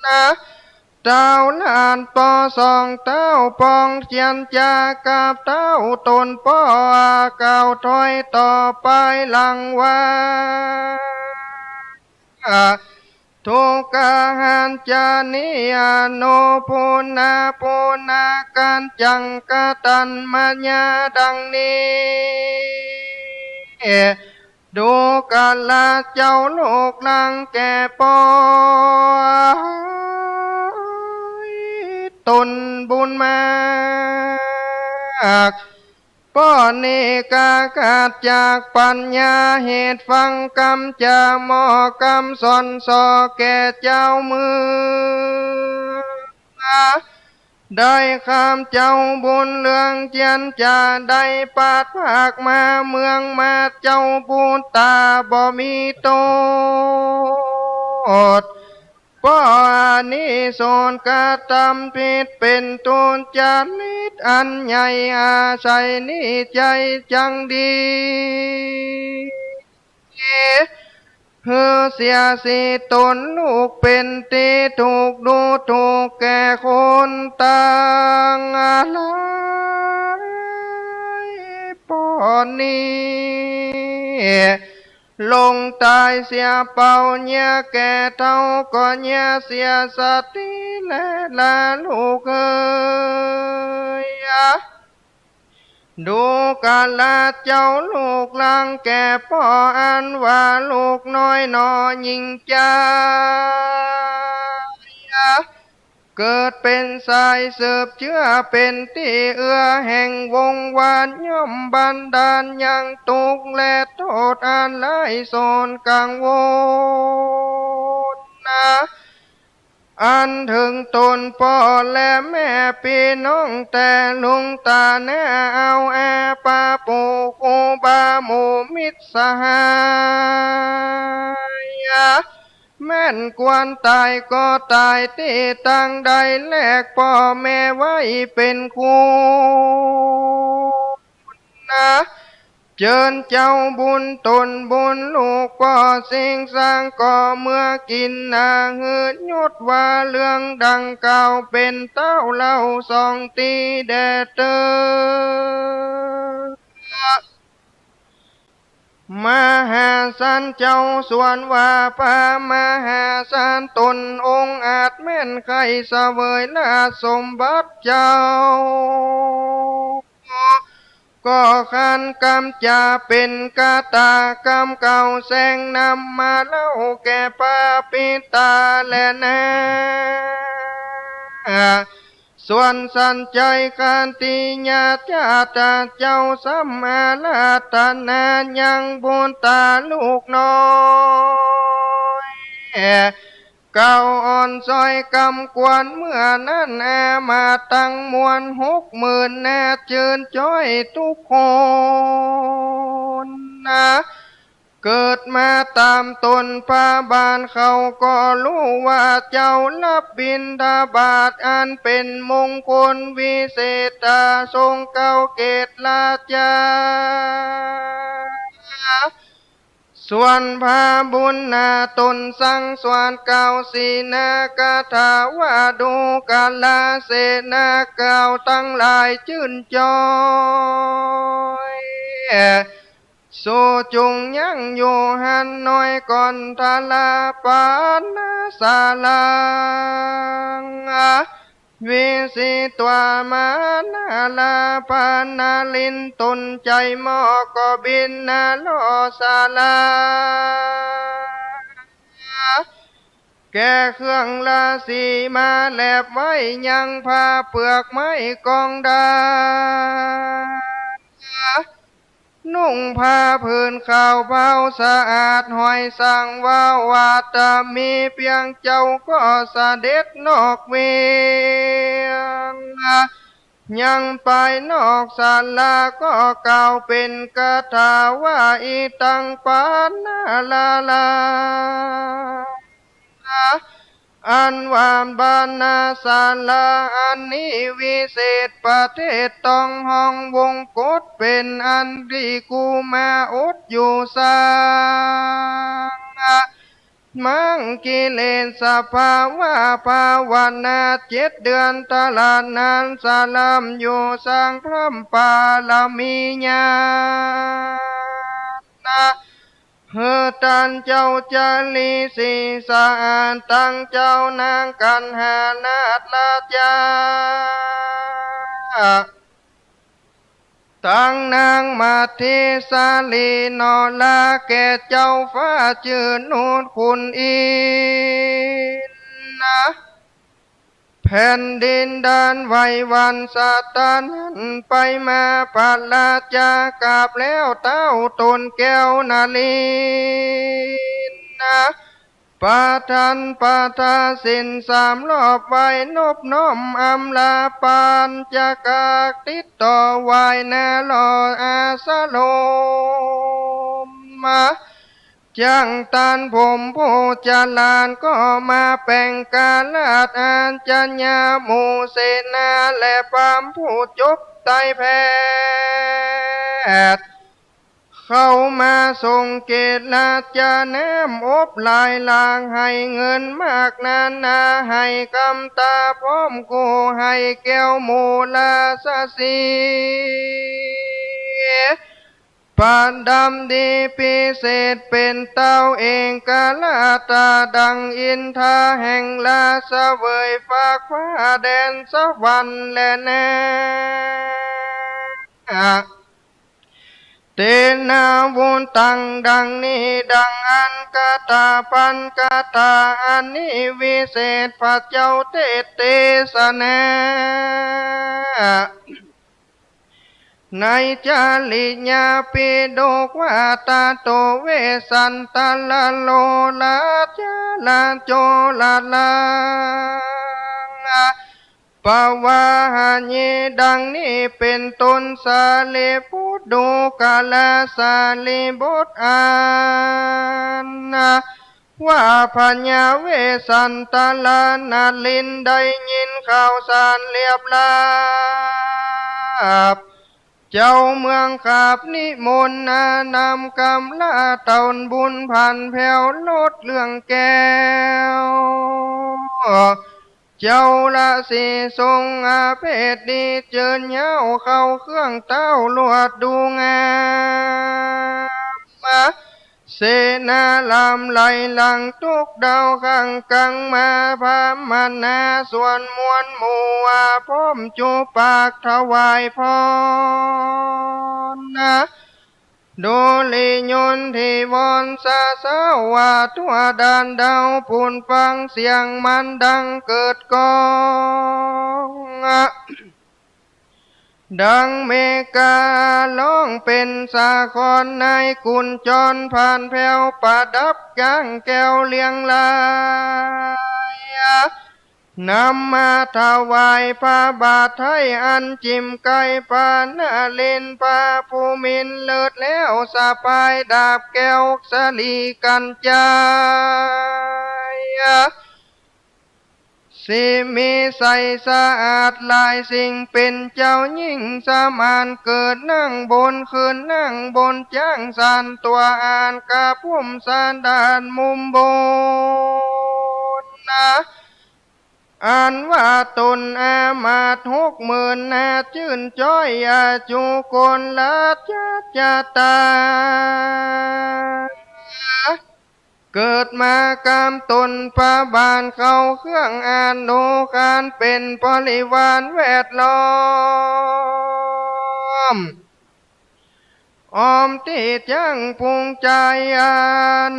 นเต้าลานปอสองเต้าปองเจียนจากาบเต้าตนปอเก่าถอยต่อไปหลังว่าทุกาหันจานิยโนปุนาปุนากันจังกตันมัญญาดังนี้ดูกาลาเจ้าโลกลังแก่ปอยตนบุญมากป้อนเนกากาศจากปัญญาเหตุฟังกรรมจะหมอกรรมสอนสอแก่เจ้ามือได้คำเจ้าบุญเลืองเจียนจะได้ปาดภาคมาเมืองมาเจ้าบุญตาบ่มีโตดป้อนิสนกาตำผิดเป็นตูนจาริตอันใหญ่อาศัยนิใจจังดีเฮือเสียสิตนลูกเป็นตีถูกดูถูกแก่คนต่างอะไรป้อนนี้ลงตายเสียเป่าเนี่ยแก่เท่าก็เนี่ยเสียสติและละลูกเอ้ยดูกาลาเจ้าลูกลังแก่พ่ออันว่าลูกน้อยนอยิงใจเกิดเป็นสายสืบเชื้อเป็นที่เอื้อแห่งวงวานย่อมบันดาลยังตุกและโทษอันไร้โซนกังวลอันถึงตนพ่อและแม่พี่น้องแต่ลุงตาแน่เอาแอปาปูคูบาหมู่มิตรสหายแม่นกวนตายก็ตายที่ตั้งใดแลกพ่อแม่ไว้เป็นคู่จ เจิญเจ้าบุญตนบุญลูกป่อสิ่งสร้างก่อเมื่อกินนาหืดยุดว่าเรื่องดังเก่าเป็นเต้าเล่าสองตีแดดเตอมหาสันเจ้าส่วนว่าพามหาสันตนองค์อาจแม่นไข่เสวยลาสมบัติเจ้าก็ขันกรรมจะเป็นกาตากรรมเก่าแสงนำมาเล่าแก่ปาปิตาและนาส่วนสันใจการติญาติตาเจ้าสัมมาลาตนายังบุญตาลูกน้อยเก่าอ่อนซอยกำกวนเมื่อนั้นมาตั้งมวล60,000จืนจ้อยทุกคนเกิดมาตามตนพาบานเขาก็รู้ว่าเจ้ารับบิณฑบาตอันเป็นมงคลวิเศษทรงเก้าเกตลาจาส่วนพาบุญนาตนสังสวรรค์เก่าสีนากาถาว่าดูกาลาเสนาเก่าตั้งหลายชื่นจอยโซจุงยังอยู่หันน้อยก่อนทาลาปานสาลังวิสิตัวมานาลาปานาลินตนใจหมอก็บินนาโลสาลาแก่เครื่องราศีมาแลบไว้ยังพาเปลือกไม้กองดานุ่งผ้าพื้นขาวเผาสะอาดหอยสังว่าวาตามีเพียงเจ้าก็เสด็จนอกเวียงยังไปนอกศาลาก็กล่าวเป็นคาถาว่าอีตังปานาลาลาอันวามบานาศาลาอันนี้วิเศษประเทศต้องห้องวงกฏเป็นอันที่กูมาอดอยู่สร้างมังกิเลนสภาวะภาวนา7 เดือนตลาดนานสลามอยู่สร้างพระปาลามีญาณเฮตันเจ้าจาลีสีสะอาดตั้งเจ้านางกันหานาฏลาจาตั้งนางมาทิสาลีนอลาแก่เจ้าฟ้าจื่อนูนคุณอินแผ่นดินดานไว้วันสาตานั้นไปมาปัลลาจากาบแล้วเต้าตนแก้วนาลีปาทันปาทาสิน3 รอบไว้นบน้อมอำลาปานจากากติดต่อไว้นาลออาสโลมาจังตันผมผู้จลานก็มาแป่งกาลาดอัญจัญญาหมู่เสนาและปามผู้จบไตแพทย์เข้ามาส่งเกตลาจาแนมอบลายลางให้เงินมากนานนาให้กำตาพร้อมกูให้แก้วมูลาสสีปานดำดีพิเศษเป็นเต้าเองกาลาตาดังอินทาแห่งลาเสวยฝากฟ้าแดนสวรรค์และแน่เตนาวุนตังดังนี้ดังอันกาตาปันกาตาอันนี้วิเศษพระเจ้าเทศนาในจาริญาปิโดกวาตาโตเวสันตาลโลลาจาลาโจลาลาปวาหาญิดังนี้เป็นตนสาลีพุทธดูกาลาสาลีบุตรอานาว่าพญาเวสันตาลานาลินได้ยินข่าวสารเรียบลาบ เจ้าเมืองขับนิมนต์นำกำลาตนบุญพันแผ่วลดเรื่องแก้วเจ้าละสีทรงเพศดีเจิญเย้าเข้าเครื่องเต้าลวดดูงามเสนาลำไหลหลังทุกดาวขังกังมาพามานาส่วนมวลหมู่พร้อมจูปากถวายพรโดลิยนที่วอนสาสาวาทั่วดานดาวปูนฟังเสียงมันดังเกิดกองดังเมการ้องเป็นสาครในกุญจรผ่านแผ่วประดับกางแก้วเลียงลายนำมาถวายพระบาทไทยอันจิมไก่ปานาเลนพระภูมินเลิศแล้วสะพายดาบแก้วสลีกันใจสิมีใสสะอาดหลายสิ่งเป็นเจ้ายิ่งสมานเกิดนั่งบนคืนนั่งบนจ้างสานตัวอ่านกาพุ่มสานดานมุมบนอ่านว่าตนมา60,000ชื่นจ้อยจูกนละจะตาเกิดมากามตนพระบานเข้าเครื่องอ่านโนการเป็นบริวารแวดล้อมออมที่จังภูงใจ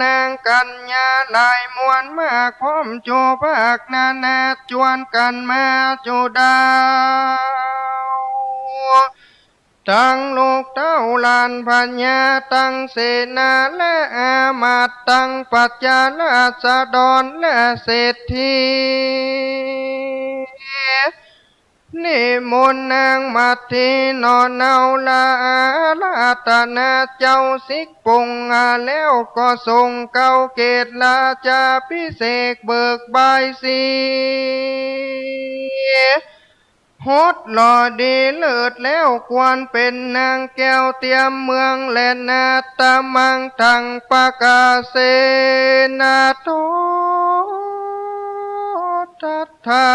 นางกัญญาหลายมวลมากพร้อมโจภาคนานาจวนกันมาจูดาวตั้งลูกเต้าลานพัญญาตั้งเสนาและอามาตย์ตั้งปัจจาราษฎรและเศรษฐีนิมนต์นางมัทธีนอนเอาลาลาตนาเจ้าสิกปงแล้วก็ทรงเก้าเกตลาจาพิเศษเบิกใบสีฮดหล่อดีเลิศแล้วควรเป็นนางแก้วเตรียมเมืองและนาตามังทังปะกาเสนาโททัตถา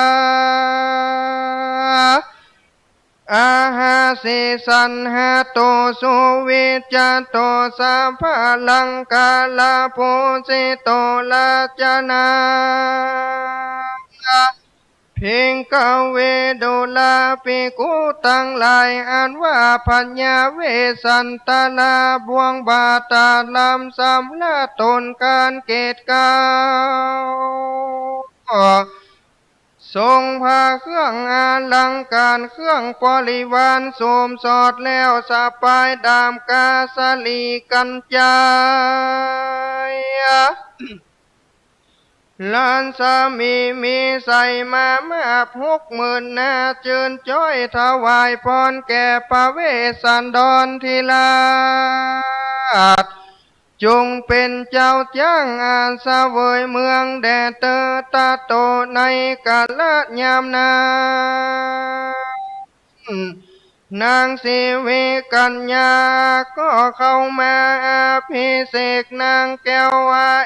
อาหาสิสันหาโตสุวิจโตสัพพลังกาลาโพสิโตลาจนาเพ่งกเวโดลาปิกุตังหลายอันว่าพัญญาเวสันตลาบวงบาตาลำสำละตนการเกตกาวทรงพาเครื่องอาลังการเครื่องบริวารสมสอดแล้วสะปายดามกาสลีกันใจลานสามีใส่มา60,000เจิญจ้อยถวายพรแก่พระเวสสันดรทีลาดจงเป็นเจ้าจ้างเสวยเมืองแดเตอตาโตในกาลยามนานางสิวิกัญญาก็เข้ามาพิเศษนางแก้ว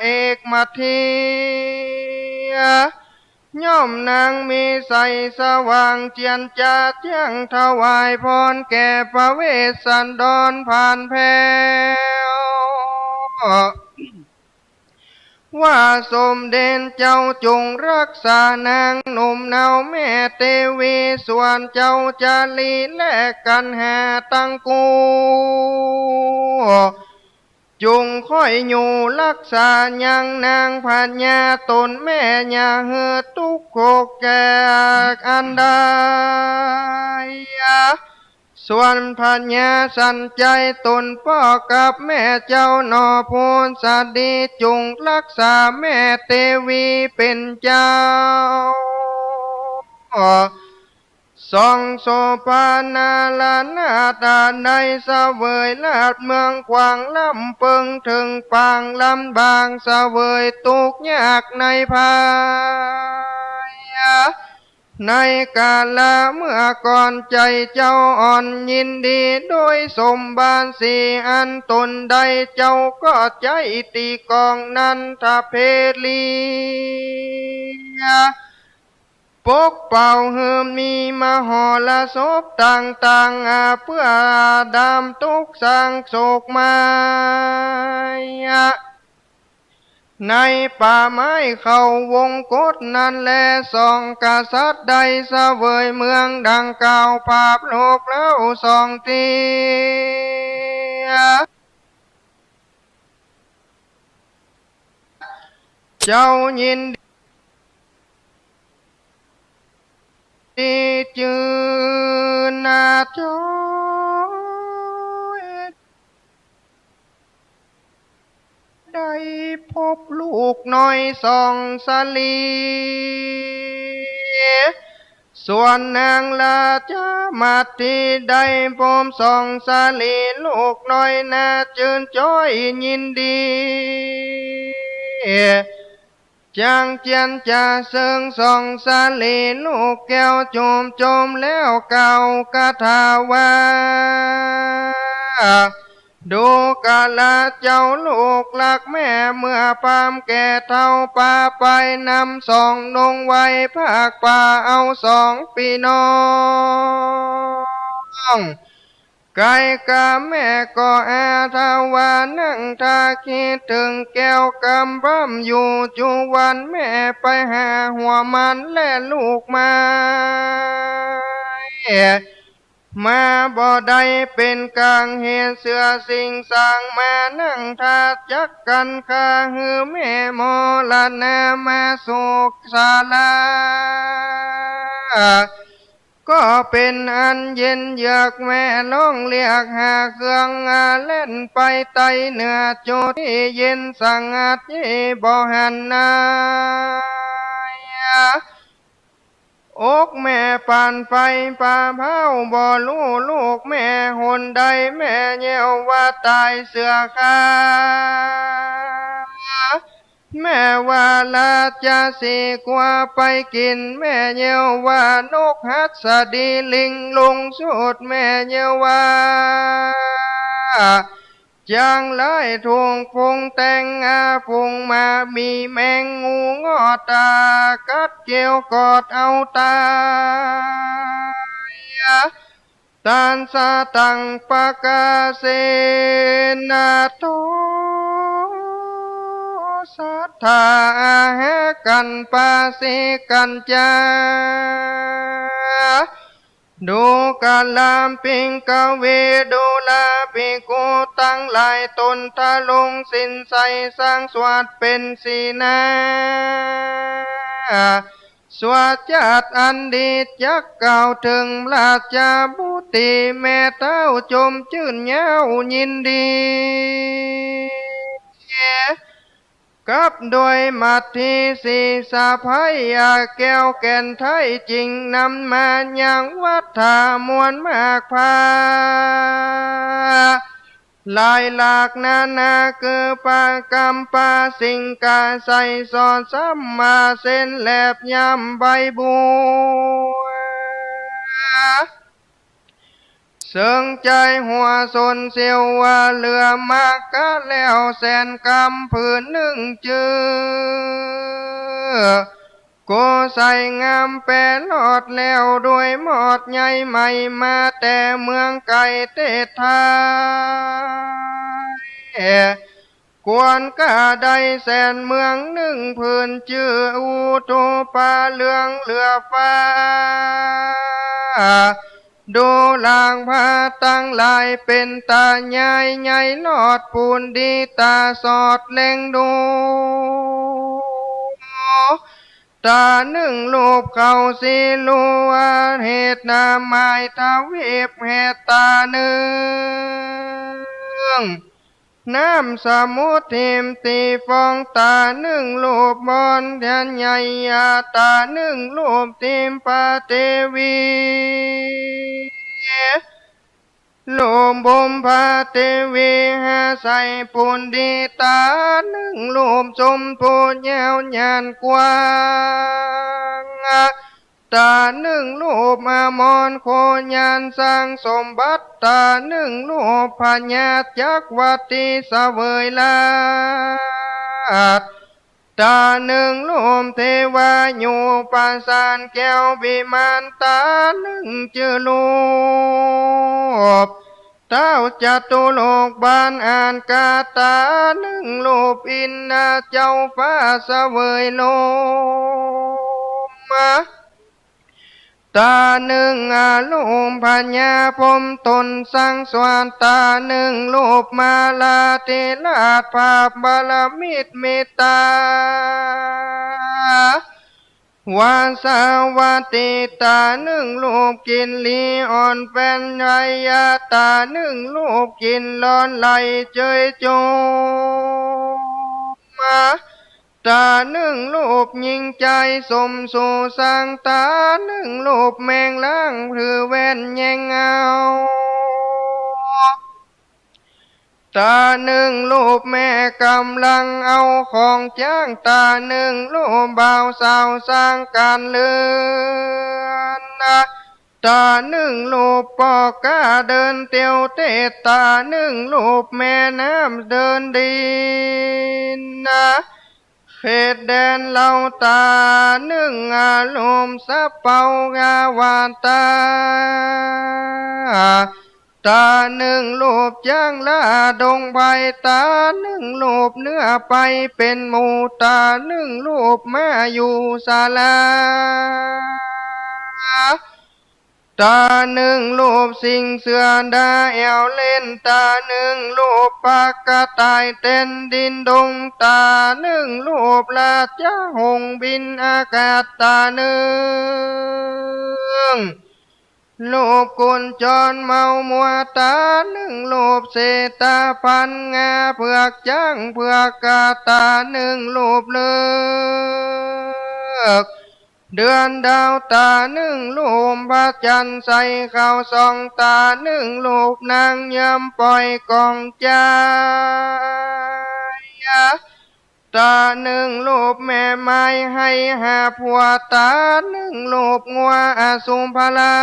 เอกมัทธีย่อมนางมีใสสว่างเจียนจาเจียงถวายพรแก่พระเวสสันดรผ่านแผ่วว่าสมเด็จเจ้าจงรักษานางหนุ่มเนาแม่เทวีส่วนเจ้าจารีและกันหาตั้งกูจงค่อยอยู่รักษายังนางพัญญาตนแม่ยาเหือทุกโคกแก่อันใดส่วนพัญญาสันใจตนพ่อกับแม่เจ้านอโพนสดีจงรักษาแม่เทวีเป็นเจ้าทรงโสภานาลานาตาในเสวยลาดเมืองกวางลำเปิงถึงปางลำบางเสวยตุกยากในภาย ในกาลเมื่อก่อนใจเจ้าอ่อนยินดีโดยสมบานสีอันตนใดเจ้าก็ใจตีกองนันทเพลีปกเป่าเฮิมมีมหรสพต่างๆเพื่อดามทุกสังโศกมายในป่าไม้เขาวงกฏนั้นแลสองกษัตริย์ใดเสวยเมืองดังกล่าวภาพโลกแล้วสองทีเจ้ายินดีจืนนาจอยได้พบลูกน้อยสองสลีส่วนนางลาจามาที่ได้พบสองสลีลูกน้อยน่าจืนจ้อยยินดีจางเจียนจะเซิงสองสาลีลูกแก้วโจมแล้วเก่ากะทาวาดูกาลาเจ้าลูกหลักแม่เมื่อปามแก่เท่าป่าไปนำสองลงไว้ภาคป่าเอาสองพี่น้องไก่กะแม่ก็อาทาวานั่งทาคิดถึงแก้วกำบั้มอยู่จุวันแม่ไปหาหัวมันและลูกมาบ่ได้เป็นกลางเหตุเสือสิ่งสร้างมานั่งทาจักกันคาหือแม่มอลนามาสุกศาลาก็เป็นอันเย็นเยือกแม่ล้องเรียกหาเครื่องเล่นไปไตเหนือโจที่เย็นสังอาทิบ่หันนาอกแม่ปานไฟป่าเผาบ่รู้ลูกแม่หนใดแม่เยี่ยวว่าตายเสือคาแม่ว่าลาจะสีกว่าไปกินแม่เยี่ยวว่านกหัดสดีลิงลงสุดแม่เยี่ยวว่าจางไล่ทวงพงแต่งพงมามีแมงงูงอตากัดเกี่ยวกอดเอาตาตานสาตังปะกาเสนาโตสัทธาแหกันปาสิกันจาดูกาลามปิงกเวดูลาปิกูตั้งหลายตนทะลงสินใสสร้างสวัสดเป็นสีนาสวัสจัดอันดีจักเก่าถึงราชบุตรีแม่เต้าจมชื่นเย้ายินดีกับโดยมัดที่สีสะพายแก้วแก่นไทยจริงนำมาอย่างวัฏามวลมากพาลายหลากนานาคือปากรรมปาสิงกาใส่สอนซ้ำมาเส้นแหลบยำใบบัวเสิงใจหัวสนเสียวว่าเรือมากกะแล้วแสนกำผืนหนึ่งจือโกใส่งามแปรลอดแล้วด้วยหมอดใหญ่ใหม่มาแต่เมืองไก่เตทากวนกาได้แสนเมืองหนึ่งพื้นชื่ออุตุปาเลืองเหลือฟ้าดูลางพาตั้งลายเป็นตาใหญ่ใหญ่ลอดปูนดีตาสอดเล็งดูตาหนึ่งลูบเขาสีลัวเหตุนาไม้ทวีปเหตุตาหนึ่งน้ำสมุทรทิมตีฟองตาหนึ่งลูบบอนแทนใหญ่ตาหนึ่งลูบทิมปาเทวีโลมบมพาเทวีหาใส่ปูนดีตาหนึ่งโลมสมปูนยาวยานกว้างต ตาหนึ่งรูปอมรโคญานสร้างสมบัติตาหนึ่งรูปพญาจักวัติเสวยลาดตาหนึ่งรูปเทวาอยู่ปราสาทแก้ววิมานตาหนึ่งเจอรูปเท้าจตุโลกบานอ่านกาตาหนึ่งรูปอินนาเจ้าฟ้าเสวยโลมาตาหนึ่งอาลูมพญาพรหมตนสังสวรรค์ตาหนึ่งรูปมาลาเทลาดภาพบารมิตรเมตตาวาสาวติตาหนึ่งรูปกินลีอ่อนเป็นไรยาตาหนึ่งรูปกินร้อนไหลเจยโจมาตาหนึ่งรูปยิงใจสมสู่สังตาหนึ่งรูปแมงล้างหรือแว่นแยงเงาตาหนึ่งรูปแม่กำลังเอาของจ้างตาหนึ่งรูปบ่าวสาวสร้างการเลือนตาหนึ่งรูปปอกกาเดินเตียวเตะตาหนึ่งรูปแม่น้ำเดินดินเขตแดนเหล่าตาหนึ่งอารมณ์สะเปางาวาตาตาหนึ่งรูปจ้างลาดงใบตาหนึ่งรูปเนื้อไปเป็นหมูตาหนึ่งรูปมาอยู่ศาลาตาหนึ่งรูปสิงเสือดาแอวเล่นตาหนึ่งรูปปากกระต่ายเต้นดินดงตาหนึ่งรูปลาจ้าหงบินอากาศตาหนึ่งรูปกุญจรเมามัวตาหนึ่งรูปเศตาพันงาเผือกจ้างเผือกกาตาหนึ่งรูปเลือกเดือนดาวตาหนึ่งรูปพระจันทร์ใส่ข้าวซองตาหนึ่งรูปนางยำปล่อยกองใจตาหนึ่งรูปแม่ไม้ให้หาผัวตาหนึ่งรูปงัวอสุมพลา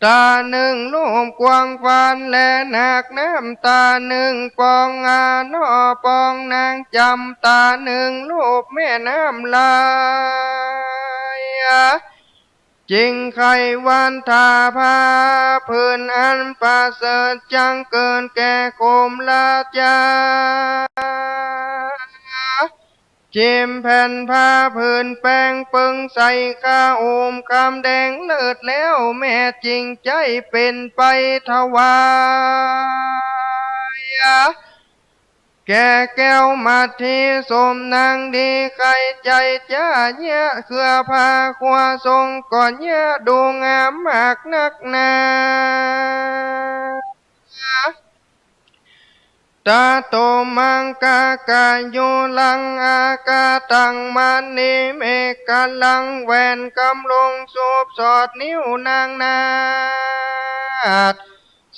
ตาหนึ่งรูปกวางฟานและนักน้ำตาหนึ่งปองอานอปองนางจำตาหนึ่งรูปแม่น้ำลายจริงไขวันทาพาพื้นอันประเสริฐจังเกินแก่โคมลาจาจิมแผ่นผ้าพื้นแป้งปึงใส่ข้าโอมคำแดงเลิศแล้วแม่จริงใจเป็นไปถวายแก่แก้วมาทีสมนางดีใครใจจ้าเยอะเครือพาขวาทรงก่อนเยอะดูงามมากนักหนาตาโตมังกากาโยลังอากาตังมันนิเมกาลังแหวนกำลงสูบสอดนิ้วนางนาด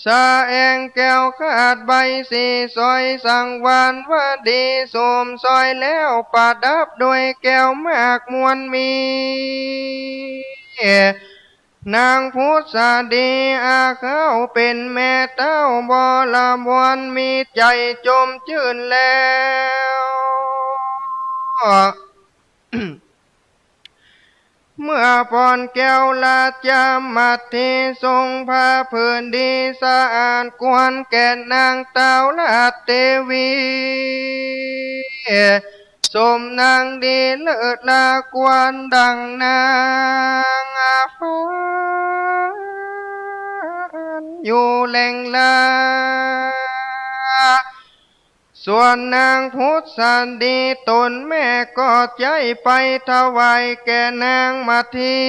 สาแองแก้วขาดใบสีซอยสังวานวดีสมซอยแล้วประดับด้วยแก้วมากมวลมีนางพุทธดีอาเขาเป็นแม่เต้าบลมวนมีใจจมชื่นแล้วเมื่อปอนแก้วลาจามัดที่ทรงพระพื้นดีสะอาดกวนแก่นางเต้าลาเทวีสมนางดีเลิศลากวนดังนางฟ้าอยู่แหล่งลาส่วนนางพุทธดีตนแม่ก็ใจไปถวายแก่นางมาที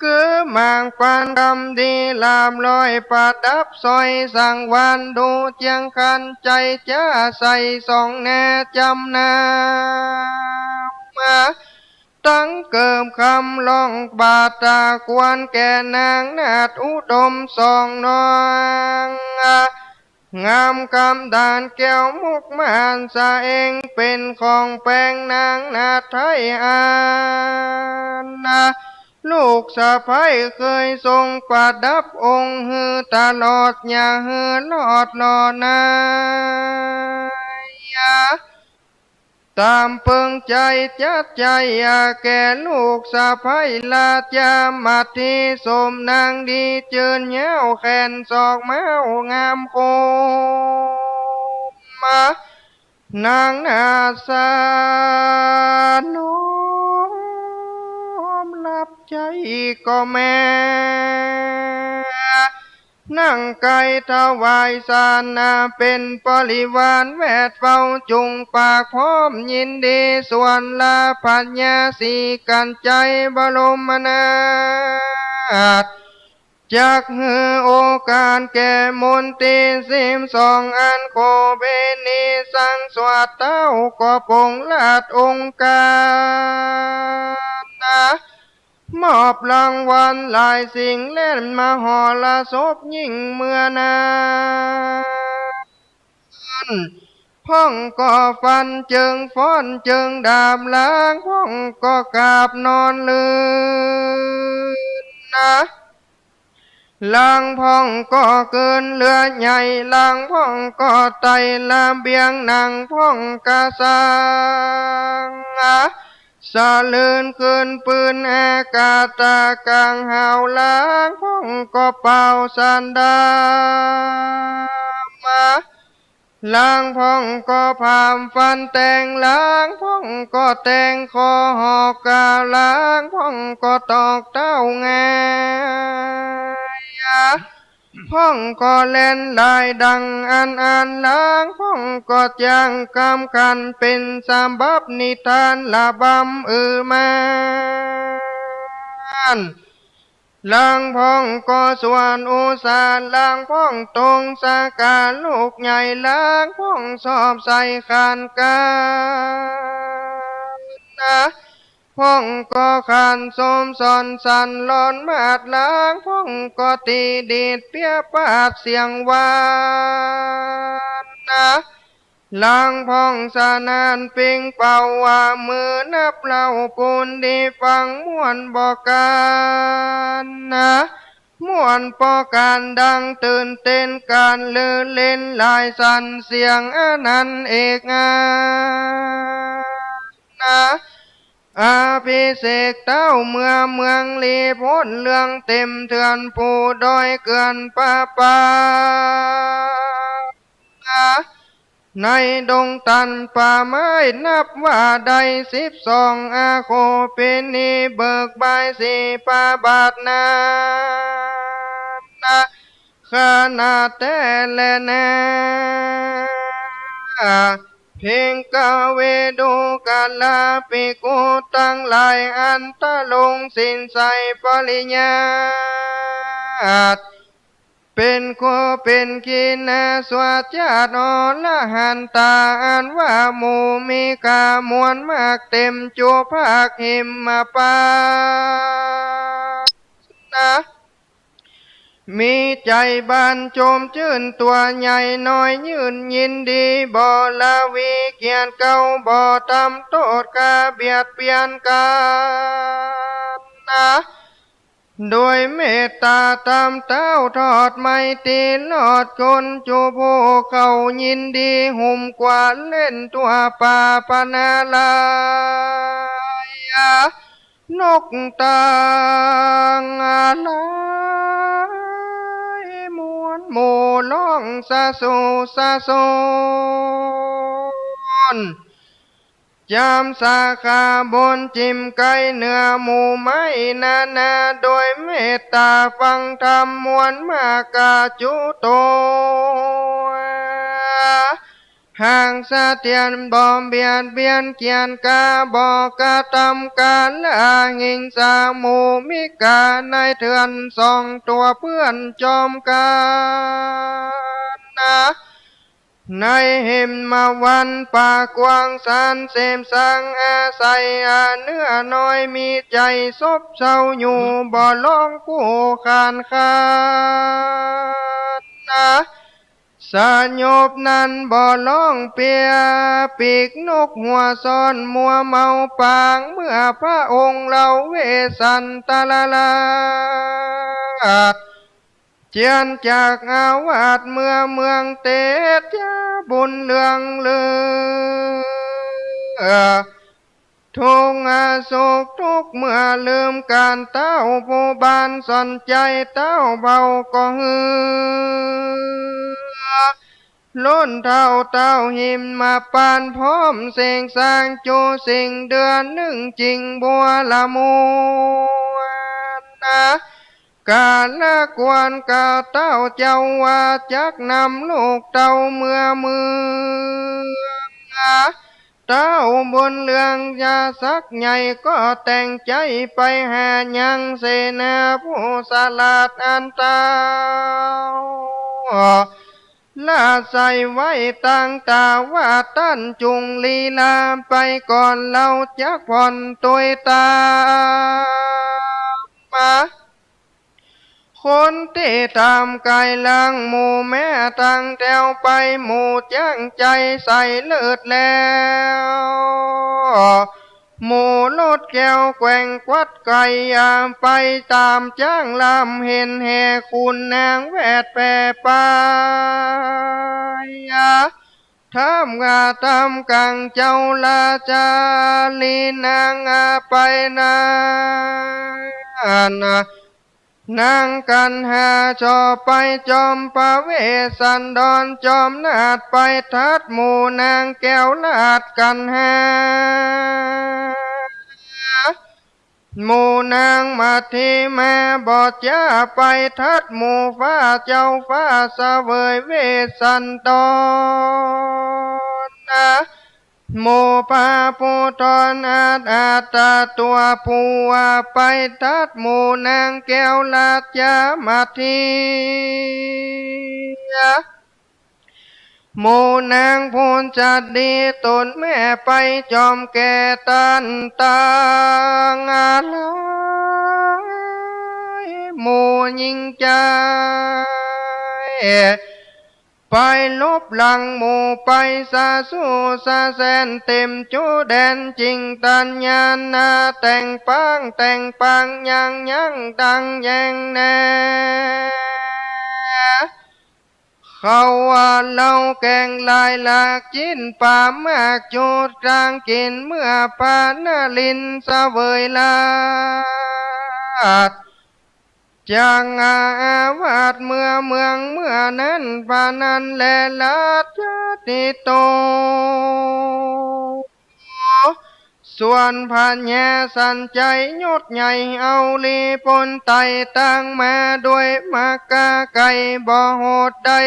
คือมางปานดำดีลามลอยประดับซอยสังวานดูเจียงคันใจจ้าใส่สองแน่จำนามาตั้งเกิมคำลองบาตากวนแก่นางนาดอุดมสองนอง งามกำดานแก้วมุกมานสะเองเป็นของแปลงนางนาไทยนาลูกสะพ้ายเคยทรงประดับองค์ฮือตลอดอย่าฮือลอดลอนายาตามเปิงใจจัดใจแก่ลูกสะพ้ายลาดยามาทีสมนางดีเจิญเย้าแขนศอกเม้างามโคมานางนาสานอมรับใจก็แม่นั่งไก่ถวายสารนาเป็นบริวารแวดเฝ้าจุงปากพร้อมยินดีส่วนลาปัญญาสีกันใจบรมนาถจากหือโอกาสแก่มนตรี12อันโคเบนีสังสวัสดเต้าก็ปงลาดองค์การมอบรางวัลหลายสิ่งเล่นมหรสพยิ่งเมื่อนานพ่องก็ฟันเจิงฟ้อนเจิงดาบล้างพ่องก็กราบนอนลืนลางพ่องก็เกินเรือใหญ่ลางพ่องก็ไต่ลาเบียงนางพ่องกะสังสะเลือนเกินปืนอากาศตากลางหาวล้างพ่องก็เป่าสันดามาล้างพ่องก็พามฟันแต่งล้างพ่องก็แต่งคอหอกกาล้างพ่องก็ตอกเต้างายพ่องก็เล่นลายดังอันล้างพ่องก็จ้างกำกันเป็นสามบับนิทานละบำมาล้างพ่องก็ส่วนอุสาล้างพ่องตรงสาการลูกใหญ่ล้างพ่องสอบใส่ขานกาพ่องก็ขันสมสอนสันหลอนมาดล้างพ่องก็ตีดีดเปียปาดเสียงหวานล้างพ่องสานานปิงเป่าว่ามือนับเล่าปูนดีฟังม่วนบอกกันม่วนปอการดังตื่นเต้นการลือเล่นลายสันเสียงนันเอกอาภิเษกเต้าเมืองลีพ้นเรื่องเต็มเถื่อนผู้ดอยเกินป่าในดงตันป่าไม้นับว่าได้12โคเป็นนีเบิกบายสีป่าบาทนาขนาดแต่และนาเพลงกาเวดูกาลาปิกุตั้งหลายอันตะลงสินใสปริญญาเป็นโคเป็นกินาสวัสดิ์ญาติอละหันตาอันว่าหมูมีกามวลมากเต็มจูภาคหิมมาปามีใจบานโจมชื่นตัวใหญ่น้อยยืนยินดีบ่ละวีเกียรติเก่าบ่ทำโทษกาเบียดเบียนกันโดยเมตตาตามเต้าทอดไม่ตีลอดคนจูผู้เขายินดีหุ่มกว่าเล่นตัวป่าปนาลายนกตางลายมวนหมู่ล่องสะโซนยามสาขาบนจิมไก่เนื้อหมูไม้นาโดยเมตตาฟังธรรมมวลมากาจุโตห่างสะเทียนบ่เบียดเบียนเกียนกาบอกกระทำการละหิงสาหมูมิกาในเถื่อน2ตัวเพื่อนจอมกันในเห็มมาวันป่ากวางสารเสมสังอาศัยเนื้อน้อยมีใจซบเศร้าอยู่บ่ลองกู้ขาน สยบนั้นบ่ร้องเปียปีกนกหัวซ้อนมัวเมาปางเมื่อพระองค์เราเวสันตะละลาเจียนจากอาวาสเมืองเตชยาบุญเรืองลือทุกอาสุขทุกเมื่อลืมการเต้าผู้บานสนใจเต้าเบาก็ฮือล้นเท่าเต้าหิมมาปานพร้อมเสงสร้างจูสิ่งเดือนหนึ่งจริงบัวละมูนะกาละกวนกาเต้าเจ้าว่าจักนำลูกเต้าเมื่อมือเต้าบนเรืองยาสักใหญ่ก็แต่งใจไปหายังเสนาผู้สลัดอันเต้าลาใส่ไว้ตั้งตาว่าตั้นจุงลีลาไปก่อนเราจักผ่อนตัวตามาคนที่ตามกายลังหมู่แม่ตั้งแถวไปหมู่จ้างใจใส่เลือดแล้วหมู่ลดแก้วแกว่งควัดไก่ไปตามจ้างลำเห็นแห่คุณนางแวดแปรไปทำงาทำกังเจ้าลาจาลีนางไปนานางกันหาชอไปจอมพระเวสสันดรจอมนาดไปทัดหมู่นางแก้วลาดกันหาหมู่นางมาทีมาบอดจ้าไปทัดหมู่ฟ้าเจ้าฟ้าเสวยเวสสันดรโมปาปูตอนอาตาตัวผู้ไปทัดหมู่นางแก้วลาดยามาทีหมู่นางพูนจัดดีตนแม่ไปจอมแก่ตันตางอะไรหมู่ยิงใจไปลบหลังหมู่ไปซาสู้ซาแสนเต็มจูแดนจริงตัญญานาแต่งปังยังดังแยงแน่เขาว่าเราแกงลายหลากจินป่ามากจูดกลางกินเมื่อปานาลินเสวยลาดจางอาวาดเมืองนั้นปานันแลลาดจติโตส่วนพันแยสันใจยศใหญ่เอาลีปนไตตั้งมาด้วยมากาไก่บ่โหดได้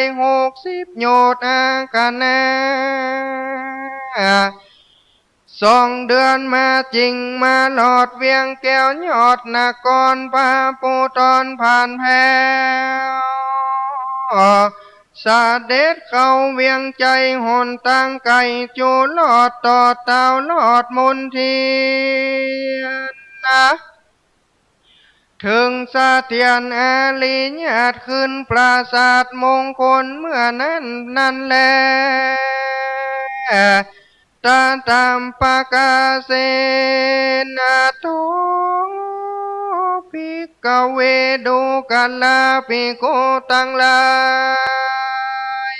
60โยดกันแน่2 เดือนมาจริงมาหลอดเวียงแก้วยอดนครพาปูตอนผ่านแพ้สาเด็จเข้าเวียงใจหนตั้งไก่จูลอดต่อเต่าลอดมนเทียนถึงสะเทียนอาลีญาติขึ้นปราสาทมงคลเมื่อนั้นแลตามปากาเสนาโตภิกขเวดูกัลลาภิกขุตังลาย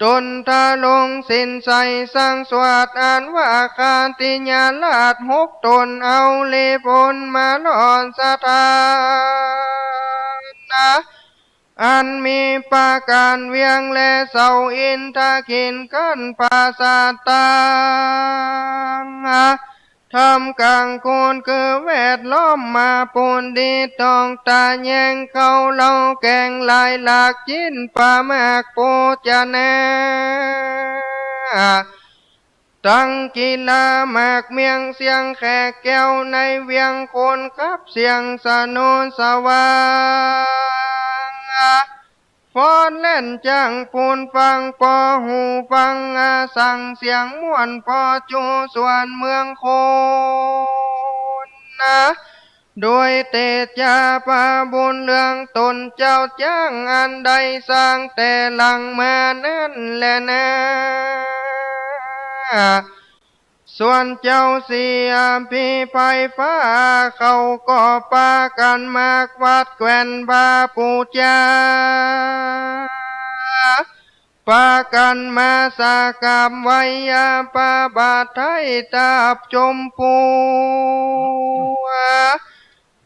ตนทาลงสินใสสังสวัสดอันว่าคาติญาลาด6 ตนเอาเลปนมาหลอนสถานอันมีปาการเวียงและเสาอินทาขินกันปาสาตางทำกลางโคนคือแวดล้อมมาปูนดีตองตาแยงเขาเล่าแกงลายหลากจินปามากโปจะแน่ตั้งกีฬามากเมียงเสียงแขกแก้วในเวียงโคนกับเสียงสนุนสว่างฟ้อนเล่นจ้างปูนฟังปอหูฟังสั่งเสียงม่วนพอจูส่วนเมืองโคน โดยเตจาปาบุญเรื่องตนเจ้าจ้างอันใดสร้างแต่หลังมานั่นแหละนะส่วนเจ้าเสียพีไฟฟ้าเขาก็ปากันมากวัดแกวนบาปูจาปากันมาสากามไว้ยาปาบาทไทยตาบจมปู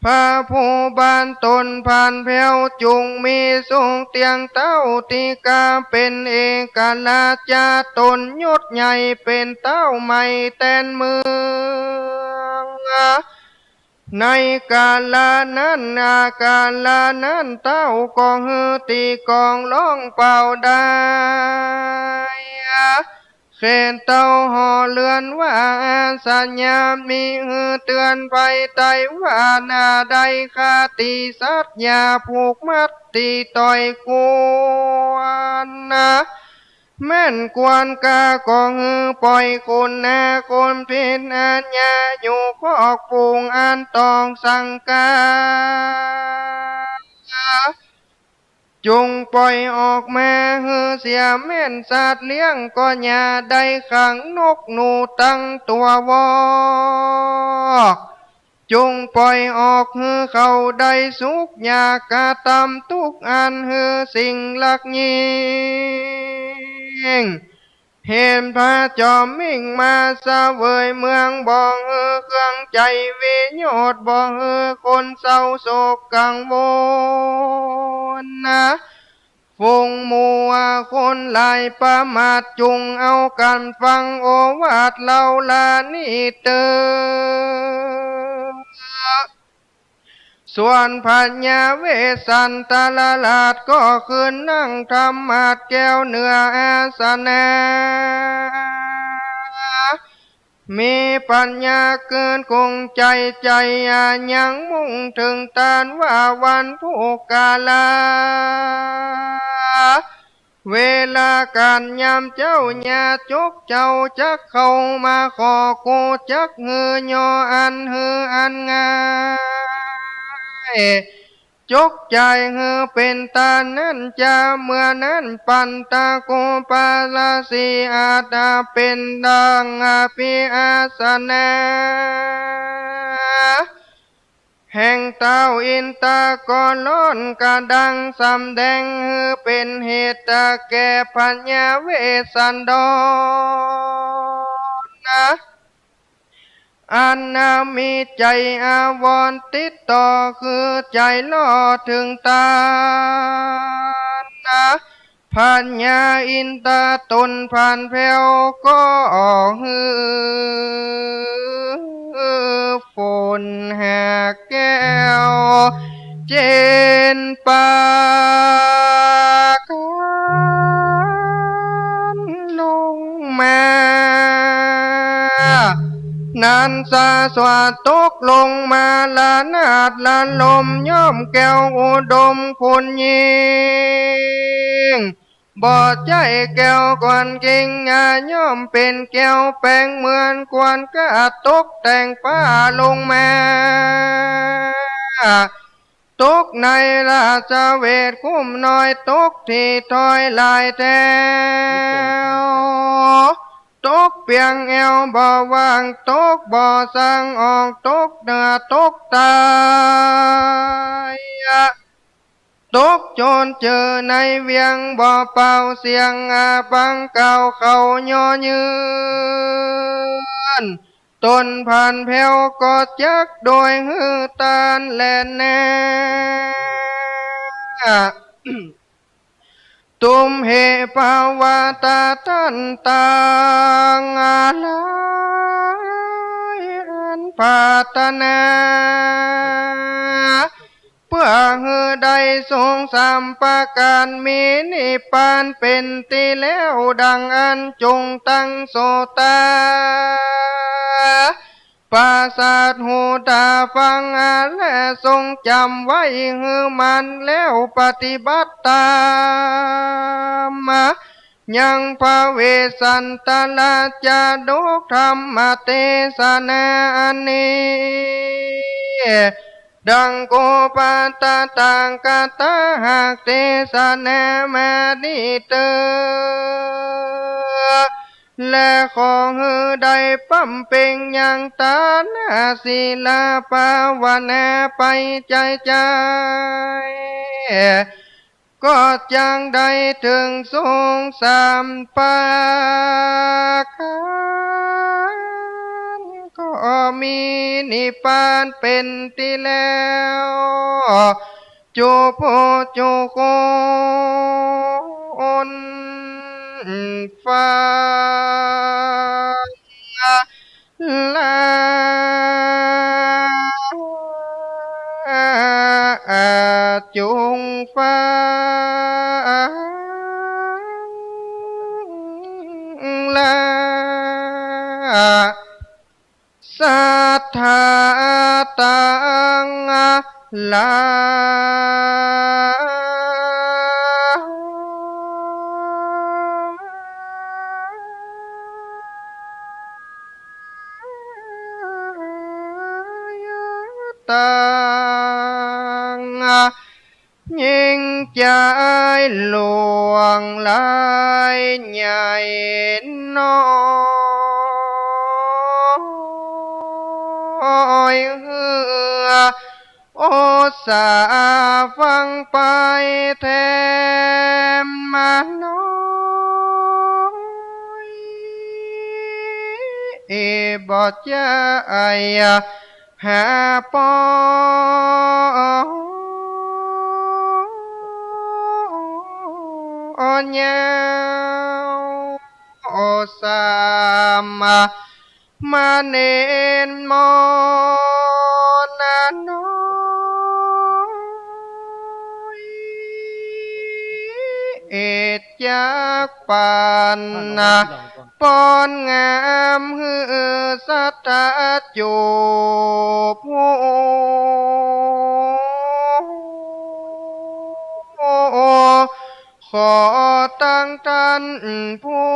พระผู้บานตนผ่านแผ่วจุงมีทรงเตียงเต้าติกาเป็นเอกลาจาตนยศใหญ่เป็นเต้าใหม่แตนเมืองในกาลานั้นกาลานั้นเต้ากองฮือตีกองร้องเป่าได้เขนเต้าห่อเลือนว่าสัญญามีฮือเตือนไปไตว่านาใดคาติสัตยาผูกมัดตีต่อยกวนแม่นกวนกากองฮือปล่อยคนนาคนพินอัญญาอยู่คอกปูงอันตองสังกาจงปล่อยออกมาฮือเสียแม่นสัตว์เลี้ยงก็อย่าได้ขังนกหนูตั้งตัววอกจงปล่อยออกฮือเขาได้สุขอย่ากระทำทุกอันฮือสิ่งลักยิงเห็นพระจอมมิ่งมาเสวยเมืองบ่ฮือเครื่องใจวิโยชน์บ่ฮือคนเศร้าโศกกังวลฟงมัวคนหลายประมาทจุงเอากันฟังโอวาทเล่าลานี่เตอส่วนพัญญาเวสันตลาลาดก็คืนนั่งธรรมาดแก้วเนื้ออาสนะมีปัญญาเกินคงใจยังมุ่งถึงตานว่าวันผู้กาลาเวลาการยามเจ้าญาจกเจ้าจักเข้ามาขอกูจักฮือยออันงายจกใจฮือเป็นตานั้นจะเมื่อนั้นปันตาโกปาลาสีอาตาเป็นดังพิอาสนะแห่งเต้าอินตาก่อนล้นกระดังสำแดงฮือเป็นเหตุแก่ปัญญาเวสันดรอันนามีใจอาวรณ์ติดต่อคือใจล่อถึงตาพัญญาอินตาตนผ่านแผ่วก็ฮือฝนหากแก้วเจนปากลงมานันสาสวาตกลงมาลานาดลาลมย่อมแก้วอุดมคุณยิงบ่ใจแก้วก่อนกิ่งย่อมเป็นแก้วแปลงเหมือนกวนกะตกแต่งฟ้าลงมาตกในราชเวทคุ้มน้อยตกที่ถอยลายแถวตกเปียงเอวบ่วางตกบ่สั่งออกตกเนื้อตกตายตกโจรเจอในเวียงบ่เป่าเสียงบังเก่าเขาย่อยืนต้นผ่านแผ่วก็จักโดยฮือตานแลนแน่ตุมเหภาวะตาตันตังอะไรอันปาตนาเพื่อฮือใดทรงสามประการมีนิพพานเป็นตีแล้วดังอันจงตั้งโสตาปราสาทหูตาฟังและทรงจำไว้ฮือมันแล้วปฏิบัติตามยังพระเวสสันตลาจาดกธรรมเทศนานี้ ดังโกปาตาตังกาตาหากเตสนามานิเตอและของเฮอได้ปั๊มเป่งอย่างตานาศิลาปาวนาไปใจใจก็จังได้ถึงทรงสามปาการก็มีนิพพานเป็นที่แล้วจูโพจูโกนฟ้าลาจุงฟ้าลาสัทธาตังลาตังยิ่งใจหลวงลายใหญ่น้อยเหือโอสาฟังไปแทมมาน้อยบอดใจหาปอนยาวโอสามมาเนนมอนนาน้อยเอ็ดจักปันปอนงามฮือสัตตาจูผู้ขอตั้งตันผู้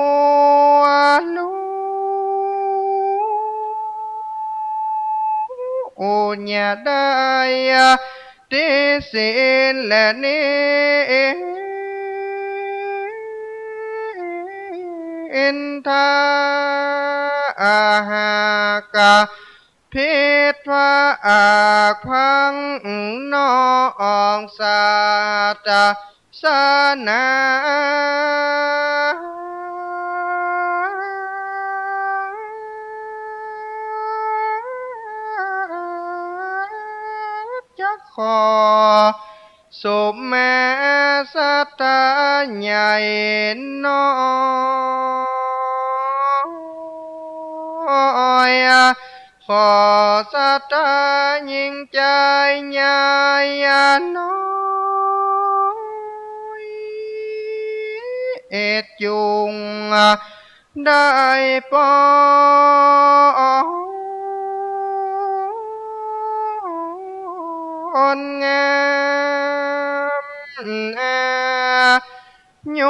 ลูโอญาได้เตเสนและเนเอ็นทาอาหากาเพศพระอาพังนองสาตาสนาจักขอสมแม่สัตตาใหญ่น้อยขอสัตตายิ่งใจใหญ่น้อยเอ็ดจุงได้ปอนงามโย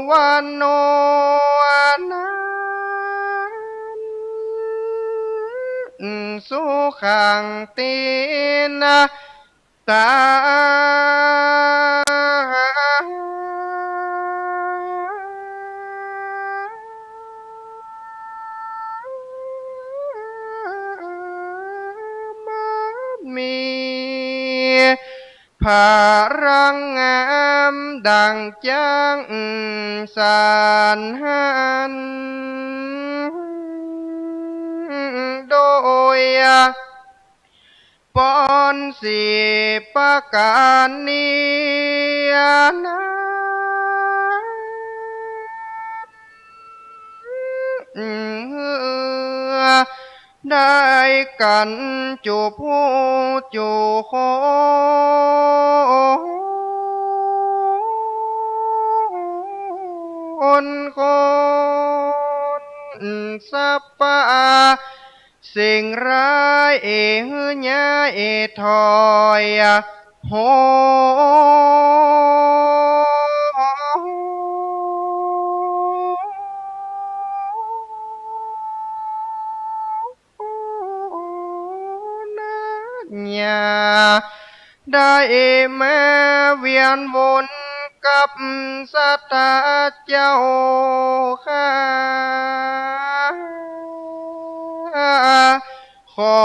วันโนนาสุขังตินาตามีผารังงามดังจังสานหันโดยปอนสีประการนี้นะได้กันจูผู้จูโคคนสัปปะสิ่งร้ายหืญาถอยโหญ ได้มาเวียนวนกับสัตตาเจ้าข้าขอ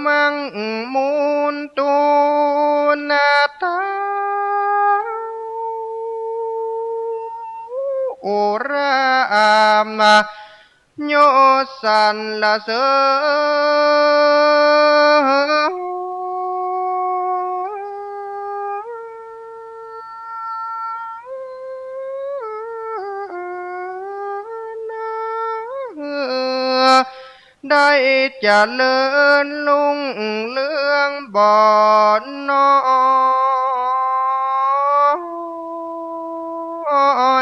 มั่งมูลตูนาตาโอรามโยสันละเสได้เจริญลุ่งเรืองบ่อนน้อ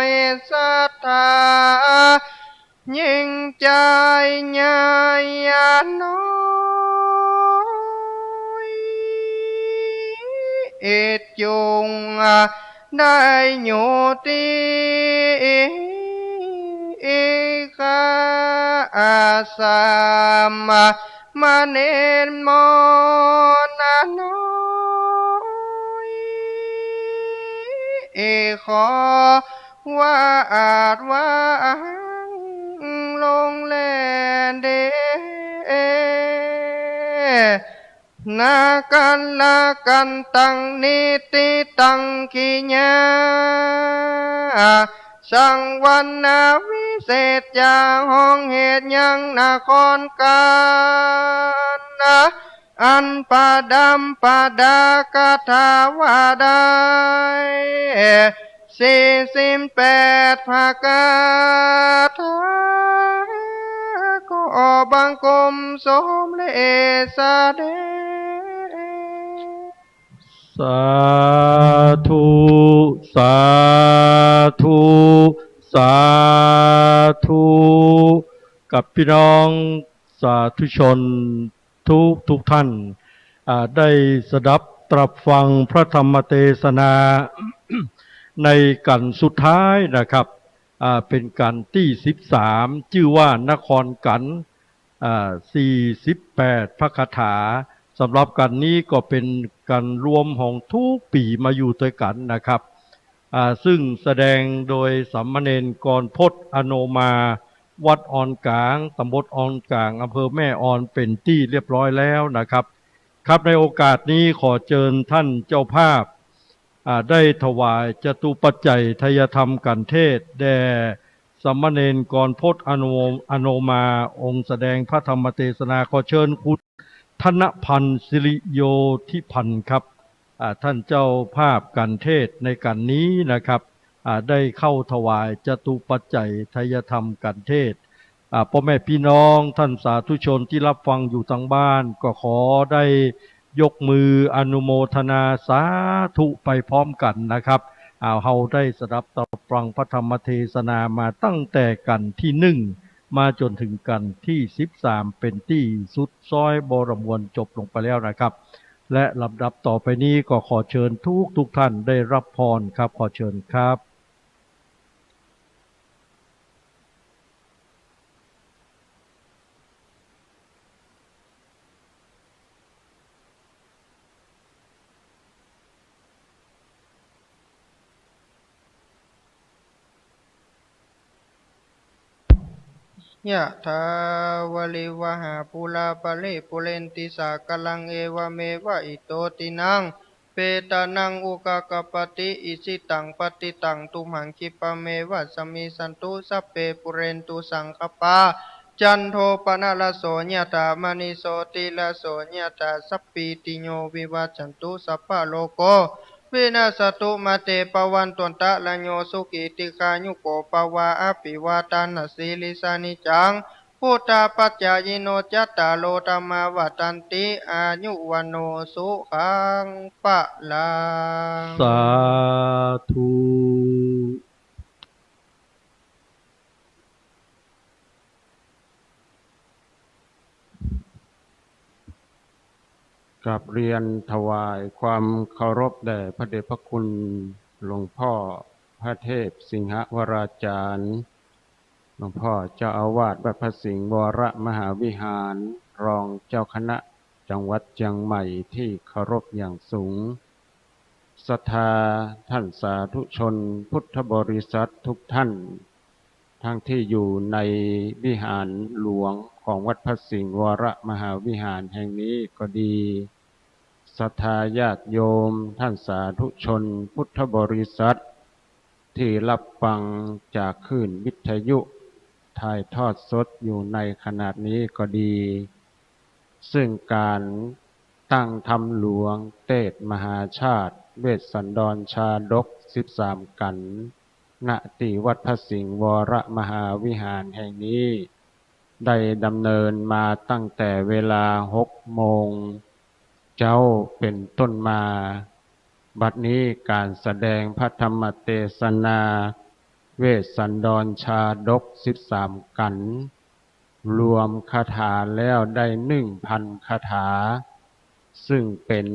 ยศรัทธายิ่งใจใหญ่น้อยเอดจงได้อยู่ที่ข้าอาสามมาเนนมอนน้อยขอว่าอาจว่าลงแลเดนากันละกันตังนิติตังกิญาสังวันนาวิเศษจาห้องเหตุยังนครกาณอันปาดัมปาดากาถาวาได้48ภาคาถาก็บังคมสมเลสาเด สาธุ สาธุ สาธุ กับพี่น้องสาธุชนทุกท่านได้สดับตรับฟังพระธรรมเทศนา ในกันสุดท้ายนะครับเป็นกันที่13ชื่อว่านครกัน48พระคาถาสำหรับกันนี้ก็เป็นการรวมของทุกปีมาอยู่ด้วยกันนะครับซึ่งแสดงโดยสามเณรกรพจน์อโนมาวัดออนกลางตำบลออนกลางอำเภอแม่ออนเป็นที่เรียบร้อยแล้วนะครับครับในโอกาสนี้ขอเชิญท่านเจ้าภาพได้ถวายจตุปัจจัยทายธรรมกันเทศแด่สามเณรกรพจน์อโนมาองค์แสดงพระธรรมเทศนาขอเชิญคุณธนพันธ์สิริโยธิพันธ์ครับท่านเจ้าภาพกันเทศในกันนี้นะครับได้เข้าถวายจตุปัจจัยทายธรรมกันเทศพ่อแม่พี่น้องท่านสาธุชนที่รับฟังอยู่ทางบ้านก็ขอได้ยกมืออนุโมทนาสาธุไปพร้อมกันนะครับเฮาได้สดับตรับฟังพระธรรมเทศนามาตั้งแต่กันที่1มาจนถึงกันที่13เป็นที่สุดซอยบรมวลจบลงไปแล้วนะครับและลำดับต่อไปนี้ก็ขอเชิญทุกท่านได้รับพรครับขอเชิญครับ ยะถาวลิวหาปุราปะเลปุเรนติสากลังเอวเมวะอิโตตินังเปตานังอุกกปติอิสิตังปฏิตังตุมหังคิปะเมวะสมิสันตุสัพเพปุเรนตุสังคปาจันโทปนะละโสยะถามณิโสติละโสยะถาสัพพิติโยวิวัจจันตุสัพพะโลกวินาศตุมาเตปวันตุนตะละโยสุขิติกายุโกปวาอภิวาทานาสีลิสานิจังพุทธปัจจายโนจัตตาโลธรรมาวัฏันติอายุวันโนสุขังปะลังสาธุกับเรียนถวายความเคารพแด่พระเดชพระคุณหลวงพ่อพระเทพสิงหวราจารย์หลวงพ่อเจ้าอาวาสวัดพระสิงห์วรมหาวิหารรองเจ้าคณะ จังหวัดเชียงใหม่ที่เคารพอย่างสูงศรัทธาท่านสาธุชนพุทธบริษัททุกท่านทั้งที่อยู่ในวิหารหลวงของวัดพระสิงห์วรมหาวิหารแห่งนี้ก็ดีศรัทธาญาติโยมท่านสาธุชนพุทธบริษัทที่รับฟังจากคลื่นวิทยุถ่ายทอดสดอยู่ในขณะนี้ก็ดีซึ่งการตั้งธรรมหลวงเทศมหาชาติเวสสันดรชาดก13 กันณที่วัดพระสิงห์วรมหาวิหารแห่งนี้ได้ดำเนินมาตั้งแต่เวลา6 โมงเจ้าเป็นต้นมาบัดนี้การแสดงพระธรรมเทศนาเวสสันดรชาดก13 กันรวมคาถาแล้วได้ 1,000 คาถาซึ่งเป็น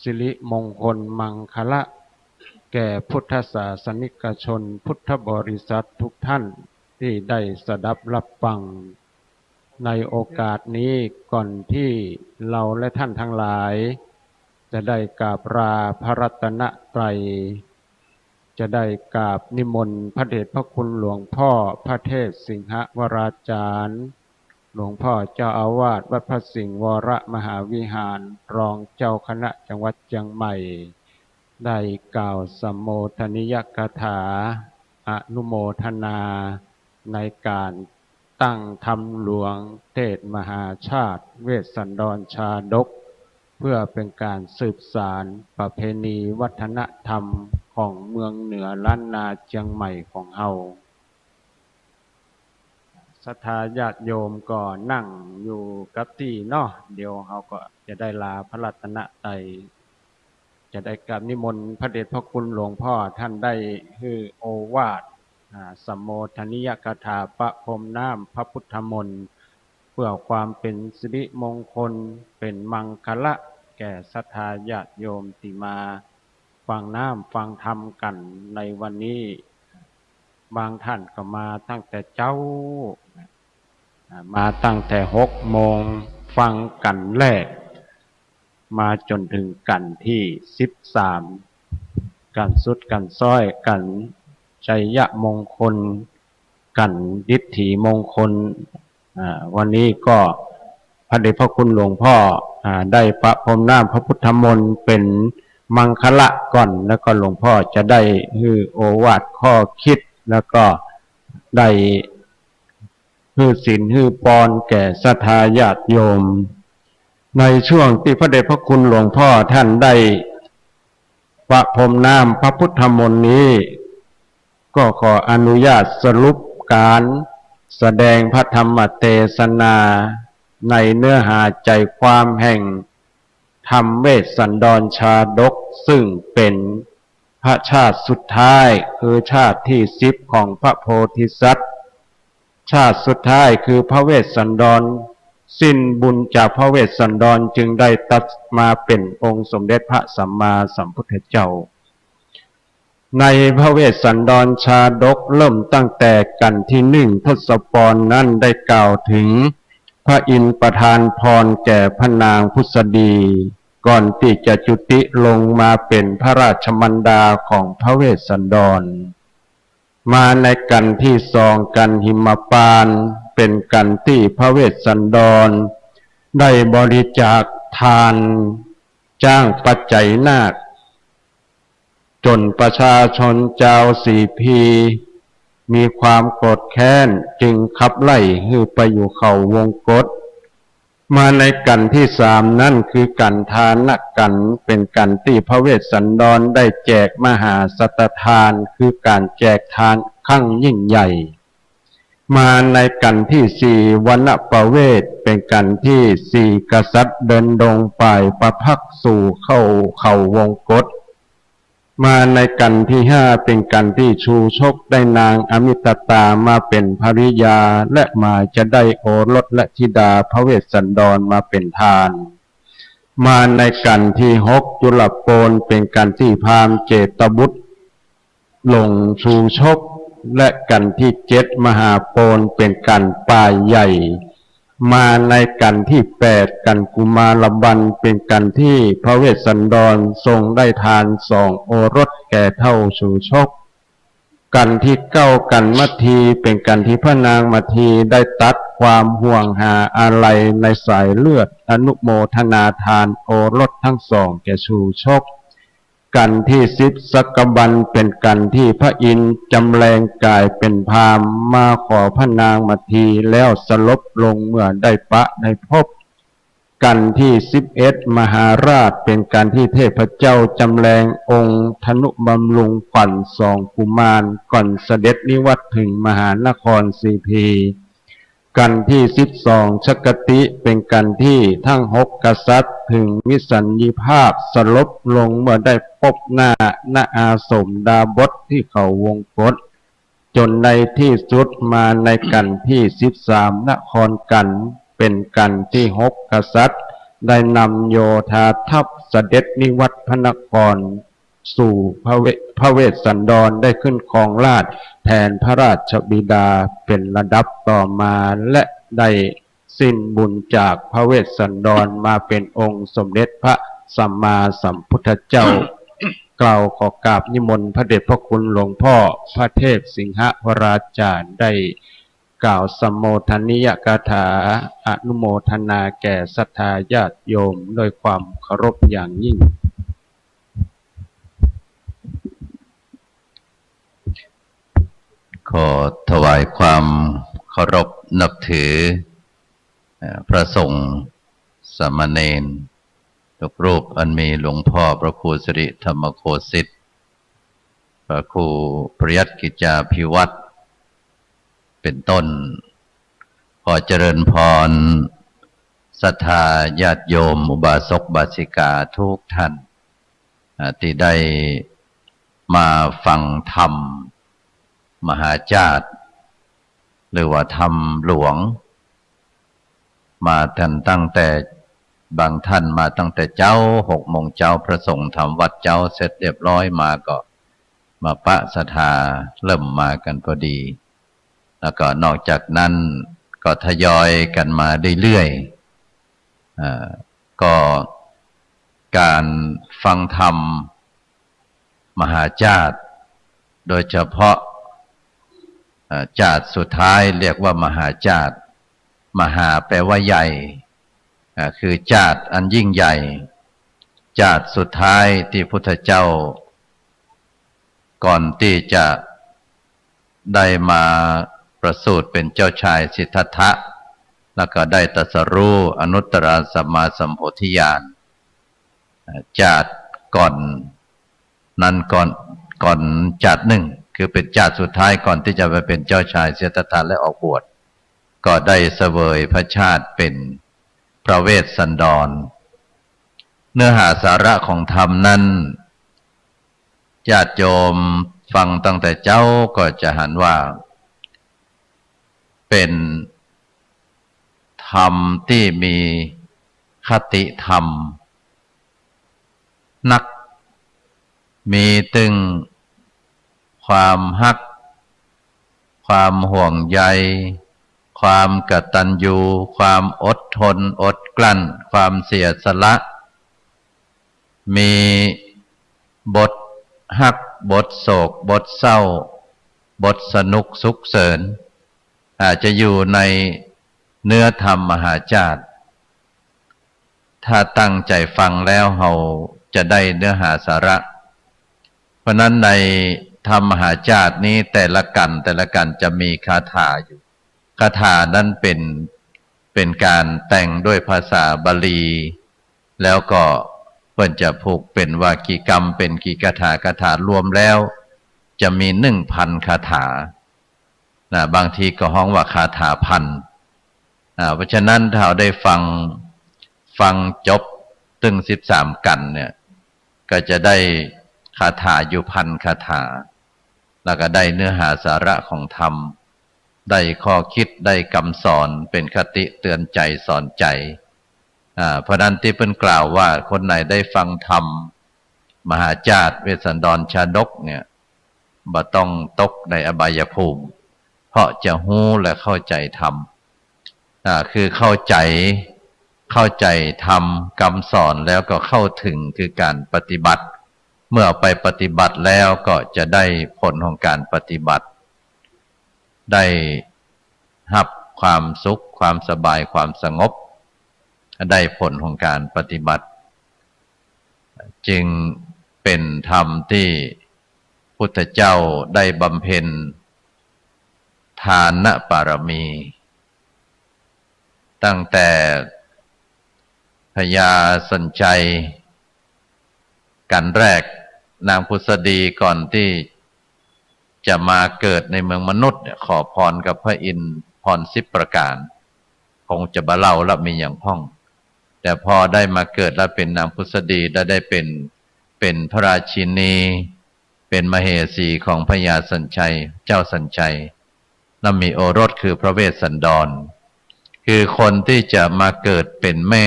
สิริมงคลมังคละแก่พุทธศาสนิกชนพุทธบริษัททุกท่านที่ได้สดับรับฟังในโอกาสนี้ก่อนที่เราและท่านทั้งหลายจะได้กราบลาพระรัตนตรัยจะได้กราบนิมนต์พระเดชพระคุณหลวงพ่อพระเทพสิงหวราจารย์หลวงพ่อเจ้าอาวาสวัดพระสิงห์วรมหาวิหารรองเจ้าคณะจังหวัดเชียงใหม่ได้กล่าวสัมโมทนิยกถาอนุโมทนาในการตั้งธรรมหลวงเทศมหาชาติเวสสันดรชาดกเพื่อเป็นการสืบสานประเพณีวัฒนธรรมของเมืองเหนือล้านนาเชียงใหม่ของเฮาศรัทธาญาติโยมก็นั่งอยู่กับที่เนาะเดี๋ยวเฮาก็จะได้ลาพระรัตนตรัยจะได้กราบนิมนต์พระเดชพระคุณหลวงพ่อท่านได้ฮือโอวาทสัมโมทนิยกถาประพรมน้ำพระพุทธมนต์เพื่อความเป็นสิริมงคลเป็นมังคละแก่ศรัทธาญาติโยมที่มาฟังน้ำฟังธรรมกันในวันนี้บางท่านก็มาตั้งแต่เจ้ามาตั้งแต่6 โมงฟังกันแรกมาจนถึงกันที่13กันสุดกันซ้อยกันชัยยะมงคลกันดิษฐิมงคลวันนี้ก็พระเดชพระคุณหลวงพ่อได้ประพรมน้ำพระพุทธมนต์เป็นมังคละก่อนแล้วก็หลวงพ่อจะได้ฮือโอวาทข้อคิดแล้วก็ได้ฮือศีลฮือปอนแก่ศรัทธาญาติโยมในช่วงที่พระเดชพระคุณหลวงพ่อท่านได้ประพรมน้ำพระพุทธมนต์นี้ก็ขออนุญาตสรุปการแสดงพระธรรมเทศนาในเนื้อหาใจความแห่งธรรมเวสสันดรชาดกซึ่งเป็นพระชาติสุดท้ายคือชาติที่10ของพระโพธิสัตว์ชาติสุดท้ายคือพระเวสสันดรสิ้นบุญจากพระเวสสันดรจึงได้ตรัสมาเป็นองค์สมเด็จพระสัมมาสัมพุทธเจ้าในพระเวสสันดรชาดกเริ่มตั้งแต่กันที่1ทศพรนั้นได้กล่าวถึงพระอินทร์ประทานพรแก่พระนางพุทธดีก่อนที่จะจุติลงมาเป็นพระราชมารดาของพระเวสสันดรมาในกันที่2กันหิมพานต์เป็นกันที่พระเวสสันดรได้บริจาคทานจ้างปัจจัยนาคจนประชาชนชาวสีพีมีความโกรธแค้นจึงขับไล่ให้ไปอยู่เขาวงกฏมาในกันที่3นั่นคือกันทานกันเป็นกันที่พระเวสสันดรได้แจกมหาสัตทานคือการแจกทานครั้งยิ่งใหญ่มาในกันที่4วรรณประเวทเป็นกันที่4กษัตริย์เดินดงป่ายประพักสู่เขาวงกฏมาในกันที่5เป็นกันที่ชูชกได้นางอมิตตามาเป็นภริยาและมาจะได้โอรสและธิดาพระเวสสันดรมาเป็นทานมาในกันที่6จุลโปนเป็นกันที่พราหมณ์เจตบุตรลงชูชกและกันที่7มหาโปนเป็นกันป่าใหญ่ มาในกันที่8กันกุมารบันเป็นกันที่พระเวสสันดรทรงได้ทาน2โอรสแก่เท่าชูชกกันที่9กันมัททีเป็นกันที่พระนางมัททีได้ตัดความห่วงหาอะไรในสายเลือดอนุโมทนาทานโอรสทั้ง2แก่ชูชกกันที่10สักบันเป็นกันที่พระอินทร์จำแรงกายเป็นพราหมณ์มาขอพระนางมัททีแล้วสลบลงเมื่อได้ได้พบกันที่11มหาราชเป็นกันที่เทพเจ้าจำแรงองค์ธนุบำรุงขวัญ2กุมารก่อนเสด็จนิวัตถึงมหานครสีพีกันที่12ชกติเป็นกันที่ทั้ง6กษัตริย์ถึงวิสัญญีภาพสลบลงเมื่อได้พบหน้าณอาสมดาบสที่เขาวงกฏจนในที่สุดมาในกันที่13นครกันเป็นกันที่6กษัตริย์ได้นำโยธาทัพเสด็จนิวัตพระนครสู่พระเวสสันดรได้ขึ้นครองราชย์แทนพระราชบิดาเป็นระดับต่อมาและได้สิ้นบุญจากพระเวสสันดรมาเป็นองค์สมเด็จพระสัมมาสัมพุทธเจ้า กล่าวขอกราบนิมนต์พระเดชพระคุณหลวงพ่อพระเทพสิงหวราจารย์ได้กล่าวสมโภชนิยกถาอนุโมทนาแก่ศรัทธาญาติโยมด้วยความเคารพอย่างยิ่งขอถวายความเคารพนับถือพระสงฆ์สามเณรทุกรูปอันมีหลวงพ่อพระครูสิริธรรมโคสิทธิ์พระครูปริยัติกิจจาภิวัตรเป็นต้นขอเจริญพรศรัทธาญาติโยมอุบาสกบาสิกาทุกท่านที่ได้มาฟังธรรมมหาจาตุหรือว่าธรรมหลวงมาตั้งแต่บางท่านมาตั้งแต่เจ้า6 โมงเจ้าพระสงฆ์ทำวัดเจ้าเสร็จเรียบร้อยมาก็มาปะศรัทธาเริ่มมากันพอดีแล้วก็นอกจากนั้นก็ทยอยกันมาเรื่อยๆก็การฟังธรรมมหาจาตุโดยเฉพาะจาตุสุดท้ายเรียกว่ามหาจาตุมหาแปลว่าใหญ่คือจาตุอันยิ่งใหญ่จาตุสุดท้ายที่พุทธเจ้าก่อนที่จะได้มาประสูติเป็นเจ้าชายสิทธัตถะแล้วก็ได้ตรัสรู้อนุตตรสัมมาสัมโพธิญาณจาตุก่อนนั้นก่อนจาตุหนึ่งคือเป็นจาตุสุดท้ายก่อนที่จะไปเป็นเจ้าชายสิทธัตถะและออกบวชก็ได้เสวยพระชาติเป็นพระเวสสันดรเนื้อหาสาระของธรรมนั้นญาติโยมฟังตั้งแต่เจ้าก็จะหันว่าเป็นธรรมที่มีคติธรรมนักมีตึงความฮักความห่วงใยความกตัญญูความอดทนอดกลั้นความเสียสละมีบทฮักบทโศกบทเศร้าบทสนุกสุขเสริญอาจจะอยู่ในเนื้อธรรมมหาจาตุถ้าตั้งใจฟังแล้วเราจะได้เนื้อหาสาระเพราะนั้นในธรรมมหาจาตุนี้แต่ละกันจะมีคาถาอยู่คาถานั้นเป็นการแต่งด้วยภาษาบาลีแล้วก็เพิ่นจะผูกเป็นวากีกรรมเป็นกี่คาถารวมแล้วจะมี 1,000 คาถาบางทีก็ฮ้องว่าคาถาพันเพราะฉะนั้นถ้าเราได้ฟังจบตึง13กันเนี่ยก็จะได้คาถาอยู่1,000 คาถาแล้วก็ได้เนื้อหาสาระของธรรมได้ข้อคิดได้คำสอนเป็นคติเตือนใจสอนใจเพราะนั้นที่เพิ่นกล่าวว่าคนไหนได้ฟังธรรมมหาจาตุเวสสันดรชาดกเนี่ยบ่ต้องตกในอบายภูมิเพราะจะรู้และเข้าใจธรรม คือเข้าใจธรรมคำสอนแล้วก็เข้าถึงคือการปฏิบัติเมื่อไปปฏิบัติแล้วก็จะได้ผลของการปฏิบัติได้รับความสุขความสบายความสงบได้ผลของการปฏิบัติจึงเป็นธรรมที่พุทธเจ้าได้บำเพ็ญทานบารมีตั้งแต่พญาสัญชัยกันแรกนางพุทธดีก่อนที่จะมาเกิดในเมืองมนุษย์ขอพรกับพระอินทร์พร10ประการคงจะบะเล่าและมีอย่างพ้องแต่พอได้มาเกิดแล้วเป็นนางพุทธดีและได้เป็นพระราชินีเป็นมเหสีของพญาสัญชัยเจ้าสัญชัยและมีโอรสคือพระเวสสันดรคือคนที่จะมาเกิดเป็นแม่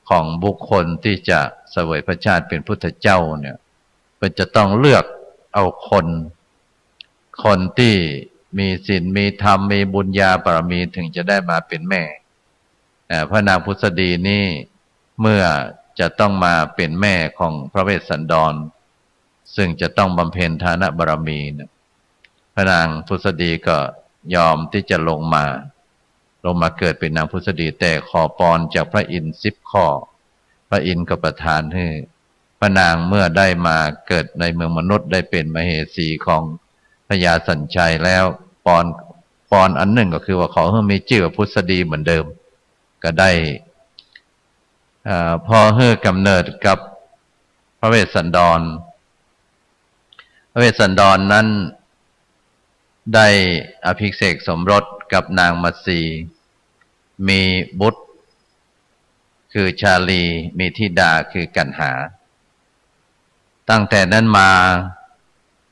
ของบุคคลที่จะเสวยพระชาติเป็นพุทธเจ้าเนี่ยมันจะต้องเลือกเอาคนที่มีศีลมีธรรมมีบุญญาบารมีถึงจะได้มาเป็นแม่พระนางพุทธดีนี่เมื่อจะต้องมาเป็นแม่ของพระเวสสันดรซึ่งจะต้องบำเพ็ญทานบารมีเนี่ยพระนางพุทธดีก็ยอมที่จะลงมาเกิดเป็นนางพุทธดีแต่ขอพรจากพระอินทร์10 ข้อพระอินทร์ก็ประทานให้พระนางเมื่อได้มาเกิดในเมืองมนุษย์ได้เป็นมเหสีของพญาสัญชัยแล้วพรอันหนึ่งก็คือว่าขอให้มีชื่อพุทธดีเหมือนเดิมก็ได้พอให้กำเนิดกับพระเวสสันดรนั้นได้อภิเษกสมรสกับนางมัตสีมีบุตรคือชาลีมีธิดาคือกันหาตั้งแต่นั้นมา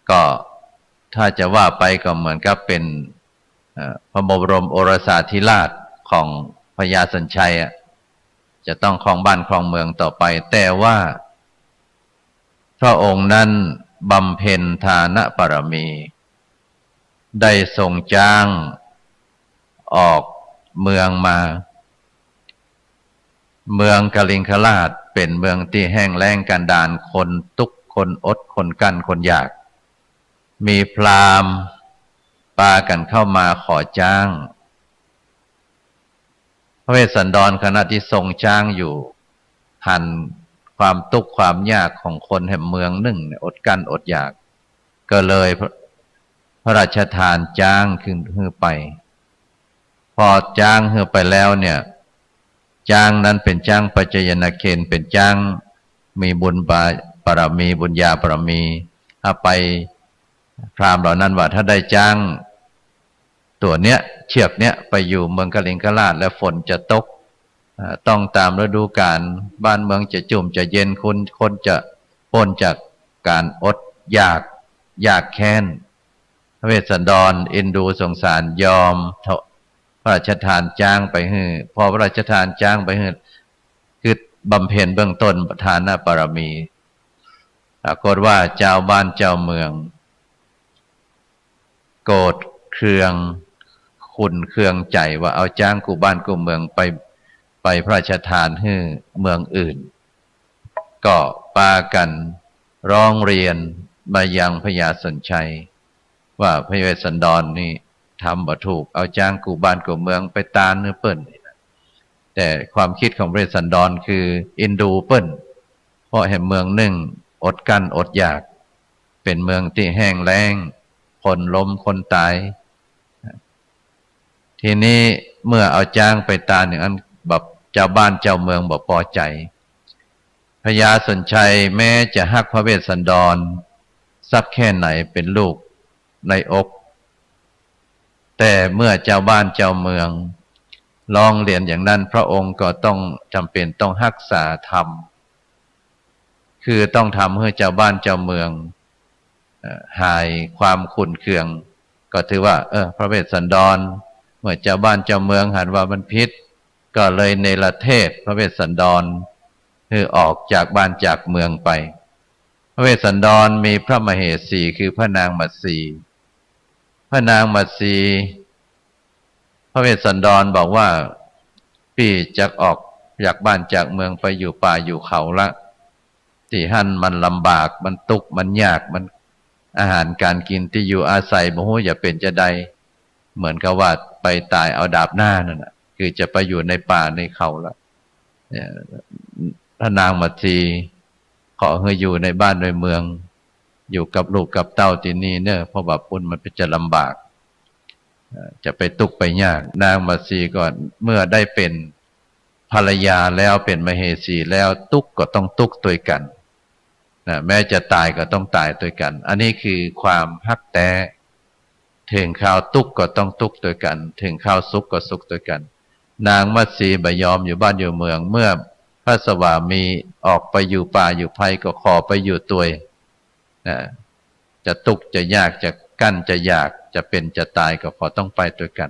ก็ถ้าจะว่าไปก็เหมือนกับเป็นพระบรมโอรสาธิราชของพญาสัญชัยจะต้องครองบ้านครองเมืองต่อไปแต่ว่าพระองค์นั้นบำเพ็ญทานบารมีได้ทรงจ้างออกเมืองมาเมืองกลิงคราชเป็นเมืองที่แห้งแล้งกันดารคนทุกข์คนอดคนกั้นคนอยากมีพราหมณ์ปากันเข้ามาขอจ้างพระเวสสันดรขณะที่ทรงจ้างอยู่หันความทุกข์ความยากของคนแห่งเมืองหนึ่งอดกั้นอดอยากก็เลยพระราชทานจ้างขึ้นไปพอจ้างไปแล้วเนี่ยจ้างนั้นเป็นจ้างปัจจยนาเคนเป็นจ้างมีบุญบารมีบุญญาบารมีถ้าไปพราหมณ์เหล่านั้นว่าถ้าได้จ้างตัวเนี้ยเชือกเนี้ยไปอยู่เมืองกลิงคราชแล้วฝนจะตกต้องตามฤดูกาลบ้านเมืองจะชุ่มจะเย็นคนจะพ้นจากการอดอยากแค้นพระเวสสันดรเอ็นดูสงสารยอมพระราชทานจ้างไปให้พอพระราชทานจ้างไปให้คือบำเพ็ญเบื้องต้นทานบารมีปรากฏว่าเจ้าบ้านเจ้าเมืองโกรธเคืองขุ่นเคืองใจว่าเอาจ้างกูบ้านกูเมืองไปพระราชทานให้เมืองอื่นก็ปากันร้องเรียนมายังพญาสัญชัยว่าพระเวสสันดรนี่ทำบ่ถูกเอาจ้างกูบ้านกูเมืองไปตานเนื้อเปิ้นแต่ความคิดของพระเวสสันดรคืออินดูเปิ้นเพราะแห่งเมืองหนึ่งอดกั้นอดอยากเป็นเมืองที่แห้งแล้งคนล้มคนตายทีนี้เมื่อเอาจ้างไปตานอย่างนั้นแบบเจ้าบ้านเจ้าเมืองบ่พอใจพญาสัญชัยแม้จะฮักพระเวสสันดรสักแค่ไหนเป็นลูกในอกแต่เมื่อเจ้าบ้านเจ้าเมืองร้องเรียนอย่างนั้นพระองค์ก็ต้องจำเป็นต้องรักษาธรรมคือต้องทำให้เจ้าบ้านเจ้าเมืองหายความขุ่นเคืองก็ถือว่าพระเวสสันดรเมื่อเจ้าบ้านเจ้าเมืองหันว่ามันพิษก็เลยเนรเทศพระเวสสันดรคือออกจากบ้านจากเมืองไปพระเวสสันดรมีพระมเหสีคือพระนางมัตสีพระนางมัตสี พระเวสสันดรบอกว่าพี่จะออกจากบ้านจากเมืองไปอยู่ป่าอยู่เขาละที่หั่นมันลำบากมันตุกข์มันยากมันอาหารการกินที่อยู่อาศัยบ่ฮู้อย่าเป็นจะใดเหมือนกับว่าไปตายเอาดาบหน้านั่นน่ะคือจะไปอยู่ในป่าในเขาละเนี่ยพระนางมัตสีขอให้อยู่ในบ้านในเมืองอยู่กับลูกกับเต้าที่นี่เนี่ยเพราะว่าปุ่นมันเป็นจะลำบากจะไปตุกข์ไปยากนางมัตสีก่อนเมื่อได้เป็นภรรยาแล้วเป็นมเหสีแล้วตุกข์ก็ต้องตุกข์ด้วยกันนะแม้จะตายก็ต้องตายด้วยกัน อันนี้คือความฮักแท้ถึงข่าวตุกข์ก็ต้องตุกข์ด้วยกันถึงข่าวสุขก็สุขด้วยกันนางมัตสีบ่ยอมอยู่บ้านอยู่เมืองเมื่อพระสวามีออกไปอยู่ป่าอยู่ไผ่ก็ขอไปอยู่ตัวนะจะตุกข์จะยากจะกั้นจะยากจะเป็นจะตายก็ขอต้องไปด้วยกัน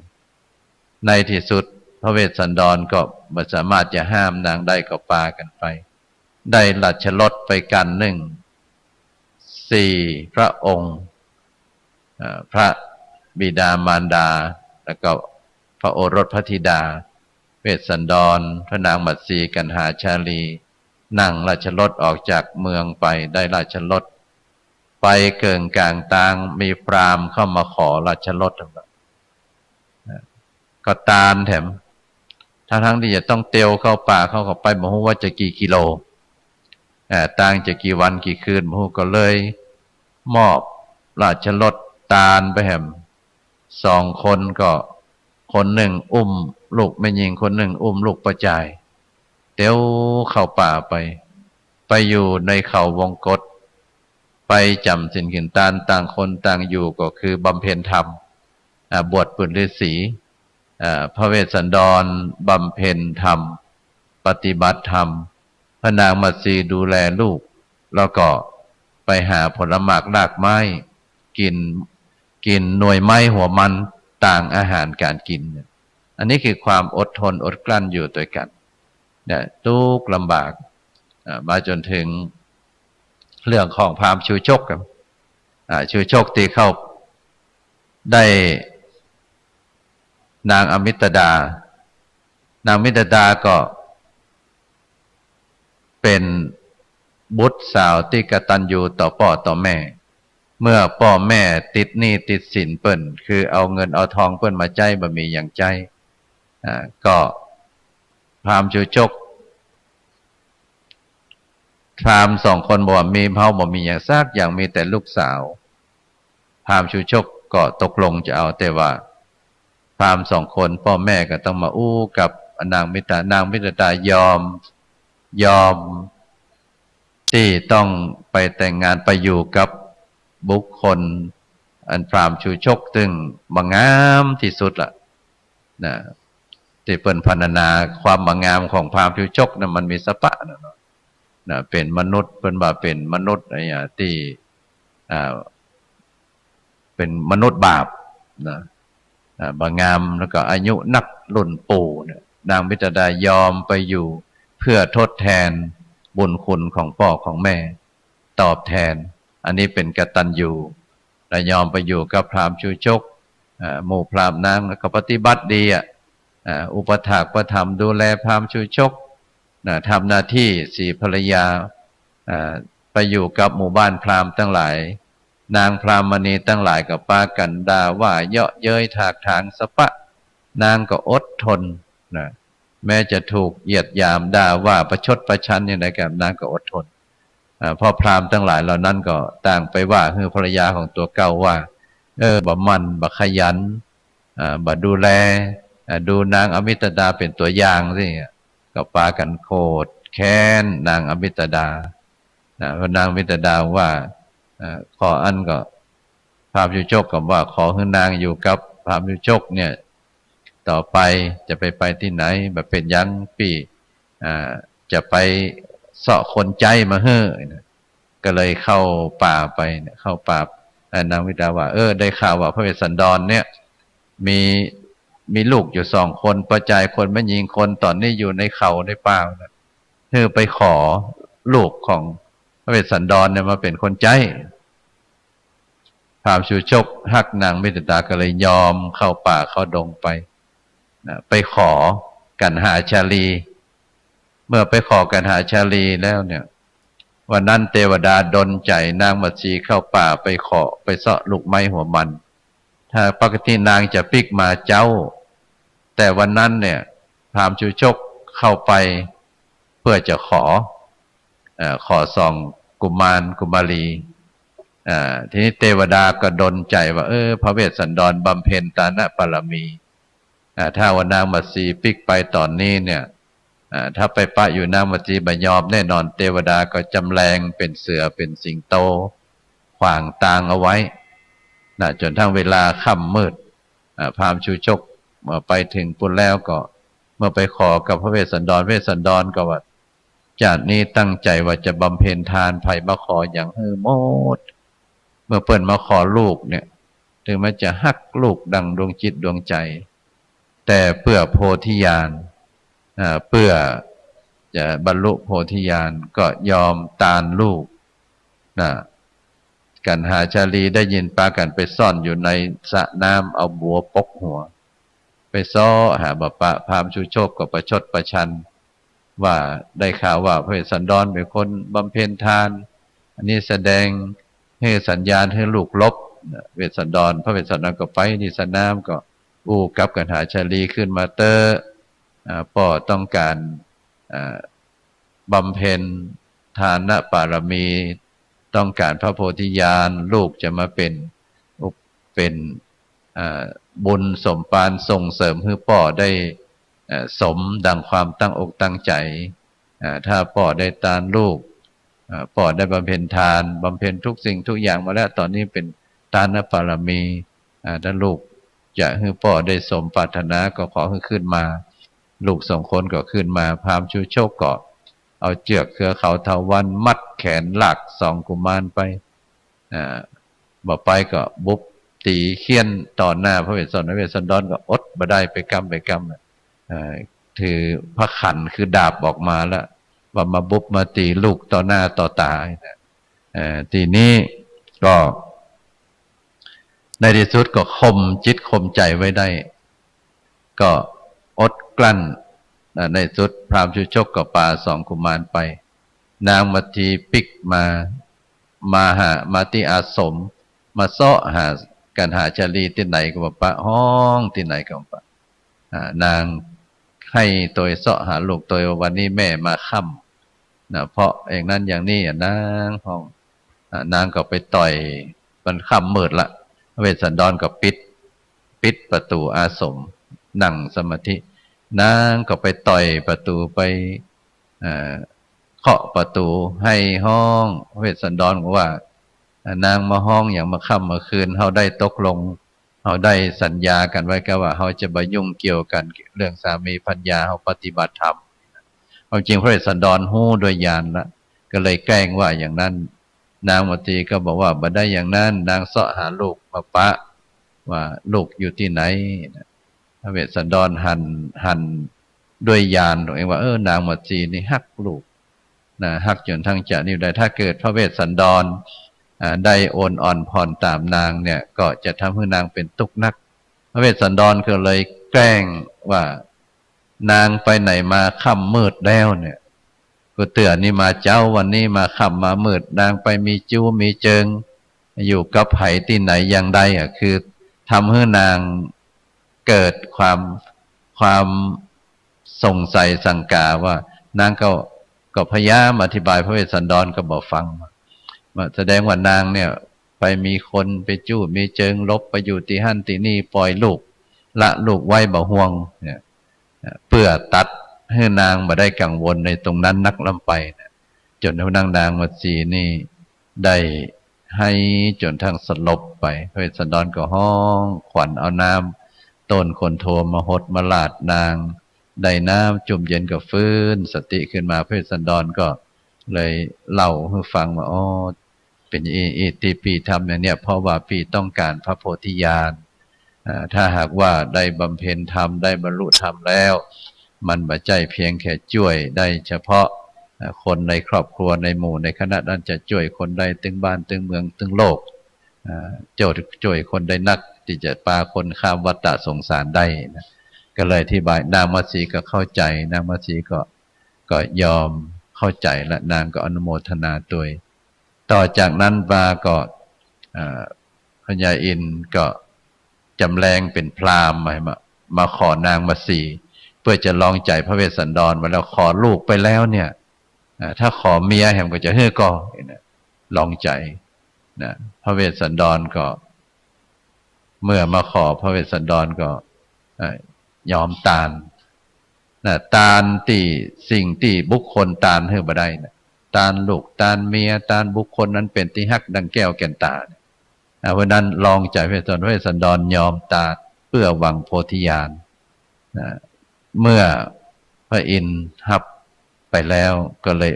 ในที่สุดพระเวสสันดรก็ไม่สามารถจะห้ามนางได้ก็ปากันไปได้ราชรถไปกัน4 พระองค์พระบิดามารดาแล้วก็พระโอรสพระธิดาเวสสันดรพระนางมัตสีกันหาชาลีนั่งราชรถออกจากเมืองไปได้ราชรถไปเกินกลางตางมีพราหมณ์เข้ามาขอราชรถก็ตามแถมทั้งที่จะต้องเตียวเข้าป่าเข้าไปบ่ฮู้ว่าจะกี่กิโลต่างจะกี่วันกี่คืนบ่ฮู้ก็เลยมอบราชรถตาลไปแหม2 คนก็คนหนึ่งอุ้มลูกแม่หญิงคนหนึ่งอุ้มลูกประจายเตียวเข้าป่าไปอยู่ในเขาวงกฏไปจำศีลกินทานต่างคนต่างอยู่ก็คือบำเพ็ญธรรมบวชเป็นฤาษีพระเวสสันดรบำเพ็ญธรรมปฏิบัติธรรมพระนางมัตสีดูแลลูกแล้วก็ไปหาผลหมากรากไม้กินหน่วยไม้หัวมันต่างอาหารการกินอันนี้คือความอดทนอดกลั้นอยู่ด้วยกันเนี่ยทุกข์ลำบากมาจนถึงเรื่องของพราหมณ์ชูชกครับชูชกที่เข้าได้นางอมิตดานางอมิตดาก็เป็นบุตรสาวที่กตัญญูต่อพ่อต่อแม่เมื่อพ่อแม่ติดหนี้ติดสินเปิ้นคือเอาเงินเอาทองเปิ้นมาใจบ่มีอย่างใจก็พราหมณ์ชูชกพราหมณ์2 คนบอกว่ามีเฮาบ่มีอย่างซากอย่างมีแต่ลูกสาวพราหมณ์ชูชกก็ตกลงจะเอาแต่ว่าพราหมณ์2 คนพ่อแม่ก็ต้องมาอู้กับนางมิตรนางมิตรดายอมที่ต้องไปแต่งงานไปอยู่กับบุคคลอันพราหมณ์ชูชกซึ่งบังงามที่สุดล่ะนะที่เปิ้นพรรณนาความบังงามของพราหมณ์ชูชกนะมันมีสปะนะเป็นมนุษย์เปิ้นว่าเป็นมนุษย์ที่เป็นมนุษย์บาปนะบางงามแล้วก็อายุนักรุ่นปู่เนี่ยนางมิตรดายอมไปอยู่เพื่อทดแทนบุญคุณของพ่อของแม่ตอบแทนอันนี้เป็นกตัญญูและยอมไปอยู่กับพราหมณ์ชูชกหมู่พราหมณ์นางแล้วก็ปฏิบัติดีอุปถากประถมดูแลพราหมณ์ชูชกทำหน้าที่4 ภรรยาไปอยู่กับหมู่บ้านพราหมณ์ทั้งหลายนางพรามณีทั้งหลายก็ปากันด่าว่าเยาะเย้ยถากถางสปะนางก็อดทนนะแม้จะถูกเหยียดหยามด่าว่าประชดประชันอย่างไรกับนางก็อดทนพอพราหมณ์ทั้งหลายเหล่านั้นก็ต่างไปว่าคือภรรยาของตัวเก่าว่าบ่มันบ่ขยันบ่ดูแลดูนางอมิตดาเป็นตัวอย่างสิก็ปากันโกรธแค้นนางอมิตดาเพราะนางอมิตดาว่าขออันก็พราหมณ์ชูชกก็ว่าขอให้นางอยู่กับพราหมณ์ชูชกเนี่ยต่อไปจะไปที่ไหนแบบเป็นยังปีจะไปเสาะคนใจมาเฮ้อก็เลยเข้าป่าไปเข้าป่านางวิดาว่าได้ข่าวว่าพระเวสสันดรเนี่ยมีลูกอยู่2 คนประจายคนแม่หญิงคนตอนนี้อยู่ในเขาในป่าไปขอลูกของพระเวสสันดรเนี่ยมาเป็นคนใจพราหมณ์ชูชกฮักนางมิตรดาก็เลยยอมเข้าป่าเข้าดงไป ไปขอกันหาชาลี เมื่อไปขอกันหาชาลีแล้วเนี่ยวันนั้นเทวดาดลใจนางมัตสีเข้าป่าไปขอไปเสาะลูกไม้หัวมันถ้าปกตินางจะปิกมาเจ้าแต่วันนั้นเนี่ยพราหมณ์ชูชกเข้าไปเพื่อจะขอส่องกุมารกุมารีทีนี้เทวดาก็ดลใจว่าพระเวสสันดรบำเพ็ญตานะบารมีถ้าว่านางมัตสีปิกไปตอนนี้เนี่ยถ้าไปปะอยู่นางมัตสีบยอมแน่นอนเทวดาก็จำแรงเป็นเสือเป็นสิงโตขวางทางเอาไว้จนทั้งเวลาค่ำมืดพราหมณ์ชูชกไปถึงปุ่นแล้วก็เมื่อไปขอกับพระเวสสันดรเวสสันดรก็ว่าจากนี้ตั้งใจว่าจะบำเพ็ญทานไผ่มาขออย่างหมดเมื่อเปิ่นมาขอลูกเนี่ยถึงแม้จะฮักลูกดังดวงจิตดวงใจแต่เพื่อโพธิญาณเพื่อจะบรรลุโพธิญาณก็ยอมตานลูกกันหาชาลีได้ยินปากันไปซ่อนอยู่ในสระน้ำเอาบัวปกหัวไปซ้อหาบปะพราหมณ์ชูชกก็ประชดประชันว่าได้ข่าวว่าพระเวสสันดรเป็นคนบำเพ็ญทานอันนี้แสดงให้สัญญาณให้ลูกลบพระเวสสันดรก็ไปที่สระน้ำก็อู้กับกันหาชาลีขึ้นมาป่อต้องการบำเพ็ญทานบารมีต้องการพระโพธิญาณลูกจะมาเป็นบุญสมปานส่งเสริมให้ป่อได้สมดังความตั้งอกตั้งใจถ้าป่อได้ตานลูกป่อได้บำเพ็ญทานบำเพ็ญทุกสิ่งทุกอย่างมาแล้วตอนนี้เป็นทานบารมีถ้าลูกจะให้ป่อได้สมปรารถนาก็ขอให้ขึ้นมาลูก2 คนก็ขึ้นมาพราหมณ์ชูโชคก็เอาเจือกเครือเขาเทาวันมัดแขนหลัก2 กุมารไปบ่ไปก็บุบตีเขี้ยนต่อหน้าพระเวสสันดรก็อดบ่ได้ไปกำถือพระขันคือดาบออกมาแล้วว่ามาบุบมาตีลูกต่อหน้าต่อตาทีนี้ก็ในที่สุดก็ข่มจิตข่มใจไว้ได้ก็อดกลั้นในสุดพราหมณ์ชูชกก็ปา2 กุมารไปนางมัตสีปิกมาที่อาสมมาเสาะหากันหาชาลีที่ไหนก็บอกปะห้องที่ไหนก็ปะนางให้ตัวเสาะหาลูกตัววันนี้แม่มาค่ำเพราะเองนั้นอย่างนี้นางห้องนางก็ไปต่อยมันค่ำมืดละเวสสันดรก็ปิดประตูอาสมนั่งสมาธินางก็ไปต่อยประตูไปเคาะประตูให้ห้องเวสสันดรบอกว่านางมาห้องอย่างมาค่ำมาคืนเฮาได้ตกลงเฮาได้สัญญากันไว้ก็ว่าเฮาจะบ่ยุ่งเกี่ยวกันเรื่องสามีภรรยาเฮาปฏิบัติธรรมความจริงพระเวสสันดรฮู้โดยญาณละก็เลยแกล้งว่าอย่างนั้นนางมัตสีก็บอกว่าบ่ได้อย่างนั้นนางเสาะหาลูกมาปะว่าลูกอยู่ที่ไหนพระเวสสันดรหันด้วยญาณตัวเองว่านางมัตสีนี่ฮักลูกฮักจนทั้งจะนิ้วได้ถ้าเกิดพระเวสสันดรได้โอนอ่อนผ่อนตามนางเนี่ยก็จะทำให้นางเป็นทุกข์นักพระเวสสันดรก็เลยแกล้งว่านางไปไหนมาค่ำมืดแล้วเนี่ยก็เตือนนี่มาเจ้าวันนี้มาค่ำมามืดนางไปมีจู้มีเจิงอยู่กับไผที่ไหนอย่างใดคือทำให้นางเกิดความสงสัยสังกาว่านางก็พยายามอธิบายพระเวสสันดรก็บอกฟังแสดงว่านางเนี่ยไปมีคนไปจู้มีเจิงลบไปอยู่ที่หั่นที่นี่ปล่อยลูกละลูกไว้บ่ห่วงเนี่ยเพื่อตัดให้นางบ่ได้กังวลในตรงนั้นนักลำไปจนนางมัตสีนี่ได้ให้จนทั้งสลบไปพระเวสสันดรก็ห้องขวัญเอาน้ำต้นคนโทมาหดมาลาดนางได้น้ำจุ่มเย็นก็ฟื้นสติขึ้นมาพระเวสสันดรก็เลยเล่าให้ฟังว่าเป็นที่ปีทำอย่างเนี้ยเพราะว่าปีต้องการพระโพธิญาณถ้าหากว่าได้บำเพ็ญธรรมได้บรรลุธรรมแล้วมันบ่ใจเพียงแค่ช่วยได้เฉพาะคนในครอบครัวในหมู่ในคณะนั้นจะช่วยคนได้ตึงบ้านตึงเมืองตึงโลกช่วยคนได้นักที่จะพาคนข้ามวัฏฏะสงสารได้นะ ก็เลยอธิบายนางมัตสีก็เข้าใจนางมัตสีก็ยอมเข้าใจและนางก็อนุโมทนาตัวต่อจากนั้นมาก็พญาอินทร์ก็จำแรงเป็นพราหมณ์มาขอนางมัตสีเพื่อจะลองใจพระเวสสันดรมาแล้วขอลูกไปแล้วเนี่ยถ้าขอเมียแหมก็จะก็ลองใจนะพระเวสสันดรก็เมื่อมาขอพระเวสสันดรก็ยอมตานนะตานที่สิ่งที่บุคคลตานบ่ได้นะตานลูกตานเมียตานบุคคลนั้นเป็นที่ฮักดังแก้วแก่นตาเพราะนั้นลองใจพระเวสสันดรยอมตานเพื่อหวังโพธิญาณนะเมื่อพระอินทร์ฮับไปแล้วก็เลย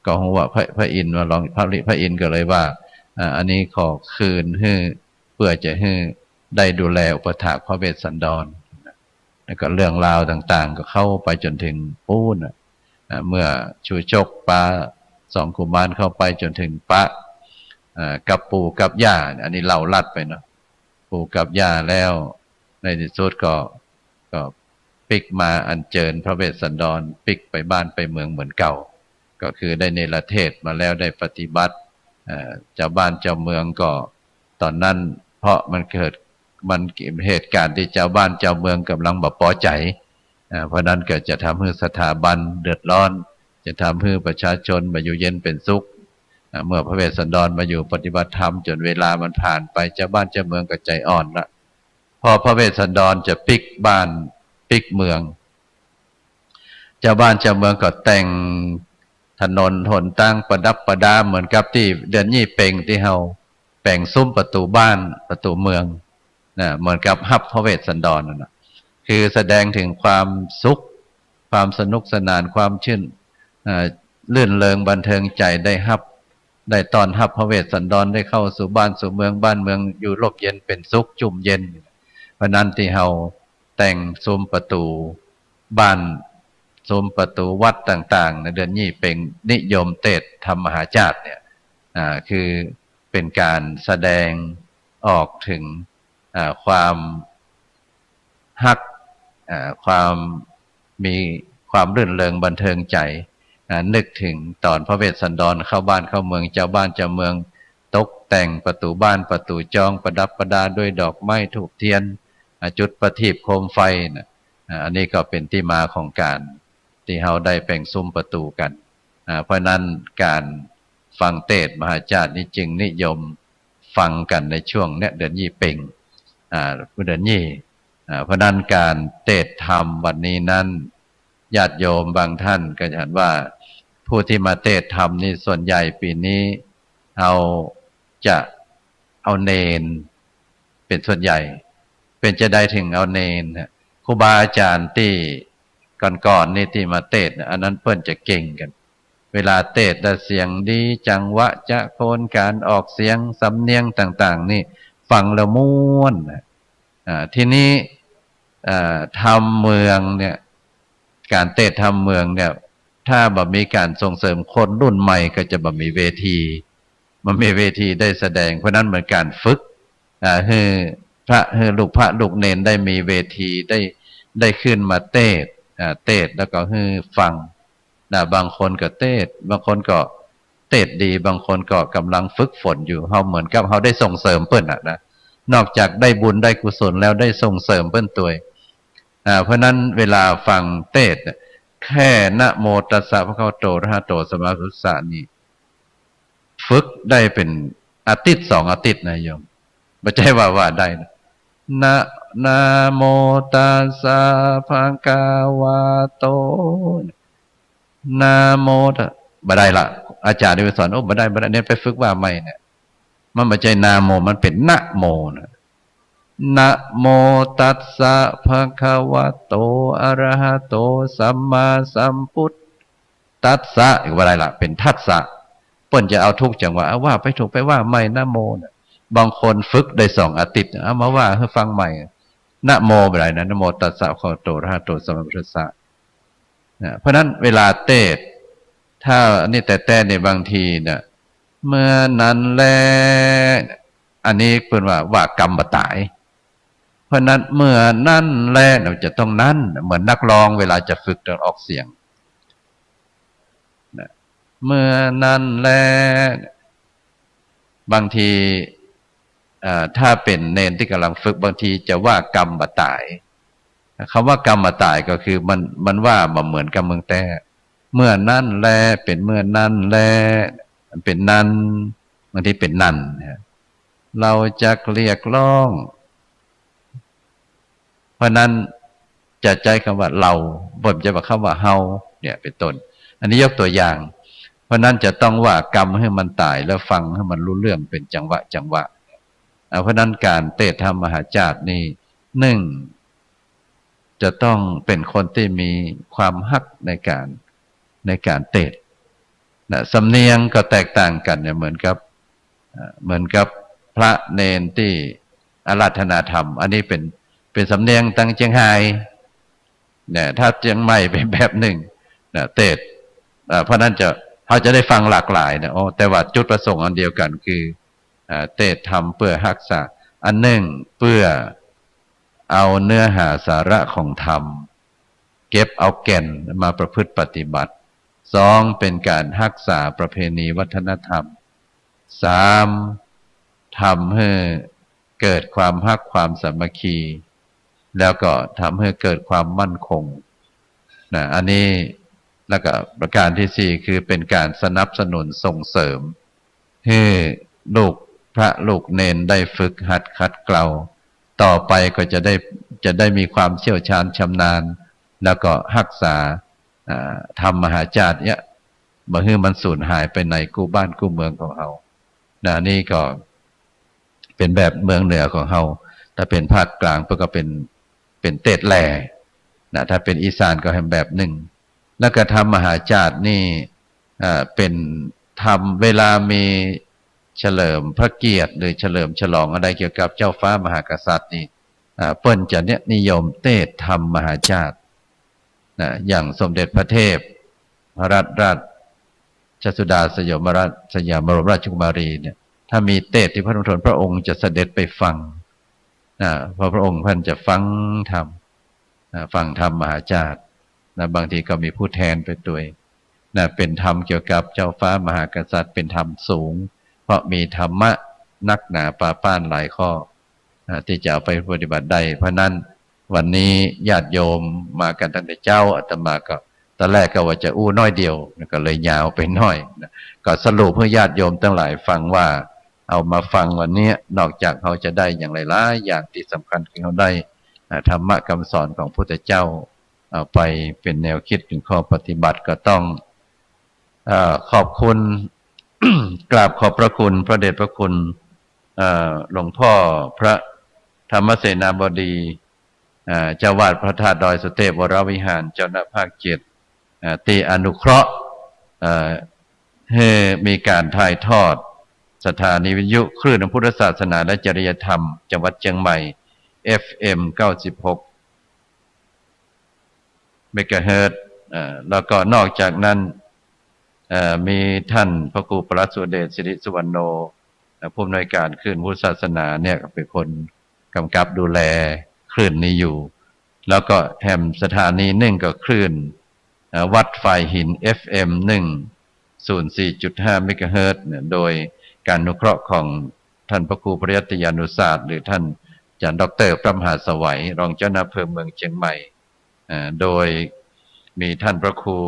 ก็ว่าพระอินทร์มาลองพระอินทร์ก็เลยว่าอันนี้ขอคืนเพื่อจะได้ดูแลอุปถากพระเวสสันดรแล้วก็เรื่องราวต่างๆก็เข้าไปจนถึงปูนเมื่อชูชกปาสองกุมารเข้าไปจนถึงปะกับปู่กับย่าอันนี้เล่าลัดไปเนาะปู่กับย่าแล้วในที่สุดก็ปิกมาอัญเชิญพระเวสสันดรปิกไปบ้านไปเมืองเหมือนเก่าก็คือได้เนรเทศมาแล้วได้ปฏิบัติเจ้าบ้านเจ้าเมืองก็ตอนนั้นเพราะมันเกิดเหตุการณ์ที่เจ้าบ้านเจ้าเมืองกำลังบ่พอใจเพราะนั้นก็จะทำให้สถาบันเดือดร้อนจะทำให้ประชาชนมาอยู่เย็นเป็นสุขเมื่อพระเวสสันดรมาอยู่ปฏิบัติธรรมจนเวลามันผ่านไปเจ้าบ้านเจ้าเมืองก็ใจอ่อนละพอพระเวสสันดรจะปิกบ้านปิกเมืองเจ้าบ้านเจ้าเมืองก็แต่งถนนหนตั้งประดับประดาเหมือนกับที่เดือนยี่เป่งที่เฮาแป่งซุ้มประตูบ้านประตูเมืองเหมือนกับฮับพระเวสสันดรนั่นนะคือแสดงถึงความสุขความสนุกสนานความชื่นลื่นเริงบันเทิงใจได้ตอนฮับพระเวสสันดรได้เข้าสู่บ้านสู่เมืองบ้านเมืองอยู่ร่มเย็นเป็นสุขจุ่มเย็นเพราะนั้นที่เฮาแต่งซุ้มประตูบ้านซุ้มประตูวัดต่างๆในเดือนยี่เป่งนิยมเทศธรรมมหาจาตุเนี่ยคือเป็นการแสดงออกถึงความฮักความมีความรื่นเริงบันเทิงใจนึกถึงตอนพระเวสสันดรเข้าบ้านเข้าเมืองเจ้าบ้านเจ้าเมืองตกแต่งประตูบ้านประตูจองประดับประดาด้วยดอกไม้ธูปเทียนจุดประทีปโคมไฟอันนี้ก็เป็นที่มาของการที่เราได้แปลงซุ้มประตูกันเพราะนั้นการฟังเทศน์มหาจาตุนี้จึงนิยมฟังกันในช่วงเนี้ยเดือนยี่เป่งเดือนยี่เพราะนั้นการเทศน์ธรรมวันนี้นั้นญาติโยมบางท่านก็จะเห็นว่าผู้ที่มาเทศน์ธรรมนี่ส่วนใหญ่ปีนี้เราจะเอาเนนเป็นส่วนใหญ่เป็นจะได้ถึงเอาเนนครูบาอาจารย์ที่ก่อนนี่ที่มาเทศน์อันนั้นเพิ่นจะเก่งกันเวลาเทศน์เสียงดีจังหวะจะโคนการออกเสียงสำเนียงต่างๆนี่ฟังแล้วม่วนทีนี้ทำเมืองเนี่ยการเทศน์ทำเมืองเนี่ยถ้าบ่มีการส่งเสริมคนรุ่นใหม่ก็จะบ่มีเวทีมันมีเวทีได้แสดงเพราะนั้นเหมือนการฝึกให้ลูกพระลูกเนนได้มีเวทีได้ขึ้นมาเทศน์แล้วก็ให้ฟังบางคนก็เทศน์บางคนก็เทศน์ดีบางคนก็กำลังฝึกฝนอยู่เฮาเหมือนกับเฮาได้ส่งเสริมเพิ่นนะนอกจากได้บุญได้กุศลแล้วได้ส่งเสริมเพิ่นตัวเพราะนั้นเวลาฟังเทศน์แค่นะโมตัสสะภะคะวะโตอะระหะโตสัมมาสัมพุทธัสสะนี่ฝึกได้เป็นอาทิตย์2อาทิตย์นะโยมไม่ใช่ว่าได้นะโมตัสสะภะคะวะโตนะโมบ่ได้ละอาจารย์ได้ไปสอนบ่ได้เนี่ยไปฝึกว่าใหม่เนี่ยมันไม่ใช่นาโมมันเป็นนะโมนะโมตัสสะภะคะวะโตอะระหะโตสัมมาสัมพุทธัสสะอีกว่าอะไรล่ะเป็นทัสสะเปิ้นจะเอาทุกจังหวะว่าไปถูกไปว่าใหม่นะโมบางคนฝึกได้2อาทิตย์เอามาว่าให้ฟังใหม่นะโมบ่ได้นะโมตัสสะภะคะวะโตอะระหะโตสัมมาสัมพุทธัสสะเพราะนั้นเวลาเทศน์ถ้าอันนี้แต่ในบางทีเนี่ยเมื่อนั้นแลอันนี้เพิ่นว่ากรรมบ่ตาย เพราะนั้นเมื่อนั่นแลเราจะต้องนั่นเหมือนนักร้องเวลาจะฝึกต้องออกเสียงเมื่อนั่นแลบางทีถ้าเป็นเนนที่กำลังฝึกบางทีจะว่ากรรมมาตายคำว่ากรรมมาตายก็คือมันว่ามาเหมือนกับเมืองแต่เมื่อนั่นแลเป็นเมื่อนั่นแลเป็นนั่นบางทีเป็นนั่นเราจะเรียกร้องเพราะนั้นจะใจคำว่าเราบ่มจะบอกคำว่าเฮาเนี่ยเป็นต้นอันนี้ยกตัวอย่างเพราะนั้นจะต้องว่ากรรมให้มันตายแล้วฟังให้มันรู้เรื่องเป็นจังหวะเพราะนั้นการเทศน์ธรรมมหาจารย์นี่หนึ่งจะต้องเป็นคนที่มีความฮักในการเทศน์นะสำเนียงก็แตกต่างกันเนี่ยเหมือนกับพระเนนที่อาราธนาธรรมอันนี้เป็นสำเนียงตั้งเชียงไฮ้เนี่ยถ้าเชียงใหม่เป็นแบบหนึ่งนะเทศน์เพราะนั้นเขาจะได้ฟังหลากหลายนะแต่ว่าจุดประสงค์อันเดียวกันคือเทศน์ธรรมเพื่อรักษาอันหนึ่งเพื่อเอาเนื้อหาสาระของธรรมเก็บเอาแก่นมาประพฤติปฏิบัติสองเป็นการรักษาประเพณีวัฒนธรรมสามทำให้เกิดความรักความสามัคคีแล้วก็ทำให้เกิดความมั่นคงนะอันนี้แล้วก็ประการที่สี่คือเป็นการสนับสนุนส่งเสริมให้ลูกพระลูกเนนได้ฝึกหัดขัดเกลาต่อไปก็จะได้มีความเชี่ยวชาญชำนาญแล้วก็รักษาธรรมมหาจารย์เนี่ยบ่ให้มันสูญหายไปในกู้บ้านกู้เมืองของเรานี่ก็เป็นแบบเมืองเหนือของเราถ้าเป็นภาคกลางก็เป็นเตดแหล่ถ้าเป็นอีสานก็ให้แบบหนึ่งแล้วก็ธรรมมหาจารย์นี่เป็นธรรมเวลามีเฉลิมพระเกียรติหรือเฉลิมฉลองอะไรเกี่ยวกับเจ้าฟ้ามหากษัตริย์นี่เปิ้นจะเนี่ยนิยมเทศธรรมมหาจารย์อย่างสมเด็จพระเทพพระราชสุดาสยามบรมราชกุมารีเนี่ยถ้ามีเทศที่พระมณฑลพระองค์จะเสด็จไปฟังเพราะพระองค์ท่านจะฟังธรรมมหาจารย์บางทีก็มีผู้แทนไปด้วยเป็นธรรมเกี่ยวกับเจ้าฟ้ามหากษัตริย์เป็นธรรมสูงเพราะมีธรรมะนักหนาปาป้านหลายข้อที่จะเอาไปปฏิบัติได้เพราะนั้นวันนี้ญาติโยมมากันตั้งแต่เจ้าอาตมาก็ตอนแรกก็ว่าจะน้อยเดียวก็เลยยาวไปน้อยก็สรุปให้ญาติโยมทั้งหลายฟังว่าเอามาฟังวันนี้นอกจากเขาจะได้อย่างหลายๆอย่างที่สำคัญคือเขาได้ธรรมะคำสอนของพระพุทธเจ้าเอาไปเป็นแนวคิดเป็นข้อปฏิบัติก็ต้องขอบคุณ กราบขอบพระคุณพระเดชพระคุณหลวงพ่อพระธรรมเสนาบดีเจ้าวาดพระธาตุดอยสุเทพวรวิหารเจ้าหน้าภาค7ตีอนุเคราะห์ให้มีการถ่ายทอดสถานีวิทยุคลื่นพุทธศาสนาและจริยธรรมจังหวัดเชียงใหม่ FM 96 เมกะเฮิรตซ์แล้วก็นอกจากนั้นมีท่านพระครูประหลัดสุเดชสิริสุวรรณโนผู้อำนวยการคลื่นพุทธศาสนาเนี่ยเป็นคนกำกับดูแลคลื่นนี้อยู่แล้วก็แถมสถานีหนึ่งก็คลื่นวัดไฟหิน FM 104.5 เมกะเฮิรตซ์โดยการอนุเคราะห์ของท่านพระครูปริยัติยานุศาสตร์หรือท่านอาจารย์ดร.พระมหาสวัยรองเจ้าหน้าอำเภอเมืองเชียงใหม่โดยมีท่านพระครู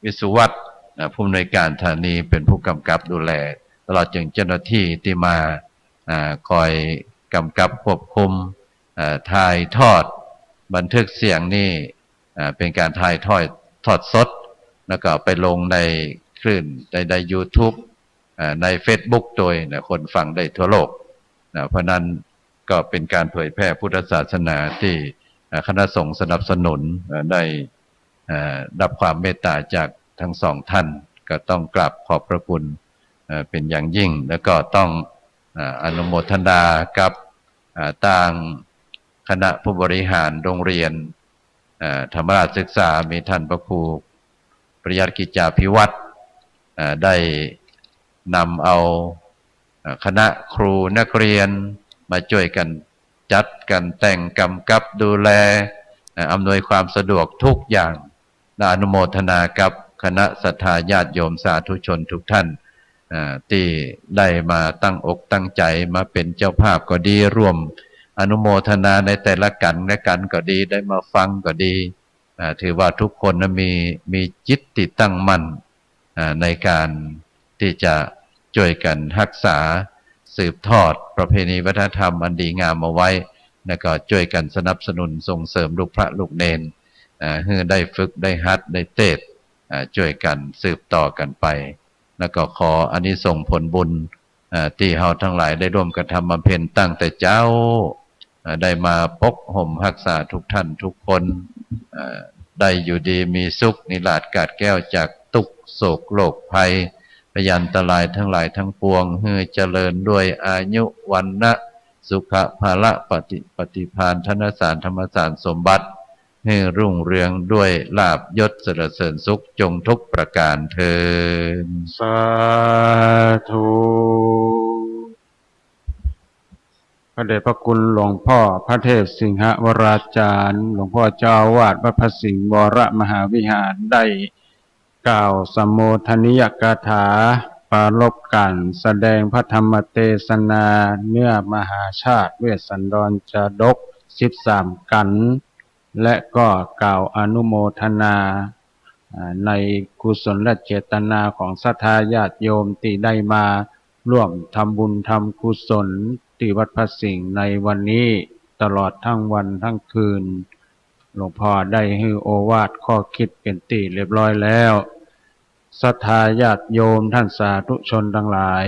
วิสุวัตรผู้อำนวยการสถานีเป็นผู้กำกับดูแลตลอดจนเจ้าหน้าที่ที่มาคอยกำกับควบคุมถ่ายทอดบันทึกเสียงนี่เป็นการถ่ายทอดสดแล้วก็ไปลงในคลื่นใน YouTube ใน Facebook โดยคนฟังได้ทั่วโลกเพราะนั้นก็เป็นการเผยแพร่พุทธศาสนาที่คณะสงฆ์สนับสนุนได้รับความเมตตาจากทั้งสองท่านก็ต้องกราบขอบพระคุณเป็นอย่างยิ่งแล้วก็ต้องอนุโมทนากับทางคณะผู้บริหารโรงเรียนธรรมราชศึกษามีท่านพระครูปริยัติกิจจาภิวัตรได้นำเอาคณะครูนักเรียนมาช่วยกัน จัดกันแต่งกำกับดูแลอำนวยความสะดวกทุกอย่างและอนุโมทนากับคณะศรัทธาญาติโยมสาธุชนทุกท่านที่ได้มาตั้งอกตั้งใจมาเป็นเจ้าภาพก็ดีร่วมอนุโมทนาในแต่ละกันและกันก็ดีได้มาฟังก็ดีถือว่าทุกคนมีจิตติดตั้งมั่นในการที่จะช่วยกันรักษาสืบทอดประเพณีวัฒนธรรมอันดีงามมาไว้แล้วก็ช่วยกันสนับสนุนส่งเสริมลูกพระลูกเนนให้ได้ฝึกได้ฮัดได้เทศช่วยกันสืบต่อกันไปแล้วก็ขออานิสงส์ผลบุญที่เฮาทั้งหลายได้ร่วมกันทำบำเพ็ญตั้งแต่เจ้าได้มาปกห่มรักษาทุกท่านทุกคนได้อยู่ดีมีสุขนิราศกาดแก้วจากทุกโศกโรคภัยพยันตรายทั้งหลายทั้งปวงให้เจริญด้วยอายุวันนะสุขภาละปฏิภาณธนสารธรรมสารสมบัติให้รุ่งเรืองด้วยลาภยศสรรเสริญสุขจงทุกประการเทอญสาธุพระเดชพระคุณหลวงพ่อพระเทพสิงหวราจารย์หลวงพ่อเจ้าวาดวัดพระสิงห์วรมหาวิหารได้กล่าวสมโภชนิยกถาปรารภกันแสดงพระธรรมเทศนาเนื้อมหาชาติเวสสันดรจาดก13 กันและก็กล่าวอนุโมทนาในกุศลและเจตนาของศรัทธาญาติโยมที่ได้มาร่วมทำบุญทำกุศลที่วัดพระสิงห์ในวันนี้ตลอดทั้งวันทั้งคืนหลวงพ่อได้ให้โอวาทข้อคิดเป็นที่เรียบร้อยแล้วศรัทธาญาติโยมท่านสาธุชนทั้งหลาย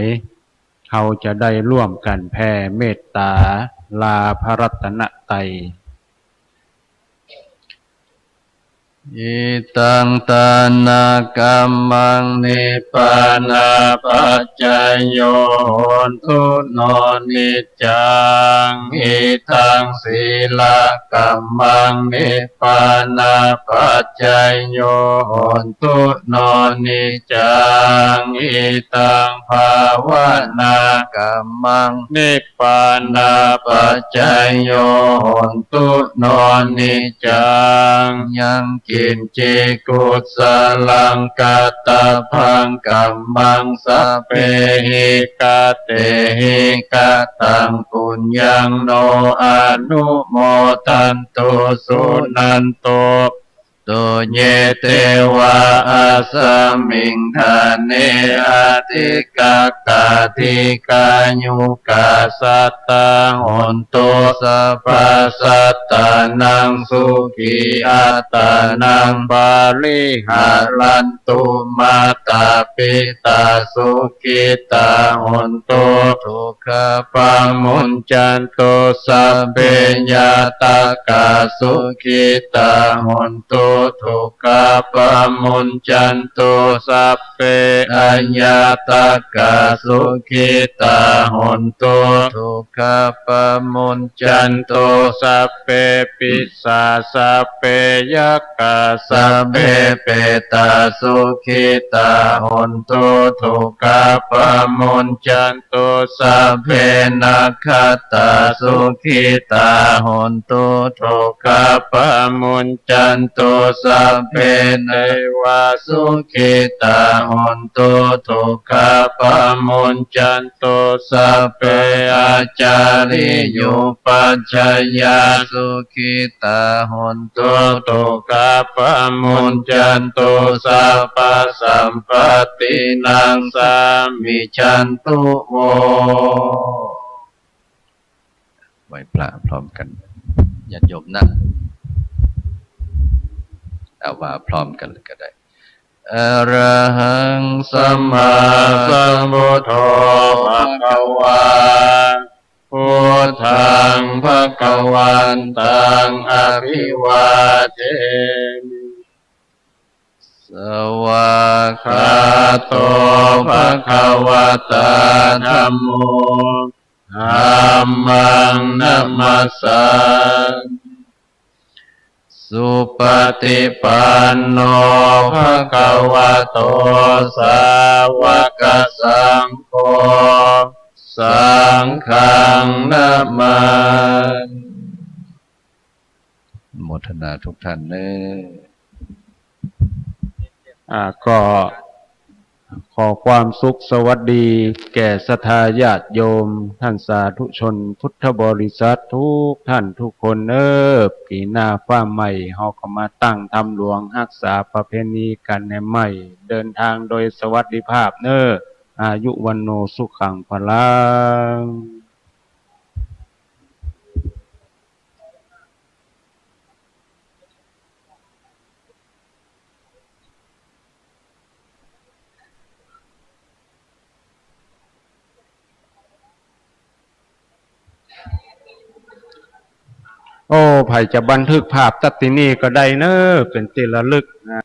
เขาจะได้ร่วมกันแผ่เมตตาลาพระรัตนตรัยอิตังตานากรรมังนิพพานาปัจจยโยนทุโนนิจจังอิตังศีลกรรมังนิพพานาปัจจยโยนทุโนนิจจังอิตังภาวนากรรมังนิพพานาปัจจยโยนทุโนนิจจังยังกินเจกุสลังกตพังกัมมังสัพเพหิกเตหิกตังปุญญังโนอนุโมทันตุสุนันโตตุเยเตวะอาสมิงทาเนอาทิกากาทิกายุกาสัตตาหนตุสัพพสัตตานังสุขีอัตตานังบาลิหารันตุมาตาปิตาสุขิตาหนตุทุกขปามุญจันตุสัพเพญาตากาสุขิตาหนตุทุกขปามุญจันตุสัพเพอัญญาตากาสุขิตาหนตุทุกขปามุญจันตุสัพเพปิสาสัพเพยักขะสัพเพเปตาสุขิตาหนตุทุกขปามุญจันตุสัพเพนัคขตาสุขิตาหนตุทุกขปามุญจันตุสัพเพเนวาสุขิตาหนตุทุกขปามุญจันตุสัพเพอาจาริยุปัจจยาสุขิตาหนตุทุกขปามุญจันตุสัพพสัมปตินังสามิจันตุโวไหว้พระพร้อมกันญาติโยมนั่งเอาว่าพร้อมกันเลยก็ได้อะระหังสัมมาสัมพุทโธภะคะวาพุทธังภะคะวันตังอภิวาเทมิสวากขาโตภะคะวะตาธัมโมธัมมังนัมมัสสามิสุปฏิปันโนภะคะวะโตสาวกสังโฆสังฆังนะมามิ โมทนาทุกท่านเนอะ ก็ขอความสุขสวัสดีแก่ศรัทธาญาติโยมท่านสาธุชนพุทธบริษัททุกท่านทุกคนปีหน้าฟ้าใหม่เฮาก็มาตั้งทำหลวงรักษาประเพณีกันในใหม่เดินทางโดยสวัสดิภาพอายุวันโนสุขังพลังโอ้ไผจะบันทึกภาพตัดที่นี่ก็ได้เป็นที่ระลึกนะ